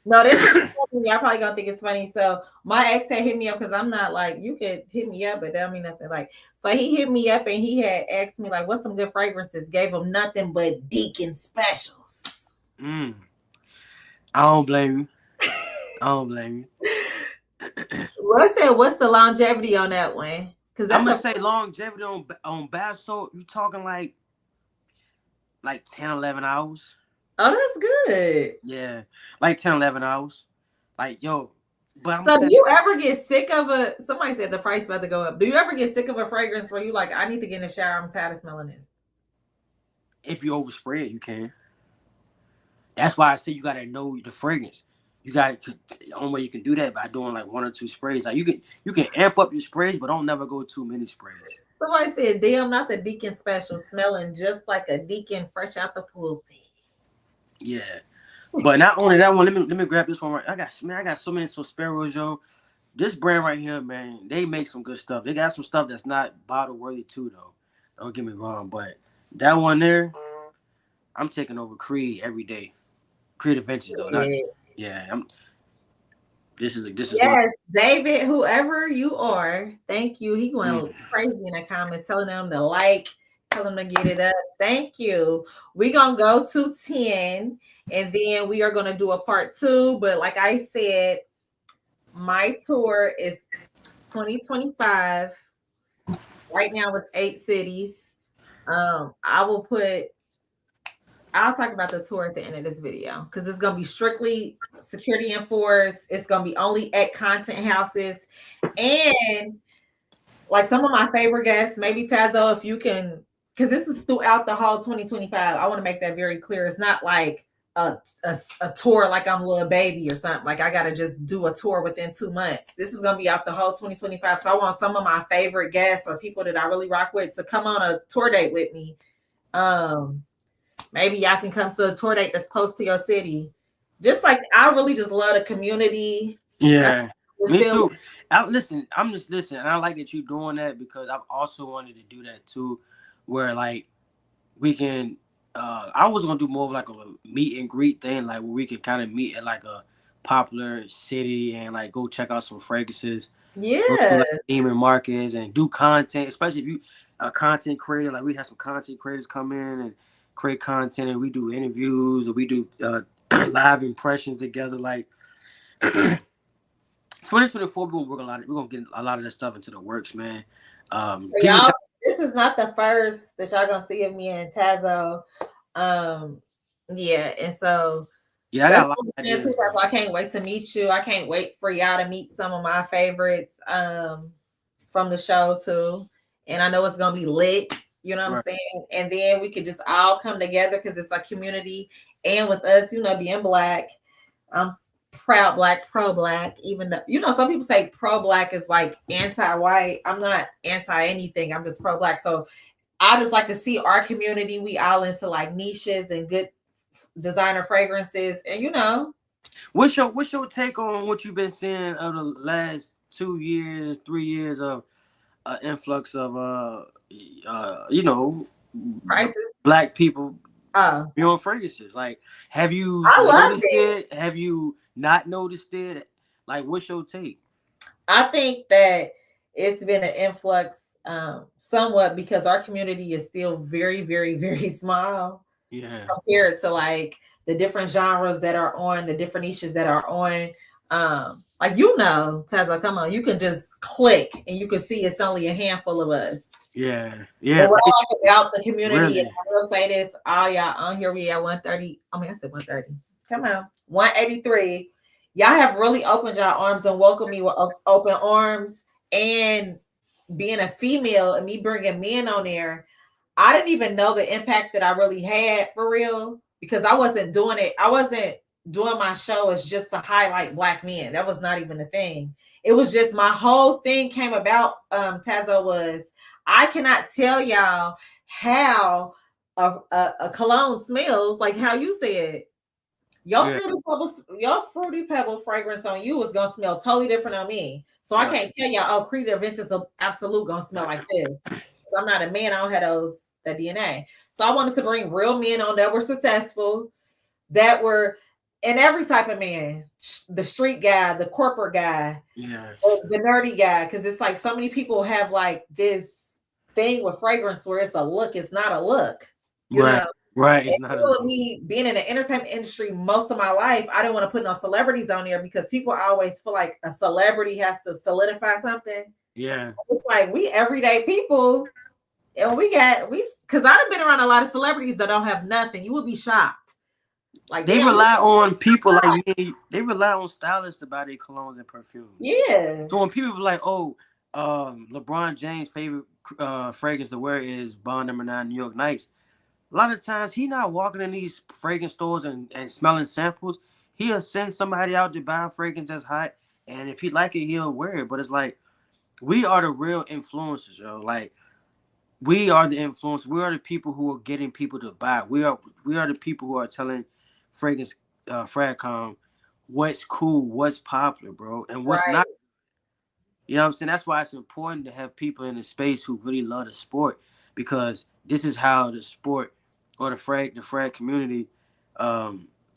No, this is funny. Y'all probably gonna think it's funny. So my ex had hit me up because I'm not like you could hit me up, but that don't mean nothing. Like so, he hit me up and he had asked me like, "What's some good fragrances?" Gave him nothing but Deacon specials. I don't blame you. I don't blame you. What's the longevity on that one? Because I'm gonna say longevity on bath salt. You talking like like 10, 11 hours. Oh, that's good. Yeah, like 10, 11 hours. Like, yo, but I'm So do saying, you ever get sick of somebody said the price about to go up. Do you ever get sick of a fragrance where you like, I need to get in the shower, I'm tired of smelling this? if you overspray it, you can. That's why I say you gotta know the fragrance. You got, cause the only way you can do that by doing like 1 or 2 sprays. Like you can amp up your sprays, but don't never go too many sprays. Somebody said, damn, not the Deacon special, smelling just like a deacon fresh out the pool. Yeah, but not only that one. Let me grab this one right. I got so many Sosperos, yo. This brand right here, man, they make some good stuff. They got some stuff that's not bottle worthy too, though. Don't get me wrong, but that one there, I'm taking over Creed every day. Creed Adventures, though. Not Yeah. yeah. This is one. Yes, David, whoever you are, thank you. He Mm. going crazy in the comments, telling them to like, tell them to get it up. Thank you. We're gonna go to 10, and then we are gonna do a part 2. But like I said, my tour is 2025. Right now it's 8 cities. I'll talk about the tour at the end of this video because it's going to be strictly security enforced. It's going to be only at content houses. And like some of my favorite guests, maybe Tazzo, if you can, because this is throughout the whole 2025. I want to make that very clear. It's not like a tour like I'm a little baby or something. Like I got to just do a tour within 2 months. This is going to be out the whole 2025. So I want some of my favorite guests or people that I really rock with to come on a tour date with me. Maybe y'all can come to a tour date that's close to your city. Just like I really just love the community. Yeah, me too. I'm just listening, and I like that you're doing that because I've also wanted to do that too, where like we can. I was gonna do more of like a meet and greet thing, like where we can kind of meet at like a popular city and like go check out some fragrances. Go to Yeah. like Neiman Marcus and do content, especially if you a content creator. Like we have some content creators come in and create content, and we do interviews or we do live impressions together. Like 2024, we're gonna work a lot. We're gonna get a lot of that stuff into the works, man. So y'all, this is not the first that y'all gonna see of me and Tazzo. Yeah, and so yeah, I got a lot of ideas. I can't wait to meet you. I can't wait for y'all to meet some of my favorites from the show too. And I know it's gonna be lit. You know what I'm saying? And then we could just all come together because it's a community. And with us, you know, being Black, I'm proud Black, pro Black. Even though, you know, some people say pro Black is like anti-white. I'm not anti anything. I'm just pro Black. So I just like to see our community. We all into like niches and good designer fragrances. And you know, what's your take on what you've been seeing of the last 2 years, 3 years of influx of you know, prices? Black people Oh, your fragrances. Like, have you I love noticed it? Have you not noticed it? Like, what's your take? I think that it's been an influx somewhat because our community is still very, very, very small. Yeah. Compared to like the different genres that are on, the different niches that are on. Like you know, Tazza, come on, you can just click and you can see it's only a handful of us. Yeah, yeah. But what I like about the community, really? and I will say this, all y'all on here, we at 130. I mean, I said 130. Come on, 183. Y'all have really opened your arms and welcomed me with open arms. And being a female and me bringing men on there, I didn't even know the impact that I really had for real because I wasn't doing it. I wasn't doing my show as just to highlight Black men. That was not even a thing. It was just my whole thing came about, Tazzo, was I cannot tell y'all how a cologne smells, like how you said. Your fruity pebble fragrance on you is gonna smell totally different on me. So I can't tell y'all, oh, Creative Ventus Absolute gonna smell like this. I'm not a man, I don't have that DNA. So I wanted to bring real men on that were successful, that were in every type of man, the street guy, the corporate guy, the nerdy guy, because it's like so many people have like this thing with fragrance where it's a look, it's not a look. You know? Right. It's not me being in the entertainment industry most of my life, I didn't want to put no celebrities on there because people always feel like a celebrity has to solidify something. Yeah. It's like we everyday people. And because I've been around a lot of celebrities that don't have nothing. You would be shocked. Like They damn, rely on people like me. They rely on stylists to buy their colognes and perfumes. yeah, So when people be like, "Oh, LeBron James' favorite fragrance to wear is Bond Number 9 New York Nights," a lot of times he not walking in these fragrance stores and smelling samples. He'll send somebody out to buy a fragrance that's hot, and if he like it, he'll wear it. But it's like we are the real influencers, yo. Like we are the influencers. We are the people who are getting people to buy. We are the people who are telling fragrance Fragcom what's cool, what's popular, bro, and what's right, not. You know what I'm saying? That's why it's important to have people in the space who really love the sport, because this is how the sport or the frag community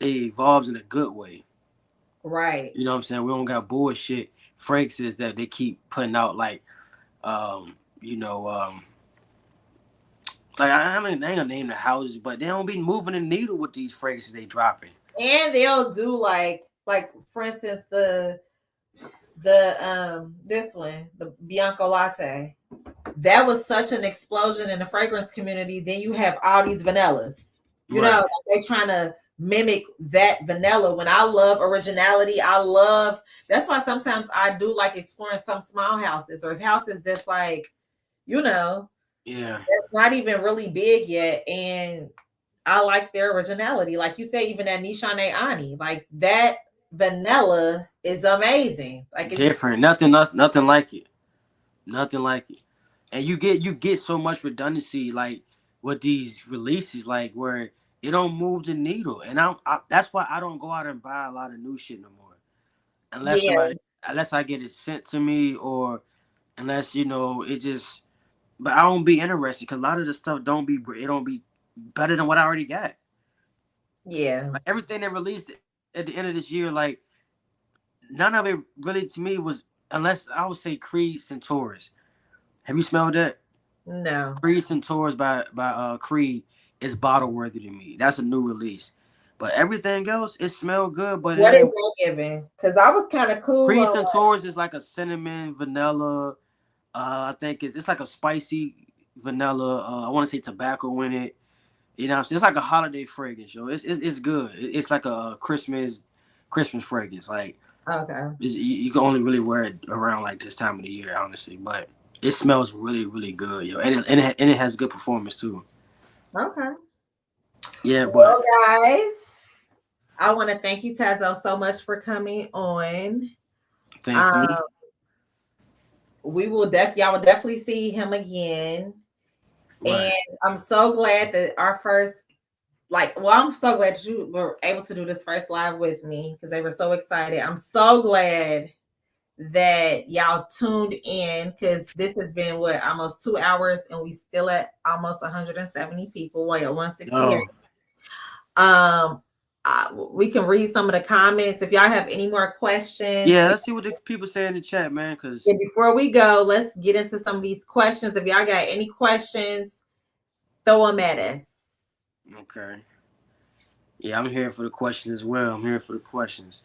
it evolves in a good way. right. You know what I'm saying? We don't got bullshit fragrances that they keep putting out um, you know, I mean they ain't gonna name the houses, but they don't be moving the needle with these fragrances they dropping. And they'll do like for instance this one, the Bianco latte. That was such an explosion in the fragrance community. Then you have all these vanillas. You know, Right. like they trying to mimic that vanilla. When I love originality, I love. That's why sometimes I do like exploring some small houses or houses that's like, you know, Yeah. that's not even really big yet, and I like their originality. Like you say, even that Nishane Ani, like that vanilla is amazing. Like it just Different. Nothing like it. Nothing like it. And you get so much redundancy like with these releases, like where it don't move the needle. And that's why I don't go out and buy a lot of new shit no more. Unless yeah, somebody unless I get it sent to me, or unless it just, but I don't be interested because a lot of the stuff don't be better than what I already got. yeah. Like everything they released at the end of this year, like none of it really to me was, unless I would say Creed Centaurus. Have you smelled that? No. Creed Centaurus by Creed is bottle worthy to me. That's a new release. But everything else, it smelled good, but it What is ain't. that giving? Because I was kind of cool Creed on Centaurus is like a cinnamon vanilla. I think it's like a spicy vanilla. I want to say tobacco in it. You know what I'm saying? It's like a holiday fragrance, yo. It's good. It's like a Christmas fragrance. Like okay. you can only really wear it around like this time of the year, honestly. But it smells really, really good, yo, and it has good performance too. Okay. Yeah, but Well, guys, I want to thank you, Tazzo, so much for coming on. thank Um, you. y'all will definitely see him again. And Right. I'm so glad that our first, I'm so glad you were able to do this first live with me because they were so excited. I'm so glad that y'all tuned in because this has been almost 2 hours and we still at almost 170 people. Wait, at 168. Oh, Um, we can read some of the comments if y'all have any more questions. yeah. Let's see what the people say in the chat, man. Cause And before we go, let's get into some of these questions. If y'all got any questions, throw them at us. okay. Yeah, I'm here for the questions as well. I'm here for the questions.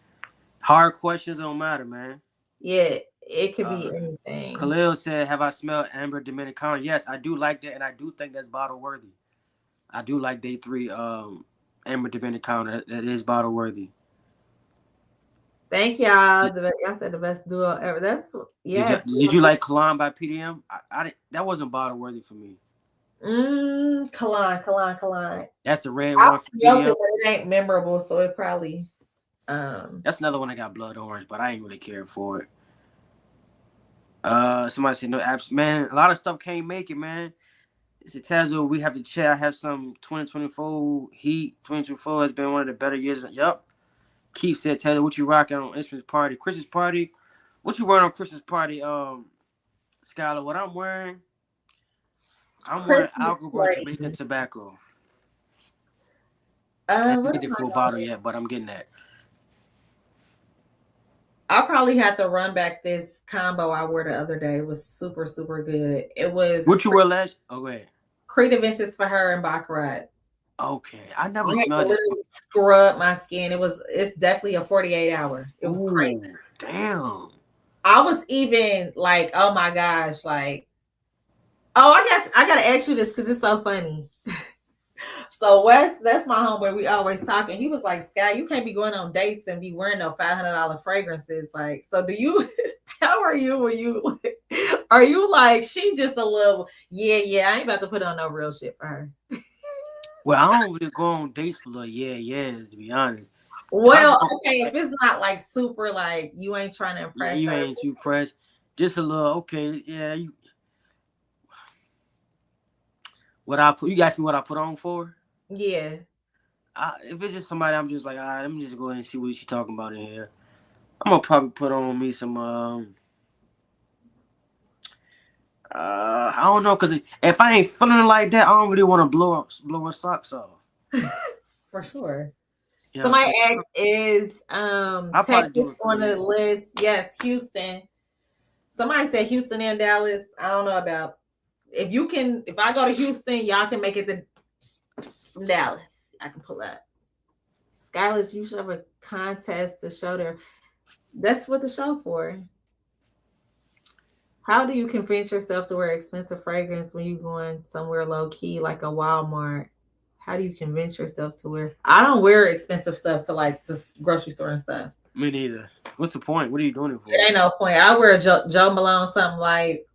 Hard questions don't matter, man. Yeah, it could be Uh, anything. Khalil said, "Have I smelled Amber Dominicana?" Yes, I do like that, and I do think that's bottle worthy. I do like day three, Amber Dominicana. That is bottle worthy. Thank y'all. Y'all said the best duo ever. That's yes. Did you like Cologne by PDM? I didn't, that wasn't bottle worthy for me. Kalon. That's the red I one from smelled PDM. it, but it ain't memorable, so it probably That's another one that got blood orange, but I ain't really care for it. Somebody said no apps. Man, a lot of stuff can't make it, man. It's a Tazzo. We have to check. I have some 2024 Heat. 2024 has been one of the better years. Yup. Keith said, Tazzo, what you rocking on Christmas party? Christmas party? What you wearing on Christmas party? Skylar, what I'm wearing Christmas Alcohol Jamaican party. tobacco. I What didn't get am the I full going? bottle yet, but I'm getting that. I'll probably have to run back this combo I wore the other day. It was super, super good. It was What you wear last? Oh, wait. Creative Incense for her and Baccarat. Okay. I I never had to smelled it. literally scrub my skin. It's definitely a 48 hour. It was crazy. Ooh, damn. I was even like, oh my gosh, like Oh, I gotta ask you this because it's so funny. So Wes, that's my homeboy. We always talking. He was like, "Sky, you can't be going on dates and be wearing no $500 fragrances." Like, so do you? How are you? When you? Are you like she just a little? Yeah. I ain't about to put on no real shit for her. Well, I don't really go on dates for like to be honest. If I Well, go, okay, if it's not like super, like you ain't trying to yeah, impress you her. ain't too pressed. Just a little, okay, yeah. You asked me what I put on for? Yeah. If it's just somebody, I'm just like, all right, let me just go ahead and see what she talking about in here. I'm gonna probably put on me some I don't know, cause if I ain't feeling like that, I don't really want to blow her socks off. For sure. You know what I'm Somebody saying? asked, is I'll probably Texas do it for on the me. list? Yes, Houston. Somebody said Houston and Dallas. I don't know about if I go to Houston, y'all can make it from Dallas. I can pull up. Skylar's, you should have a contest to show their that's what the show for. How do you convince yourself to wear expensive fragrance when you're going somewhere low key like a Walmart? How do you convince yourself to wear? I don't wear expensive stuff to like the grocery store and stuff. Me neither. What's the point? What are you doing it It for? ain't no point. I wear Joe Malone something like,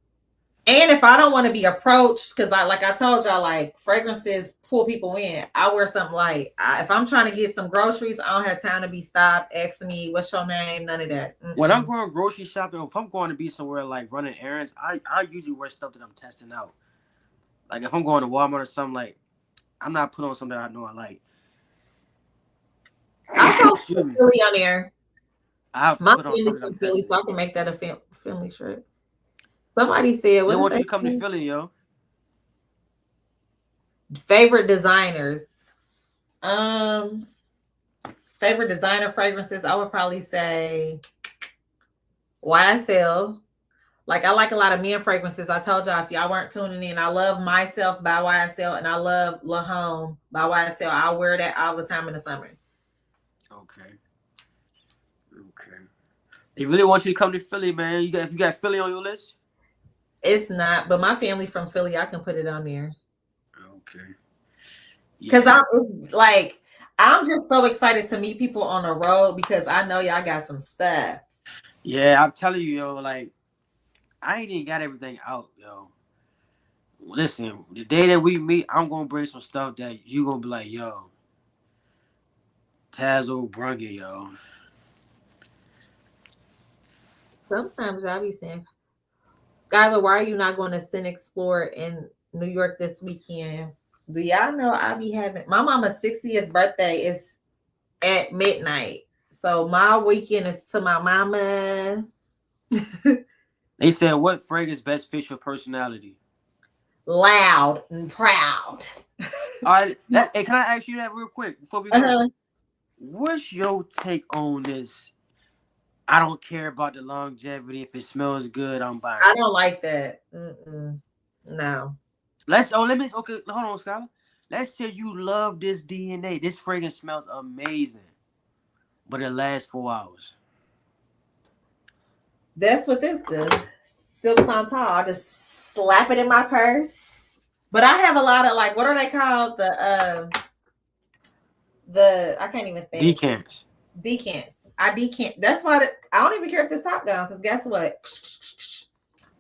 and if I don't want to be approached, because I told y'all, like fragrances pull people in. I wear something like if I'm trying to get some groceries, I don't have time to be stopped asking me what's your name, none of that. When I'm Mm-mm. going grocery shopping, if I'm going to be somewhere like running errands, I usually wear stuff that I'm testing out. Like if I'm going to Walmart or something, like I'm not putting on something that I know I like. I told Excuse me. Philly on there. I My put on family's something that I'm from Philly, testing. so I can make that a family trip. Somebody said, They what did want you they to come to say? Philly, yo. Favorite designers. Um, favorite designer fragrances. I would probably say YSL. Like I like a lot of men fragrances. I told y'all if y'all weren't tuning in, I love Myself by YSL and I love La Home by YSL. I wear that all the time in the summer. Okay. Okay. They really want you to come to Philly, man. If you got Philly on your list? It's not, but my family from Philly, I can put it on there. Okay. Cause Yeah. I'm just so excited to meet people on the road because I know y'all got some stuff. Yeah, I'm telling you, yo, like I ain't even got everything out, yo. Listen, the day that we meet, I'm gonna bring some stuff that you gonna be like, yo, Tazzo, bring it, yo. Sometimes I'll be saying, Skylar, why are you not going to Sin Explore in New York this weekend? Do y'all know I be having my mama's 60th birthday is at midnight. So my weekend is to my mama. They said what fragrance best fits your personality? Loud and proud. All right, hey, can I ask you that real quick before we go? Uh-huh. What's your take on this? I don't care about the longevity. If it smells good, I'm buying I it. don't like that. Mm-mm. No. Let me okay, hold on, Skylar. Let's say you love this DNA. This fragrance smells amazing, but it lasts 4 hours. That's what this does. Silk Santal. I just slap it in my purse. But I have a lot of like, what are they called? The I can't even think. Decants. Decants. I decant. That's why I don't even care if it's top down because guess what?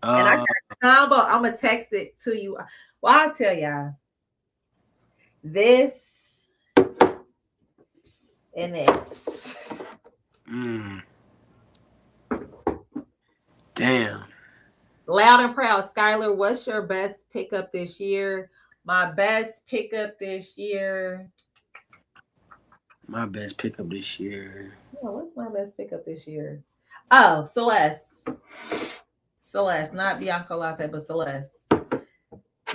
And I got Uh, a combo. I'm gonna text it to you. Well, I'll tell y'all this and this. mm, damn. Loud and proud, Skylar. What's your best pickup this year? My best pickup this year. My best pickup this year. Yeah, what's my best pickup this year? Oh, Celeste. Celeste, not Bianca Latte, but Celeste.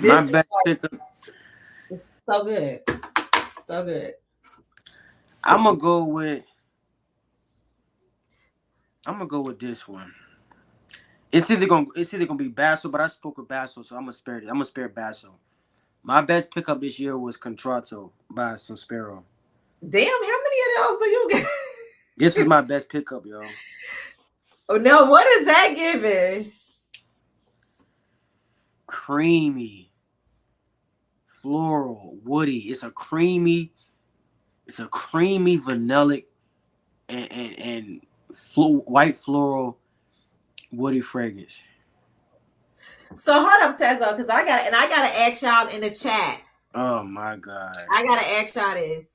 My This is best like pickup. it's so good. So good. I'm gonna go with. I'm gonna go with this one. It's either gonna be Basso, but I spoke with Basso, so I'm gonna spare it. I'm gonna spare Basso. My best pickup this year was Contrato by Suspiro. Damn, how many of those do you get? This was my best pickup, yo. Oh no, what is that giving? creamy, floral, woody. It's a creamy vanillic and white floral woody fragrance. So hold up, Tazzo, because I gotta ask y'all in the chat. Oh my god. I gotta ask y'all this.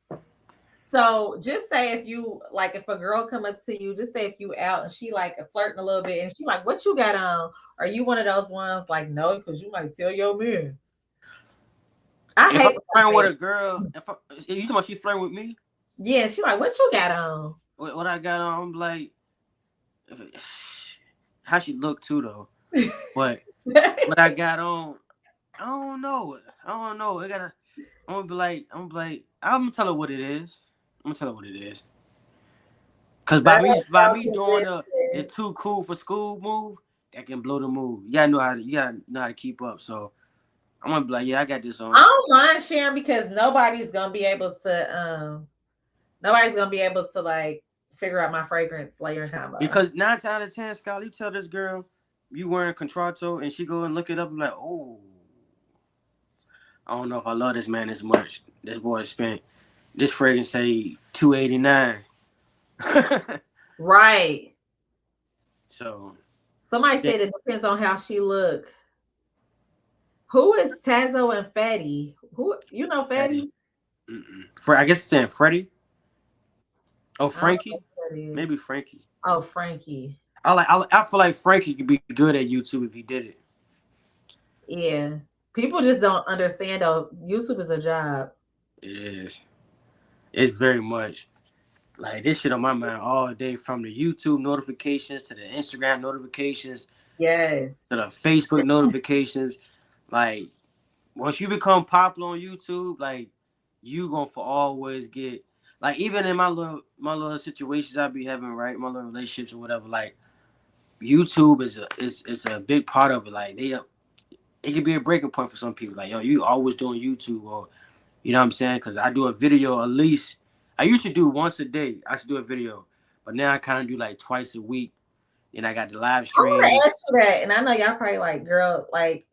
So just say if you like, if a girl come up to you, just say if you out and she like flirting a little bit, and she like, "What you got on?" Are you one of those ones like, no, because you might tell your man? I If I'm hate when I flirting say with that. a girl, you talking about she flirting with me? Yeah, she like, "What you got on?" What I got on, I'm like, how she look too though. But what I got on, I don't know. I don't know. I'm gonna tell her what it is. I'm gonna tell her what it is. Cause That by sounds me doing the consistent. too cool for school move, that can blow the move. You gotta know how to keep up. So I'm gonna be like, yeah, I got this I on. don't mind sharing because nobody's gonna be able to like figure out my fragrance layer combo. Because 9 times out of 10, Scott, you tell this girl you wearing contratto and she go and look it up and like, oh, I don't know if I love this man as much. This boy spent this fragrance say $289. Right. So Somebody yeah, said it depends on how she look. Who is Tazzo and Fetty? Who you know Freddie. Fetty? I guess it's saying Freddie. Oh, I don't know Frankie. who that is. Maybe Frankie. Oh, Frankie. I feel like Frankie could be good at YouTube if he did it. Yeah. People just don't understand though. YouTube is a job. It is. It's very much like this shit on my mind all day, from the YouTube notifications to the Instagram notifications Yes. to the Facebook notifications. Like once you become popular on YouTube, like you gonna for always get, like, even in my little situations I be having, right, my little relationships or whatever. Like YouTube is a big part of it. Like it could be a breaking point for some people. Like, yo, you always doing YouTube, or you know what I'm saying? Because I do a video at least. I used to do once a day. I should do a video, but now I kind of do like twice a week. And I got the live I want to streams. ask you that, and I know y'all probably like, girl, like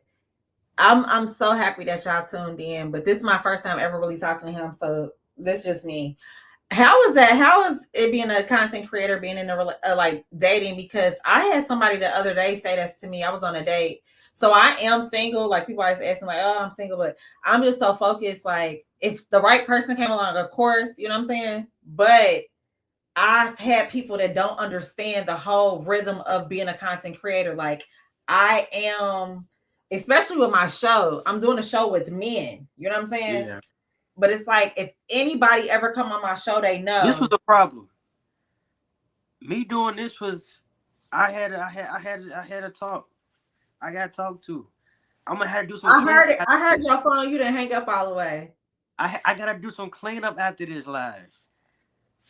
I'm so happy that y'all tuned in, but this is my first time ever really talking to him, so that's just me. How is that? How is it being a content creator, being in like dating? Because I had somebody the other day say this to me. I was on a date, so I am single. Like people always ask me, like, "Oh, I'm single," but I'm just so focused. Like if the right person came along, of course, you know what I'm saying. But I've had people that don't understand the whole rhythm of being a content creator. Like I am, especially with my show. I'm doing a show with men. You know what I'm saying? Yeah, But it's like if anybody ever come on my show, they this was know. the problem. Me doing this was, I had a talk. I got talked to. I'm gonna have to do some I cleanup heard it. after I heard this. your phone. You didn't hang up all the way. I gotta do some cleanup after this live.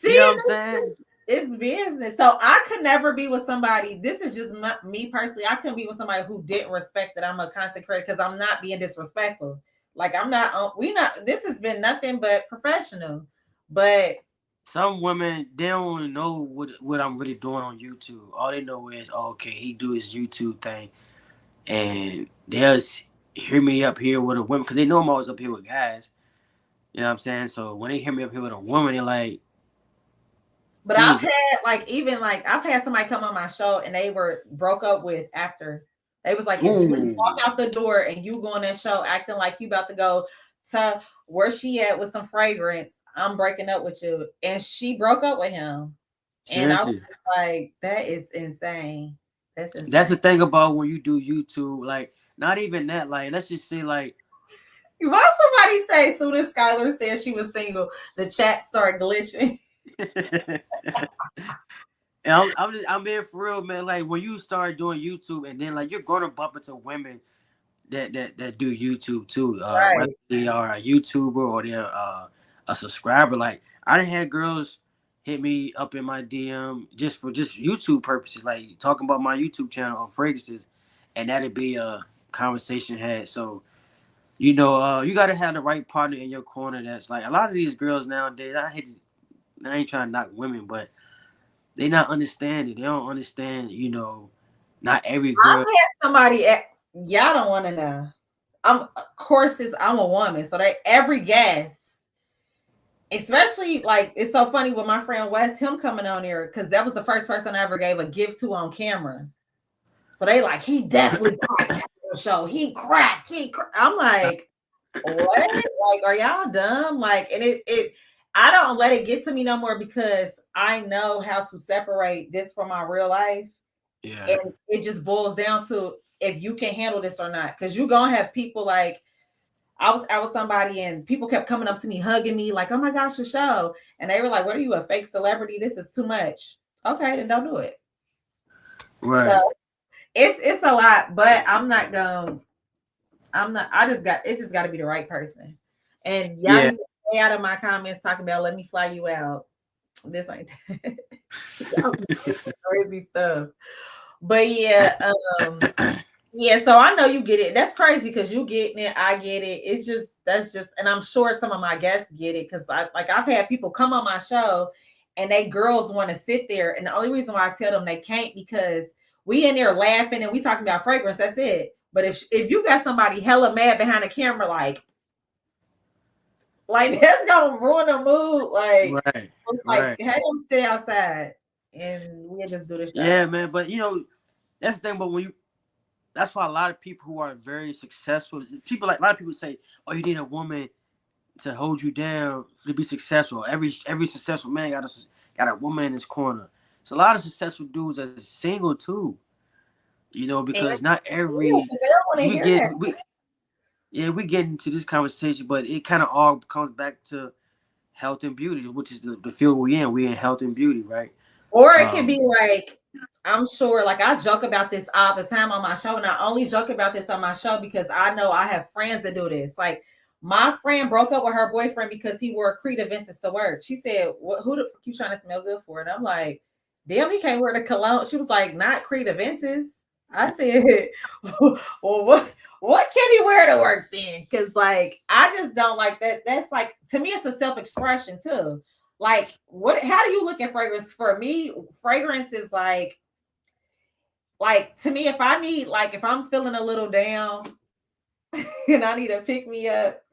You know See, what I'm saying? it's business. So I could never be with somebody. This is just me personally. I couldn't be with somebody who didn't respect that I'm a content creator because I'm not being disrespectful. Like I'm not. We not. This has been nothing but professional. But Some women, they don't know what I'm really doing on YouTube. All they know is, oh, okay, he do his YouTube thing, and they'll hear me up here with a woman because they know I'm always up here with guys. You know what I'm saying? So when they hear me up here with a woman, they're like, but "Who I've is that?" had like even like I've had somebody come on my show and they were broke up with after. They was like, if you walk Ooh, out the door and you go on that show acting like you about to go to where she at with some fragrance, I'm breaking up with you. And she broke up with him. And I was seriously. like, that is insane. That's That's insane. the thing about when you do YouTube. Like, not even that. Like, let's just say, like, Why somebody say soon as Skylar said she was single, the chat started glitching. and I'm being for real, man. Like when you start doing YouTube, and then like you're gonna bump into women that do YouTube too. Whether Right. they are a YouTuber or they're a subscriber. Like I done had girls hit me up in my DM just for just YouTube purposes, like talking about my YouTube channel on fragrances, and that'd be a conversation had. So you gotta have the right partner in your corner. That's like a lot of these girls nowadays. I ain't trying to knock women, but they not understanding. They don't understand. Not every I've girl. had somebody. Y'all don't want to know. Of course, I'm a woman, so they every guest, especially like it's so funny with my friend West, him coming on here because that was the first person I ever gave a gift to on camera. So they like he definitely cracked after the show. He cracked. I'm like, what? Like, are y'all dumb? Like, and it I don't let it get to me no more because I know how to separate this from my real life. Yeah. And it just boils down to if you can handle this or not. Because you're gonna have people like I was somebody and people kept coming up to me, hugging me, like, oh my gosh, the show. And they were like, what are you, a fake celebrity? This is too much. Okay, then don't do it. Right. So it's a lot, but I just got it just gotta be the right person. And y'all Yeah. need to stay out of my comments talking about let me fly you out. This ain't that. Y'all be saying crazy stuff. But yeah, so I know you get it. That's crazy because you getting it. I get it. It's just that's just, and I'm sure some of my guests get it because I've had people come on my show and they girls want to sit there, and the only reason why I tell them they can't because we in there laughing and we talking about fragrance. That's it. But if you got somebody hella mad behind the camera, like that's gonna ruin the mood. Right. It's like Right. have them sit outside and we'll just do the Yeah, show. man. But that's the thing. But that's why a lot of people who are very successful, people like a lot of people say, "Oh, you need a woman to hold you down to be successful." Every successful man got a woman in his corner. So a lot of successful dudes are single too. And Because not yeah, every 'cause they don't want to we hear get that. we yeah we get into this conversation, but it kind of all comes back to health and beauty, which is the field we're in. We're in health and beauty, right? Or it could Um, be like, I'm sure, like I joke about this all the time on my show. And I only joke about this on my show because I know I have friends that do this. Like my friend broke up with her boyfriend because he wore Creed Aventus to work. She said, who the fuck you trying to smell good for? And I'm like, damn, he can't wear the cologne. She was like, not Creed Aventus. I said, well, what can he wear to work then? Because like I just don't like that. That's like to me, it's a self-expression too. Like, what? How do you look at fragrance? For me, fragrance is like to me, if I need like if I'm feeling a little down and I need to pick me up,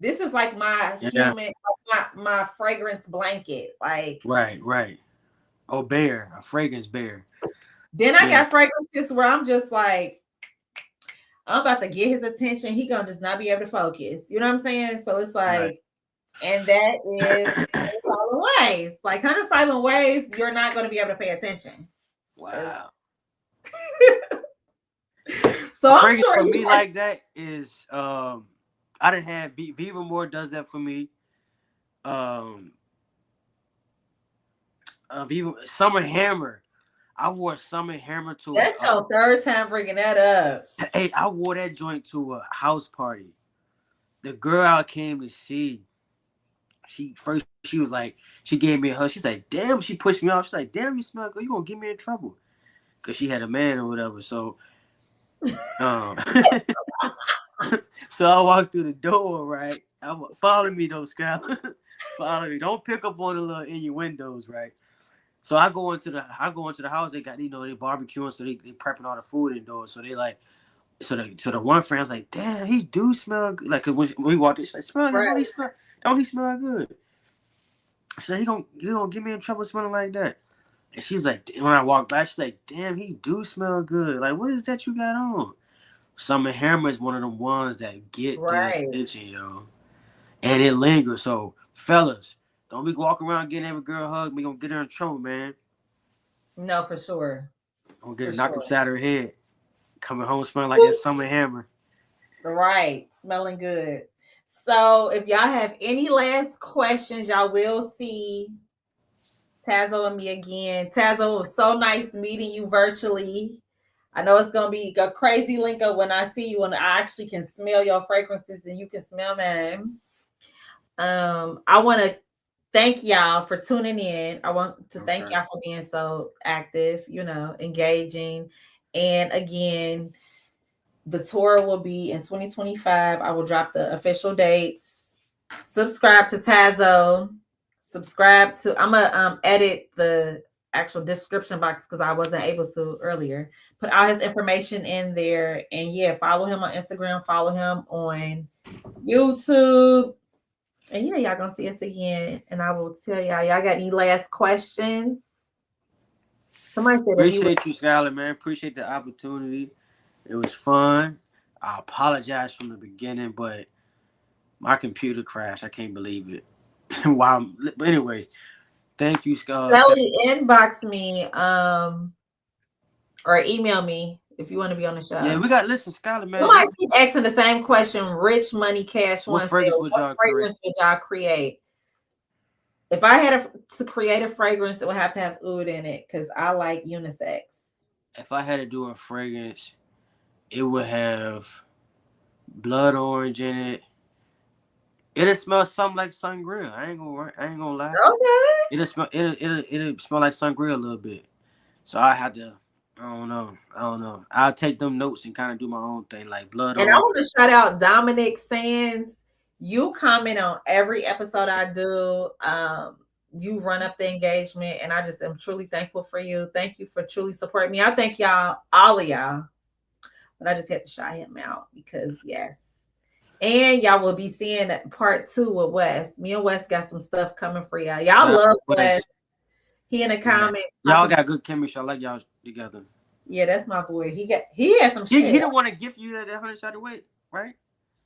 this is like my yeah, human, like my fragrance blanket. Like, right, right. Oh, bear, a fragrance bear. then I Yeah, got fragrances where I'm just like, I'm about to get his attention. He gonna just not be able to focus. You know what I'm saying? So it's right. like, and that is 100 silent ways. Like 100 silent ways, you're not going to be able to pay attention. Wow. So A I'm fragrance sure for you me guys, like that is I didn't have Viva More does that for me. Um, Viva Summer Hammer. I wore Summer Hammer to that's your third time bringing that up. hey, I wore that joint to a house party. The girl I came to see, she was like, she gave me a hug. She's like, damn, she pushed me off. She's like, damn, you smell good. You gonna get me in trouble. Cause she had a man or whatever. So um so I walked through the door, right? Follow me though, Skylar. Follow me. Don't pick up on the little innuendos, right? So I go into the house. They got they barbecuing, so they prepping all the food indoors. So they like so the one friend's like, damn, he do smell good. Like, cause when we walked in, she's like, smell good. Right. Don't he smell good? So he gonna get me in trouble smelling like that. And she was like, when I walked back, she's like, damn, he do smell good. Like, what is that you got on? Summer Hammer is one of them ones that get the Right. attention, yo. And it lingers. So, fellas, don't be walking around getting every girl hug. We gonna get her in trouble, man. No, for sure. Gonna get For her knocked sure. upside her head. Coming home smelling like that Summer Hammer. Right. Smelling good. So if y'all have any last questions, y'all will see Tazzo and me again. Tazzo, it was so nice meeting you virtually. I know it's gonna be a crazy link up when I see you and I actually can smell your fragrances and you can smell mine. I want to thank y'all for tuning in. I want to thank Okay. y'all for being so active, engaging. And again, the tour will be in 2025. I will drop the official dates. Subscribe to Tazzo. Subscribe to. I'm gonna edit the actual description box because I wasn't able to earlier. Put all his information in there. And yeah, follow him on Instagram, follow him on YouTube. And yeah, y'all gonna see us again. And I will tell y'all got any last questions? Somebody said if you would. Appreciate you, Skylar, man. Appreciate the opportunity. It was fun. I apologize from the beginning, but my computer crashed. I can't believe it. Wow. But anyways, thank you, Skylar. Shelly, inbox me or email me if you want to be on the show. Yeah, we got listen, Skylar, man. Somebody keep asking the same question. Rich Money Cash What One said, fragrance would "What y'all fragrance would y'all create?" If I had to create a fragrance, it would have to have oud in it because I like unisex. If I had to do a fragrance, it would have blood orange in it. It'll smell something like sangria. I ain't gonna lie. Okay. It'll smell like sangria a little bit. So I had to. I don't know. I'll take them notes and kind of do my own thing, like blood And I orange. want to shout out Dominic Sands. You comment on every episode I do. You run up the engagement, and I just am truly thankful for you. Thank you for truly supporting me. I thank y'all, all of y'all. But I just had to shout him out because yes. And y'all will be seeing part 2 with Wes. Me and Wes got some stuff coming for y'all. Y'all love Wes. He in the comments. Y'all got good chemistry. I like y'all together. Yeah, that's my boy. He had some shit. He don't want to gift you that 100 weight, right?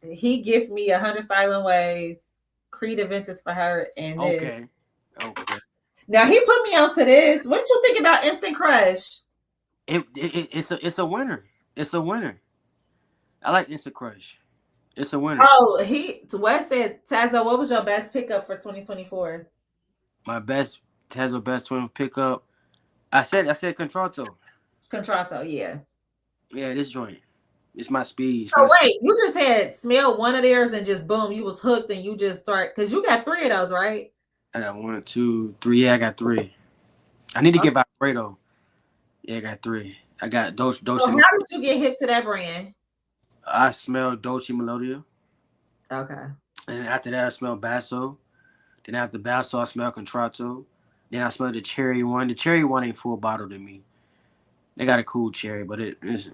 He gift me 100 Silent Ways, Creed Adventures for her, and okay. Now he put me onto this. What you think about Instant Crush? It's a winner. It's a winner. I like Instant Crush. It's a winner. Oh, Wes said, Tazzo, what was your best pickup for 2024? My Tazzo best twin pickup. I said Contralto. Contralto, yeah. Yeah, this joint. It's my speed. Oh wait, you just had smelled one of theirs and just boom, you was hooked and you just start because you got 3 of those, right? I got 1, 2, 3. Yeah, I got 3. I need to get Valfredo. Yeah, I got 3. I got Dolce. So how did you get hip to that brand? I smelled Dolce Melodia. Okay. And after that, I smelled Basso. Then after Basso, I smelled Contralto. Then I smelled the cherry one. The cherry one ain't full bottle to me. They got a cool cherry, but it's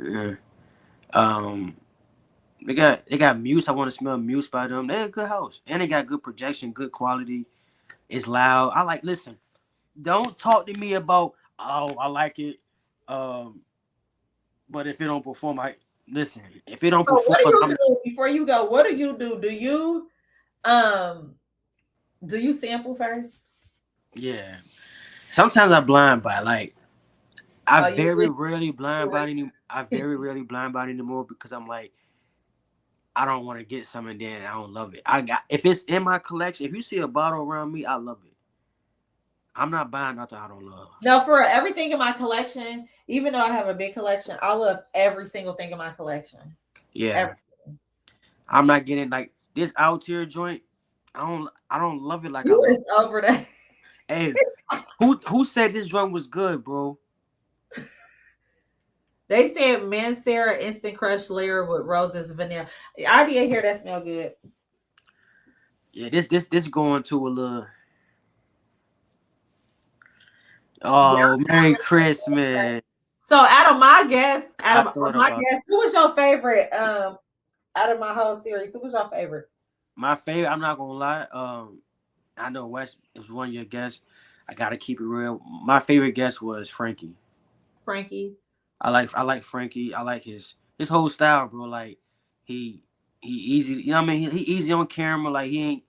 they got Muse. I want to smell Muse by them. They're a good house. And they got good projection, good quality. It's loud. Listen, don't talk to me about I like it. But if it don't perform, if it don't perform, what do you do before you go? What do you do? Do you sample first? Yeah. Sometimes I blind buy. Like I very rarely blind buy anymore because I'm like, I don't want to get something and then I don't love it. If it's in my collection, if you see a bottle around me, I love it. I'm not buying nothing I don't love. No, for everything in my collection, even though I have a big collection, I love every single thing in my collection. Yeah. Everything. I'm not getting like this out here joint. I don't love it like I love it. Over that. Hey, who said this joint was good, bro? They said Mancera Instant Crush layer with roses vanilla. I did hear that smell good. Yeah, this going to a little. Oh, Merry Christmas. So out of my guess, who was your favorite out of my whole series? Who was your favorite? My favorite, I'm not gonna lie. I know Wes is one of your guests. I gotta keep it real. My favorite guest was Frankie. I like Frankie. I like his whole style, bro. Like he easy, you know what I mean? He easy on camera. Like he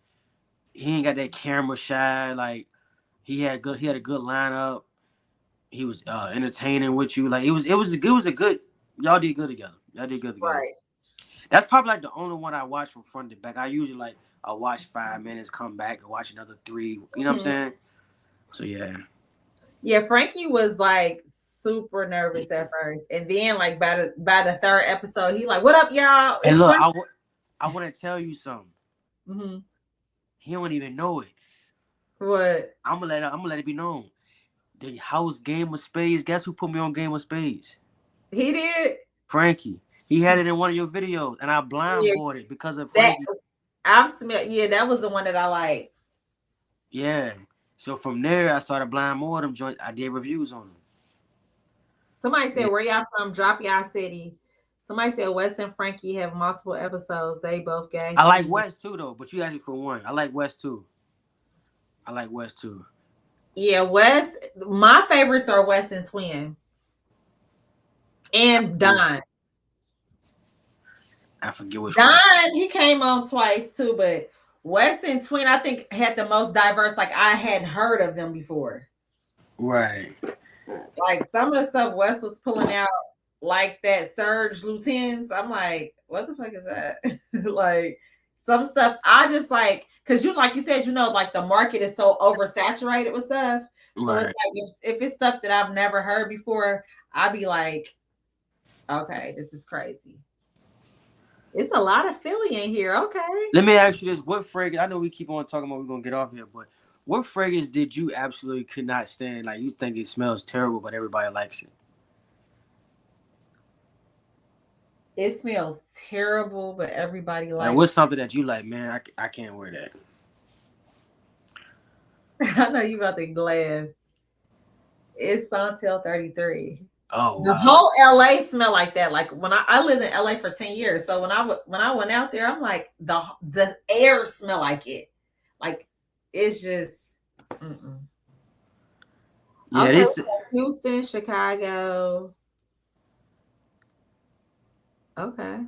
ain't got that camera shy. Like he had a good lineup. He was entertaining with you. Like it was a good. Y'all did good together. Right. That's probably like the only one I watch from front to back. I usually I watch 5 minutes, come back, and watch another 3. You know what I'm saying? So yeah. Yeah, Frankie was like super nervous at first, and then like by the 3rd episode, he like, "What up, y'all?" And look, I want to tell you something. Mm-hmm. He don't even know it. What? I'm gonna let it be known. The house Game of Spades. Guess who put me on Game of Spades? He did. Frankie. He had it in one of your videos, and I blindfolded because of Frankie. I've smelled. Yeah, that was the one that I liked. Yeah, So from there, I started buying more of them joints. I did reviews on them. Somebody said, Yeah. where y'all from? Drop y'all city. Somebody said Wes and Frankie have multiple episodes. They both gay. I like West too, though. But you asked me for one. I like West too. Yeah, Wes. My favorites are Wes and Twin. And Don. I forget which Don, one. he came on twice too, but Wes and Twin, I think, had the most diverse. Like, I hadn't heard of them before. Right. Like, some of the stuff Wes was pulling out, like that Surge Lutens. I'm like, what the fuck is that? Like, some stuff I just like, because like you said, like the market is so oversaturated with stuff. So Right. it's like, if it's stuff that I've never heard before, I'd be like, okay, this is crazy. It's a lot of Philly in here. Okay. Let me ask you this: what fragrance? I know we keep on talking about we're gonna get off here, but what fragrance did you absolutely could not stand? Like you think it smells terrible, but everybody likes it. It smells terrible, but everybody Like likes what's something that you like, man? I can't wear that. it. I know you about to glad. It's Santel 33. Oh The wow. whole LA smell like that. Like when I lived in LA for 10 years. So when I went out there, I'm like the air smell like it. Like it's just Yeah, okay. this. Houston, Chicago. Okay.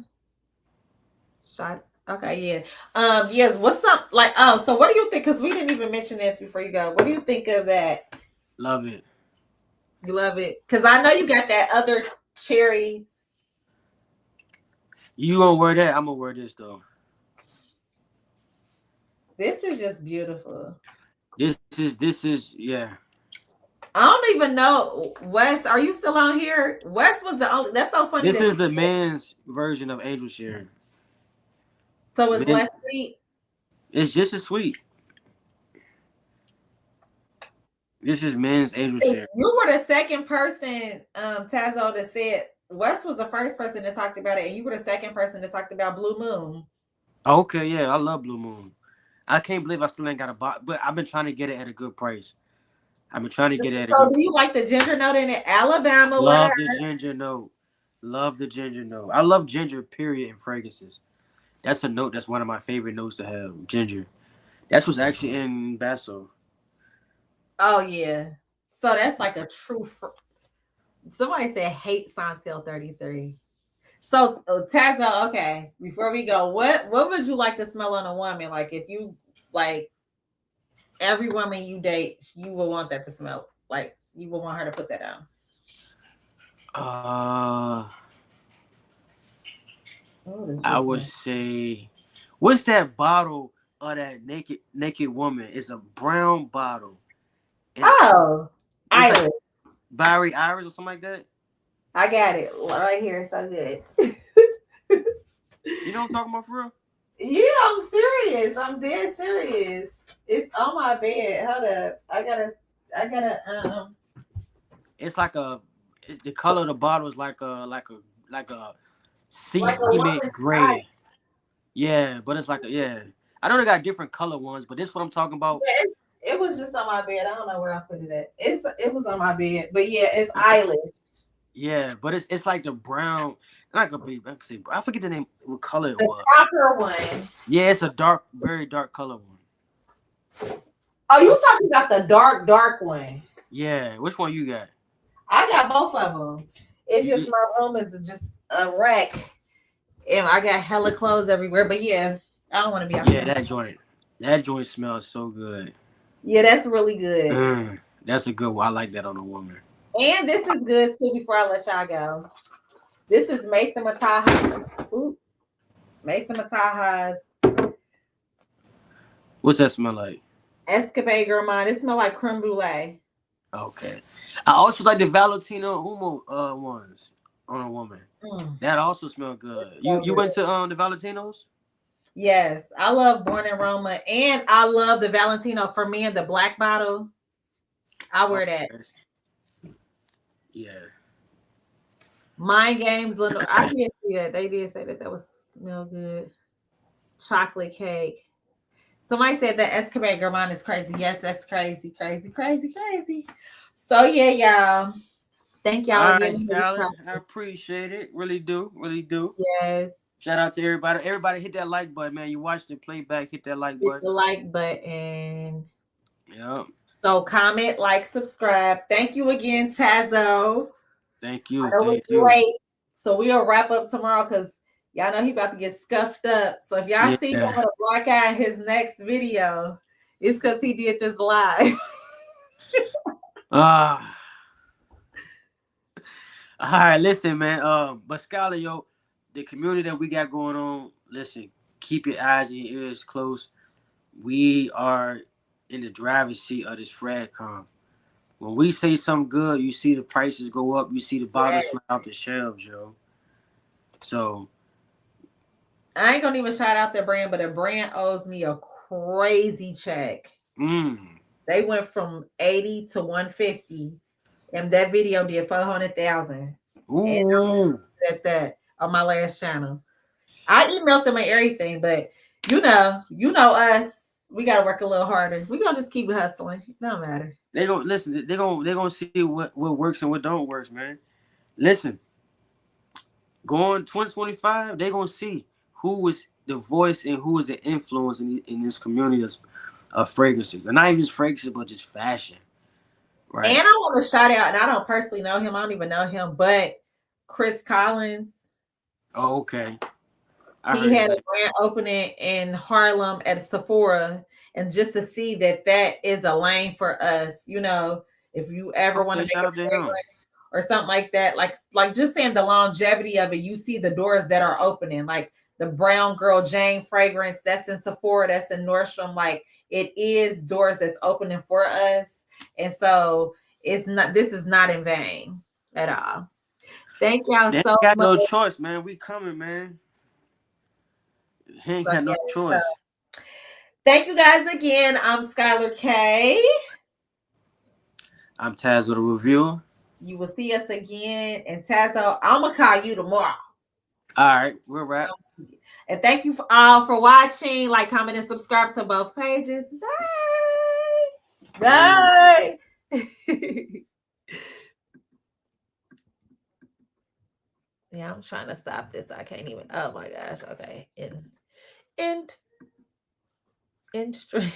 Shot. Okay, yeah. Yes, what's up? Like, oh, so what do you think? Because we didn't even mention this before you go. What do you think of that? Love it. You love it? Because I know you got that other cherry. You gonna wear that? I'm gonna wear this though. This is just beautiful. This is yeah. I don't even know. Wes, are you still on here? Wes was the only. That's so funny. This is the men's version of Angel Share. So it's Men, less sweet. it's just as sweet. This is men's Angel Share. You were the second person, Tazzo, that said Wes was the first person that talked about it, and you were the second person that talked about Blue Moon. Okay, yeah, I love Blue Moon. I can't believe I still ain't got a box, but I've been trying to get it at a good price. I've been trying to get it at a So good do you like the ginger note in it? Alabama. Love the ginger note. Love the ginger note. I love ginger, period, in fragrances. That's a note that's one of my favorite notes to have. Ginger. That's what's actually in Basso. Oh yeah. So that's like a true. Somebody said hate Santel 33. So Tazzo, okay. Before we go, what would you like to smell on a woman? Like if you like every woman you date, you will want that to smell. Like you will want her to put that on. I would say, what's that bottle of that naked woman? It's a brown bottle. Oh, Iris. Like Barry Iris or something like that. I got it right here. So good. You know what I'm talking about for real? Yeah, I'm serious. I'm dead serious. It's on my bed. Hold up. I gotta. It's like the color of the bottle is like a cement gray. Eye. Yeah, but it's like I know they got different color ones, but this is what I'm talking about. Yeah, it was just on my bed. I don't know where I put it at. It was on my bed, but yeah, it's eyelash. Yeah, but it's like the brown. Not gonna be. I forget the name. What color it was? The copper one. Yeah, it's a dark, very dark color one. Oh, you talking about the dark one? Yeah, which one you got? I got both of them. It's just my room is just a wreck, and I got hella clothes everywhere. But yeah, I don't want to be out there. That joint smells so good. Yeah, that's really good. That's a good one. I like that on a woman. And this is good too. Before I let y'all go, this is Mason Mataha. Mason Mataha's. What's that smell like? Escapade Gourmand. It smells like creme brulee. Okay. I also like the Valentino Umo ones on a woman. That also smell good. You went to the Valentinos? Yes, I love Born in Roma, and I love the Valentino for me in the black bottle. I wear that. Yeah. Mind Games, little. I did see that. They did say that was smell good. Chocolate cake. Somebody said that Escobar Gourmand is crazy. Yes, that's crazy, crazy, crazy, crazy. So yeah, y'all. Thank y'all All right, again. Skylar, I appreciate it. Really do, really do. Yes. Shout out to everybody. Everybody hit that like button, man. You watched the playback, hit that like Hit button. the like button. Yeah. So comment, like, subscribe. Thank you again, Tazzo. Thank I you. know Thank it's you. late. So we'll wrap up tomorrow because y'all know he about to get scuffed up. So if y'all see him Yeah. with a black eye in his next video, it's because he did this live. Ah. All right, listen, man. But Skylar, yo, the community that we got going on, listen, keep your eyes and your ears close. We are in the driver's seat of this FradCon. When we say something good, you see the prices go up. You see the bottles Yes. fly off the shelves, yo. So, I ain't gonna even shout out the brand, but the brand owes me a crazy check. They went from 80 to 150, and that video did 400,000. And ooh, at that on my last channel. I emailed them and everything, but you know us. We gotta work a little harder. We gonna just keep hustling. It don't matter. they gonna listen. They gonna see what works and what don't work, man. Listen, going 2025, they gonna see who is the voice and who is the influence in this community of fragrances, and not even just fragrances, but just fashion, And right? I want to shout out, and I don't personally know him. I don't even know him, but Chris Collins. Oh, okay. I He heard his had a name. grand opening in Harlem at Sephora, and just to see that that is a lane for us, if you ever want to Okay, make shout a out to him. fragrance or something like that, like just saying the longevity of it, you see the doors that are opening, like the Brown Girl Jane fragrance that's in Sephora, that's in Nordstrom, like it is doors that's opening for us, and so this is not in vain at all. Thank y'all They ain't so got much. no choice, man. We coming, man. He ain't So, got no yeah, so choice. thank you guys again. I'm Skylar K. I'm Tazzo the Reviewer. You will see us again. And Tazzo, I'm going to call you tomorrow. All right, we're wrap. And thank you all for watching. Like, comment, and subscribe to both pages. Bye. Bye. Yeah, I'm trying to stop this. I can't even. Oh my gosh. Okay. End stream.